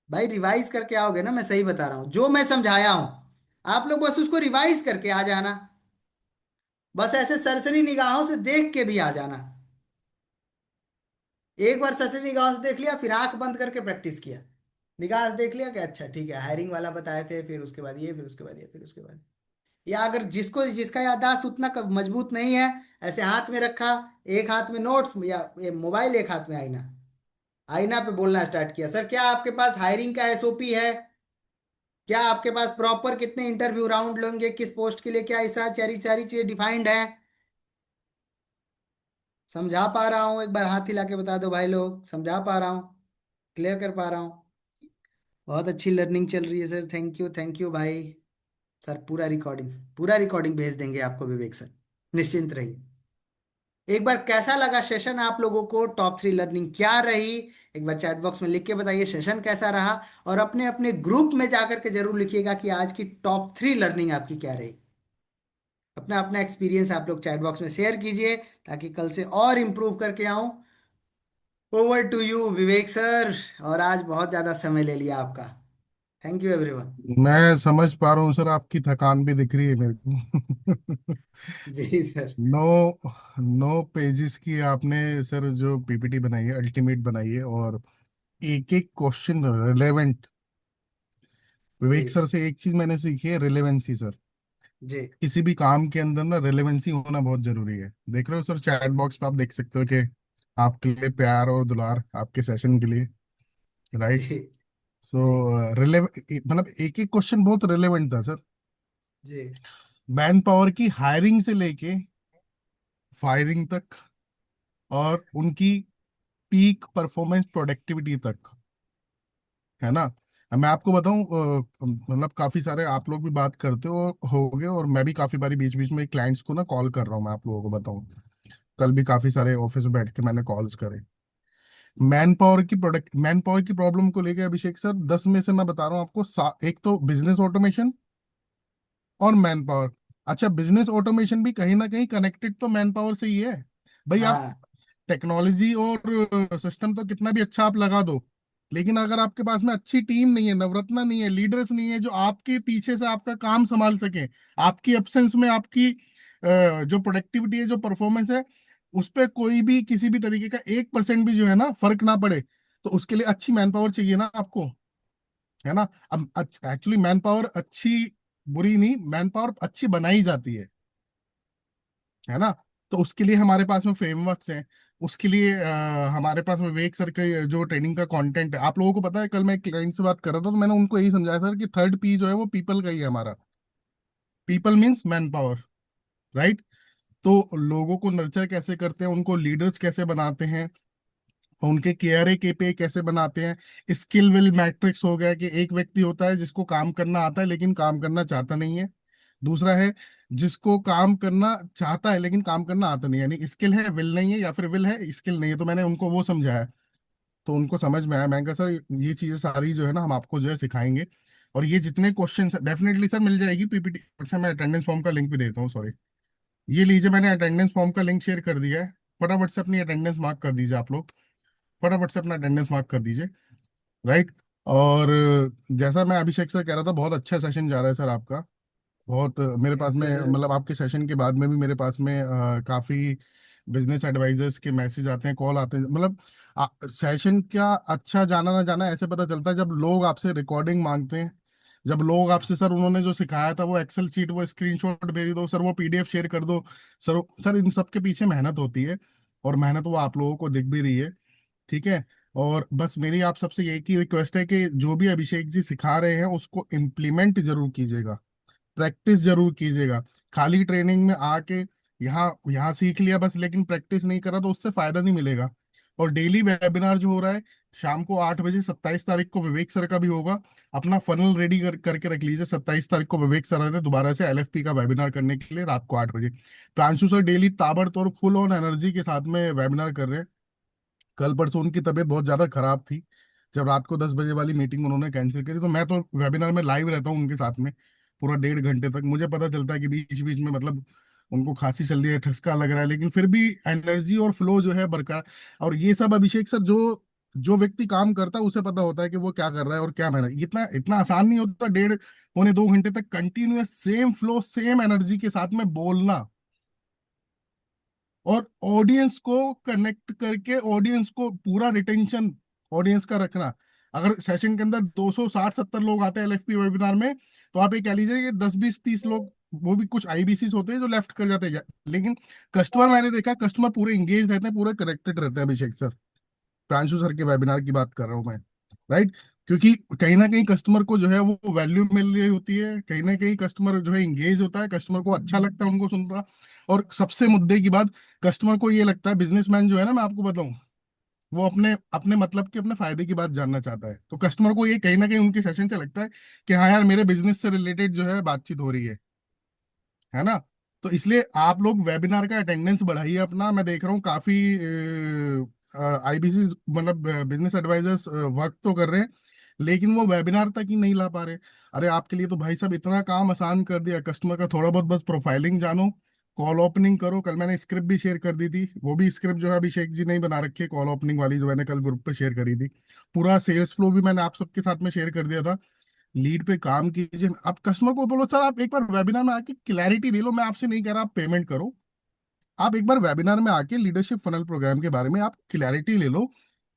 भाई रिवाइज करके आओगे ना, मैं सही बता रहा हूं, जो मैं समझाया हूं आप लोग बस उसको रिवाइज करके आ जाना। बस ऐसे सरसरी निगाहों से देख के भी आ जाना। एक बार सरसरी निगाहों से देख लिया, फिर आंख बंद करके प्रैक्टिस किया, निगाह से देख लिया कि अच्छा ठीक है, हायरिंग वाला बताए थे, फिर उसके बाद ये, फिर उसके बाद ये, फिर उसके बाद। या अगर जिसको जिसका याददाश्त उतना मजबूत नहीं है, ऐसे हाथ में रखा, एक हाथ में नोट्स या ये मोबाइल, एक हाथ में आईना, आईना पे बोलना स्टार्ट किया, सर क्या आपके पास हायरिंग का एसओपी है? क्या आपके पास प्रॉपर कितने इंटरव्यू राउंड लेंगे, किस पोस्ट के लिए, क्या ऐसा सारी सारी चीजें डिफाइंड है? समझा पा रहा हूँ? एक बार हाथ हिला के बता दो भाई लोग, समझा पा रहा हूँ? क्लियर कर पा रहा हूँ? बहुत अच्छी लर्निंग चल रही है सर, थैंक यू भाई। सर पूरा रिकॉर्डिंग भेज देंगे आपको विवेक सर, निश्चिंत रहिए। एक बार कैसा लगा सेशन आप लोगों को, टॉप 3 लर्निंग क्या रही, एक बार चैट बॉक्स में लिख के बताइए सेशन कैसा रहा। और अपने अपने ग्रुप में जाकर के जरूर लिखिएगा कि आज की टॉप 3 लर्निंग आपकी क्या रही। अपना अपना एक्सपीरियंस आप लोग चैट बॉक्स में शेयर कीजिए, ताकि कल से और इम्प्रूव करके आऊं। Over to you Vivek sir. और आज बहुत ज्यादा समय ले लिया आपका। Thank you everyone. मैं समझ पा रहा हूँ सर, आपकी थकान भी दिख रही है मेरे को। जी सर। नो, नो पेजेस की आपने सर जो पीपीटी बनाई है, अल्टीमेट बनाई है, और एक एक क्वेश्चन रिलेवेंट। जी विवेक सर से एक चीज मैंने सीखी है, रिलेवेंसी सर। जी किसी भी काम के अंदर ना रिलेवेंसी होना बहुत जरूरी है। देख रहे हो सर, चैट बॉक्स पे आप देख सकते हो कि आपके लिए प्यार और दुलार आपके सेशन के लिए, राइट। जी सो जी रिले मतलब एक एक क्वेश्चन बहुत रिलेवेंट था सर। जी मैन पावर की हायरिंग से लेके फायरिंग तक, और उनकी पीक परफॉर्मेंस प्रोडक्टिविटी तक, है ना। अब मैं आपको बताऊं, मतलब काफी सारे आप लोग भी बात करते होगे, और मैं भी काफी बारी बीच बीच में क्लाइंट्स को ना कॉल कर रहा हूँ। मैं आप लोगों को बताऊं, कल भी काफी सारे ऑफिस में बैठ के मैंने कॉल्स करे। मैन पावर की प्रॉब्लम को लेके अभिषेक सर, 10 में से मैं बता रहा हूँ आपको, एक तो बिजनेस ऑटोमेशन और मैन पावर। अच्छा, बिजनेस ऑटोमेशन भी कहीं ना कहीं कनेक्टेड तो मैन पावर से ही है। भाई आप हाँ टेक्नोलॉजी और सिस्टम तो कितना भी अच्छा आप लगा दो, लेकिन अगर आपके पास में अच्छी टीम नहीं है, नवरत्ना नहीं है, लीडर्स नहीं है जो आपके पीछे से आपका काम संभाल सके, आपकी एब्सेंस में आपकी जो प्रोडक्टिविटी है, जो परफॉर्मेंस है, उस पे कोई भी किसी भी तरीके का 1% भी जो है ना फर्क ना पड़े, तो उसके लिए अच्छी मैन पावर चाहिए ना आपको, है ना। अब एक्चुअली मैन पावर अच्छी बुरी नहीं, मैन पावर अच्छी बनाई जाती है ना। तो उसके लिए हमारे पास में फ्रेमवर्क्स हैं। उसके लिए हमारे पास में विवेक सर के जो ट्रेनिंग का कंटेंट है, आप लोगों को पता है, कल मैं एक क्लाइंट से बात कर रहा था, तो मैंने उनको यही समझाया सर कि थर्ड पी जो है वो पीपल का ही है हमारा। People means man power, right. तो लोगों को नर्चर कैसे करते हैं, उनको लीडर्स कैसे बनाते हैं, उनके केआरए केपीआई कैसे बनाते हैं। स्किल विल मैट्रिक्स हो गया कि एक व्यक्ति होता है जिसको काम करना आता है लेकिन काम करना चाहता नहीं है। दूसरा है जिसको काम करना चाहता है लेकिन काम करना आता नहीं है, यानी स्किल है विल नहीं है, या फिर विल है स्किल नहीं है। तो मैंने उनको वो समझाया, तो उनको समझ में आया। मैंने कहा सर ये चीजें सारी जो है ना हम आपको जो है सिखाएंगे, और ये जितने क्वेश्चन डेफिनेटली सर मिल जाएगी पीपीटी। अच्छा, मैं अटेंडेंस फॉर्म का लिंक भी देता हूँ, सॉरी। ये लीजिए, मैंने अटेंडेंस फॉर्म का लिंक शेयर कर दिया है। फटाफट से अपनी अटेंडेंस मार्क कर दीजिए आप लोग, फटाफट से अपना अटेंडेंस मार्क कर दीजिए, राइट। और जैसा मैं अभिषेक से कह रहा था, बहुत अच्छा सेशन जा रहा है सर आपका। बहुत मेरे पास थैंक यू में, सर। मतलब आपके सेशन के बाद में भी मेरे पास में काफी बिजनेस एडवाइजर्स के मैसेज आते हैं, कॉल आते हैं। मतलब सेशन क्या अच्छा जाना ना जाना ऐसे पता चलता है जब लोग आपसे रिकॉर्डिंग मांगते हैं, जब लोग आपसे सर उन्होंने जो सिखाया था वो एक्सेल शीट, वो स्क्रीनशॉट भेज दो सर, वो पीडीएफ शेयर कर दो सर। सर इन सब के पीछे मेहनत होती है, और मेहनत वो आप लोगों को दिख भी रही है, ठीक है। और बस मेरी आप सबसे यही की रिक्वेस्ट है कि जो भी अभिषेक जी सिखा रहे हैं उसको इम्प्लीमेंट जरूर कीजिएगा, प्रैक्टिस जरूर कीजिएगा। खाली ट्रेनिंग में आके यहाँ यहाँ सीख लिया बस, लेकिन प्रैक्टिस नहीं करा तो उससे फायदा नहीं मिलेगा। और डेली वेबिनार जो हो रहा है शाम को 8 बजे, 27 तारीख को विवेक सर का भी होगा। अपना फनल रेडी करके रख लीजिए, 27 तारीख को विवेक सर ने दोबारा से एलएफपी का वेबिनार करने के लिए रात को 8 बजे। प्रांशु सर डेली ताबड़तोड़ फुल ऑन एनर्जी के साथ में वेबिनार कर रहे हैं। कल परसों उनकी तबीयत बहुत ज्यादा खराब थी, जब रात को 10 बजे वाली मीटिंग उन्होंने कैंसिल करी, तो मैं तो वेबिनार में लाइव रहता हूँ उनके साथ में पूरा 1.5 घंटे तक। मुझे पता चलता है कि बीच बीच में मतलब उनको खांसी चल रही है, ठसका लग रहा है, लेकिन फिर भी एनर्जी और फ्लो जो है बरकरार। और ये सब अभिषेक सर, जो जो व्यक्ति काम करता है उसे पता होता है कि वो क्या कर रहा है और क्या मेहनत। इतना इतना आसान नहीं होता 1.5 पौने 2 घंटे तक continuous same flow same energy के साथ में बोलना, और ऑडियंस को कनेक्ट करके ऑडियंस को पूरा रिटेंशन ऑडियंस का रखना। अगर सेशन के अंदर 260-70 लोग आते हैं एलएफपी वेबिनार में, तो आप ये कह लीजिए कि 10-20-30 लोग, वो भी कुछ आईबीसी होते हैं जो लेफ्ट कर जाते हैं, लेकिन कस्टमर मैंने देखा, कस्टमर पूरे इंगेज रहते हैं, पूरे कनेक्टेड रहते हैं। अभिषेक सर, प्रांशु सर के वेबिनार की बात कर रहा हूँ मैं, राइट। क्योंकि कहीं ना कहीं कस्टमर को जो है वो वैल्यू मिल रही होती है, कहीं ना कहीं कस्टमर जो है इंगेज होता है, कस्टमर को अच्छा लगता है उनको सुनता। और सबसे मुद्दे की बात, कस्टमर को ये लगता है, बिजनेसमैन जो है ना, मैं आपको बताऊं, वो अपने अपने मतलब के अपने फायदे की बात जानना चाहता है। तो कस्टमर को ये कहीं ना कहीं उनके सेशन से लगता है कि हाँ यार, मेरे बिजनेस से रिलेटेड जो है बातचीत हो रही है ना। तो इसलिए आप लोग वेबिनार का अटेंडेंस बढ़ाइए अपना। मैं देख रहा हूँ काफी आईबीसी मतलब बिजनेस एडवाइजर्स वर्क तो कर रहे हैं, लेकिन वो वेबिनार तक ही नहीं ला पा रहे। अरे आपके लिए तो भाई साहब इतना काम आसान कर दिया, कस्टमर का थोड़ा बहुत बस प्रोफाइलिंग जानो, कॉल ओपनिंग करो। कल मैंने स्क्रिप्ट भी शेयर कर दी थी, वो भी स्क्रिप्ट जो है अभिषेक जी ने ही बना रखी है, कॉल ओपनिंग वाली, जो मैंने कल ग्रुप पे शेयर करी थी। पूरा सेल्स फ्लो भी मैंने आप सबके साथ में शेयर कर दिया था। लीड पे काम कीजिए। आप कस्टमर को बोलो सर आप एक बार वेबिनार में आके क्लैरिटी ले लो, मैं आपसे नहीं कह रहा आप पेमेंट करो, आप एक बार वेबिनार में आके लीडरशिप फनल प्रोग्राम के बारे में आप क्लैरिटी ले लो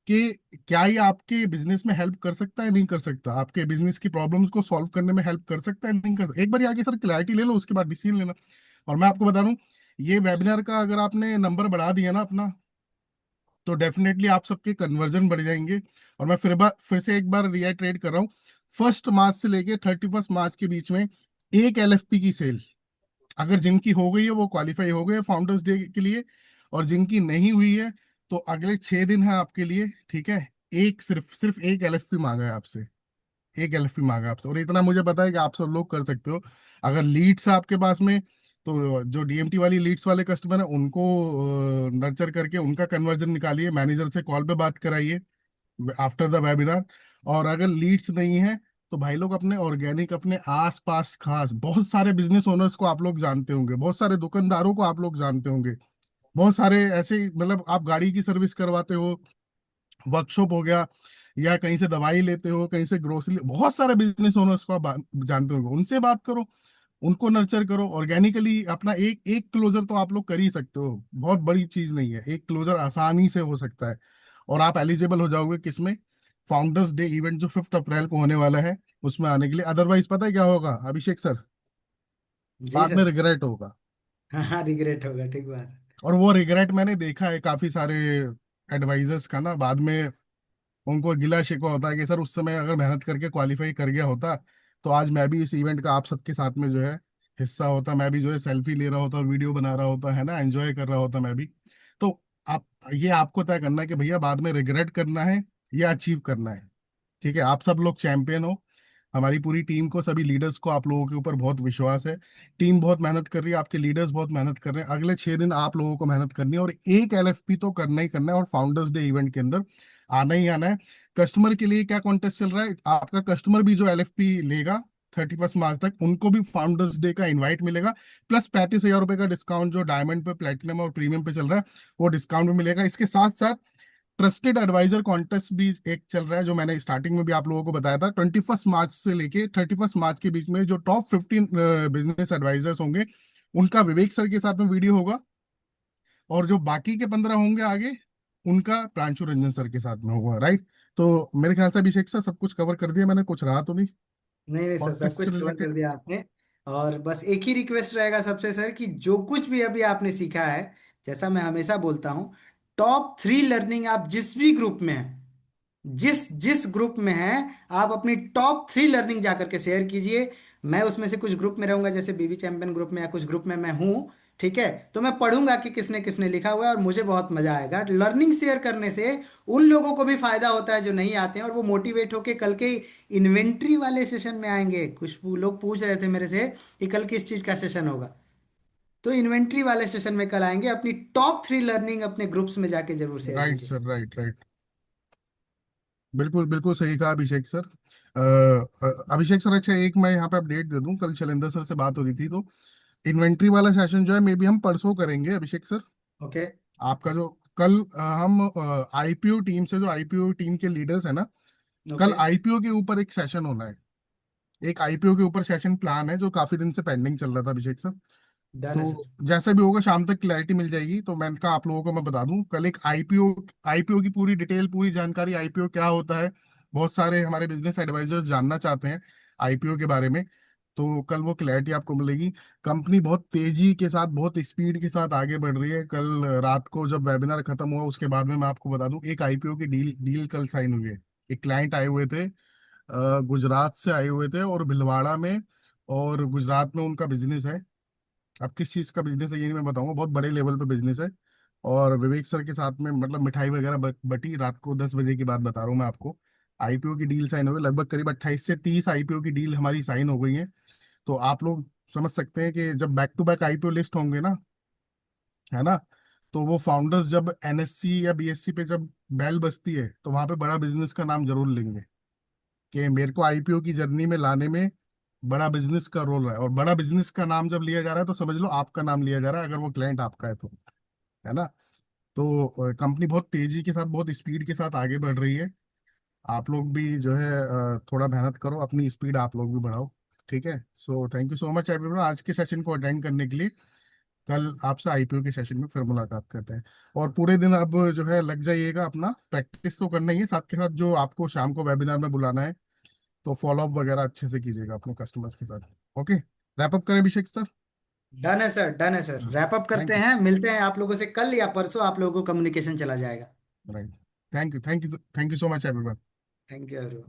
कि क्या ये आपके बिजनेस में हेल्प कर सकता है नहीं कर सकता, आपके बिजनेस की प्रॉब्लम्स को सॉल्व करने में हेल्प कर सकता है नहीं कर सकता। एक बार ये आके सर क्लैरिटी ले लो, उसके बाद डिसीजन लेना। और मैं आपको बता दूं, ये वेबिनार का अगर आपने नंबर बढ़ा दिया ना अपना, तो डेफिनेटली आप सबके कन्वर्जन बढ़ जाएंगे। और मैं फिर से एक बार रिएटरेट कर रहा हूँ, 1 मार्च से लेके 31 मार्च के बीच में एक एलएफपी की सेल अगर जिनकी हो गई है वो क्वालिफाई हो गए फाउंडर्स डे के लिए, और जिनकी नहीं हुई है तो अगले 6 दिन है आपके लिए, ठीक है। एक सिर्फ सिर्फ एक एलएफपी मांगा है आपसे, एक एलएफपी मांगा है आपसे, और इतना मुझे पता है कि आप सब लोग कर सकते हो। अगर लीड्स है आपके पास में, तो जो डीएमटी वाली लीड्स वाले कस्टमर है उनको नर्चर करके उनका कन्वर्जन निकालिए, मैनेजर से कॉल पे बात कराइए आफ्टर द वेबिनार। और अगर लीड्स नहीं है तो भाई लोग अपने ऑर्गेनिक, अपने आस पास खास बहुत सारे बिजनेस ओनर्स को आप लोग जानते होंगे, बहुत सारे दुकानदारों को आप लोग जानते होंगे, बहुत सारे ऐसे मतलब आप गाड़ी की सर्विस करवाते हो, वर्कशॉप हो गया, या कहीं से दवाई लेते हो, कहीं से ग्रोसरी, बहुत सारे बिजनेस ओनर्स को आप जानते होंगे, उनसे बात करो, उनको नर्चर करो ऑर्गेनिकली। अपना एक एक क्लोजर तो आप लोग कर ही सकते हो, बहुत बड़ी चीज नहीं है, एक क्लोजर आसानी से हो सकता है। और आप एलिजिबल हो जाओगे किसमें, फाउंडर्स डे इवेंट जो 5 अप्रैल को होने वाला है उसमें आने के लिए। अदरवाइज पता है क्या होगा अभिषेक सर, जी बाद में सर। रिग्रेट होगा। हाँ हाँ, रिग्रेट होगा, ठीक बात है। और वो रिग्रेट मैंने देखा है काफी सारे एडवाइजर्स का ना, बाद में उनको गिला शिकवा होता है कि सर उस समय अगर मेहनत करके क्वालिफाई कर गया होता तो आज मैं भी इस इवेंट का आप सबके साथ में जो है हिस्सा होता, मैं भी जो है सेल्फी ले रहा होता, वीडियो बना रहा होता है ना, एंजॉय कर रहा होता मैं भी। तो आप, ये आपको तय करना है कि भैया बाद में रिग्रेट करना है या अचीव करना है। ठीक है, आप सब लोग चैंपियन हो, हमारी पूरी टीम को, सभी लीडर्स को आप लोगों के ऊपर बहुत विश्वास है। टीम बहुत मेहनत कर रही है, आपके लीडर्स बहुत मेहनत कर रहे हैं, अगले 6 दिन आप लोगों को मेहनत करनी है और एक एलएफपी तो करना ही करना है, और फाउंडर्स डे इवेंट के अंदर आना ही आना है। कस्टमर के लिए क्या कॉन्टेस्ट चल रहा है, आपका कस्टमर भी जो एलएफपी लेगा 31 मार्च तक, उनको भी फाउंडर्स डे का इनवाइट मिलेगा, प्लस 35,000 रुपए का डिस्काउंट जो डायमंड पे, प्लेटिनम और प्रीमियम पे चल रहा है, वो डिस्काउंट भी मिलेगा। इसके साथ साथ ट्रस्टेड एडवाइजर कॉन्टेस्ट भी एक चल रहा है, जो मैंने स्टार्टिंग में भी आप लोगों को बताया था। 21 मार्च से लेके 31 मार्च के बीच में जो टॉप 15 बिजनेस एडवाइजर्स होंगे उनका विवेक सर के साथ में वीडियो होगा, और जो बाकी के 15 होंगे आगे उनका प्रांशु रंजन सर के साथ में होगा, राइट। तो मेरे ख्याल से अभिषेक सर सब कुछ कवर कर दिया मैंने, कुछ रहा तो नहीं नहीं नहीं सर, सब कॉन्टेस्ट कुछ से कवर कर रिलेटेड। दिया आपने। और बस एक ही रिक्वेस्ट रहेगा सबसे सर, कि जो कुछ भी अभी आपने सीखा है, जैसा मैं हमेशा बोलता हूँ, टॉप 3 लर्निंग आप जिस भी ग्रुप में हैं, जिस जिस ग्रुप में हैं, आप अपनी टॉप 3 लर्निंग जाकर के शेयर कीजिए। मैं उसमें से कुछ ग्रुप में रहूंगा, जैसे बीवी चैंपियन ग्रुप में या कुछ ग्रुप में मैं हूँ, ठीक है। तो मैं पढ़ूंगा कि किसने किसने लिखा हुआ है, और मुझे बहुत मजा आएगा। लर्निंग शेयर करने से उन लोगों को भी फायदा होता है जो नहीं आते हैं, और वो मोटिवेट होके कल के इन्वेंट्री वाले सेशन में आएंगे। कुछ लोग पूछ रहे थे मेरे से कि कल किस चीज का सेशन होगा, तो इन्वेंट्री वाले सेशन में कल आएंगे। अपनी टॉप 3 लर्निंग अपने ग्रुप्स में जाके जरूर शेयर राइट कीजिए। सर, राइट राइट, बिल्कुल बिल्कुल सही कहा अभिषेक सर। अभिषेक सर, अच्छा एक मैं यहाँ पे अपडेट दे दूं, कल शैलेंद्र सर से बात हो रही थी तो इन्वेंट्री वाला सेशन जो है मे बी हम परसों करेंगे अभिषेक सर। ओके। आपका जो कल हम आईपीओ टीम से, जो आईपीओ टीम के लीडर्स है ना, कल ओके। आईपीओ के ऊपर एक सेशन होना है, एक आईपीओ के ऊपर सेशन प्लान है जो काफी दिन से पेंडिंग चल रहा था अभिषेक सर। डन है तो सर। जैसा भी होगा शाम तक क्लैरिटी मिल जाएगी, तो मैंने कहा आप लोगों को मैं बता दूं, कल एक आईपीओ, आईपीओ की पूरी डिटेल, पूरी जानकारी, आईपीओ क्या होता है, बहुत सारे हमारे बिजनेस एडवाइजर्स जानना चाहते हैं आईपीओ के बारे में, तो कल वो क्लैरिटी आपको मिलेगी। कंपनी बहुत तेजी के साथ, बहुत स्पीड के साथ आगे बढ़ रही है। कल रात को जब वेबिनार खत्म हुआ उसके बाद में मैं आपको बता दूं, एक आईपीओ की डील डील कल साइन हुई है। एक क्लाइंट आए हुए थे, गुजरात से आए हुए थे, और भीलवाड़ा में, और गुजरात में उनका बिजनेस है। अब किस चीज़ का बिजनेस है ये नहीं मैं बताऊंगा, बहुत बड़े लेवल पे बिजनेस है। और विवेक सर के साथ में मतलब मिठाई वगैरह बटी रात को 10 बजे की बात बता रहा हूँ मैं आपको। आईपीओ की डील साइन हो गई, लगभग करीब 28 से 30 आईपीओ की डील हमारी साइन हो गई है। तो आप लोग समझ सकते हैं कि जब back to back IPO list होंगे ना, है ना, तो वो फाउंडर्स जब एनएससी या बीएससी पे जब बेल बजती है तो वहां पे बड़ा बिजनेस का नाम जरूर लेंगे कि मेरे को आईपीओ की जर्नी में लाने में बड़ा बिजनेस का रोल है। और बड़ा बिजनेस का नाम जब लिया जा रहा है तो समझ लो आपका नाम लिया जा रहा है, अगर वो क्लाइंट आपका है तो, है ना। तो कंपनी बहुत तेजी के साथ, बहुत स्पीड के साथ आगे बढ़ रही है। आप लोग भी जो है थोड़ा मेहनत करो, अपनी स्पीड आप लोग भी बढ़ाओ। ठीक है, so thank you so much everyone आज के सेशन को अटेंड करने के लिए। कल आपसे आईपीओ के सेशन में फिर मुलाकात करते हैं। और पूरे दिन अब जो है लग जाइएगा, अपना प्रैक्टिस तो करना ही है, साथ के साथ जो आपको शाम को वेबिनार में बुलाना है तो फॉलो अप वगैरह अच्छे से कीजिएगा अपने कस्टमर्स के साथ। ओके, रैप अप करें अभिषेक सर। डन है सर, डन है सर, रैप अप करते थैंक यू। हैं, मिलते हैं आप लोगों से कल या परसों, आप लोगों को कम्युनिकेशन चला जाएगा। Right, thank you, thank you, thank you so much everyone. Thank you.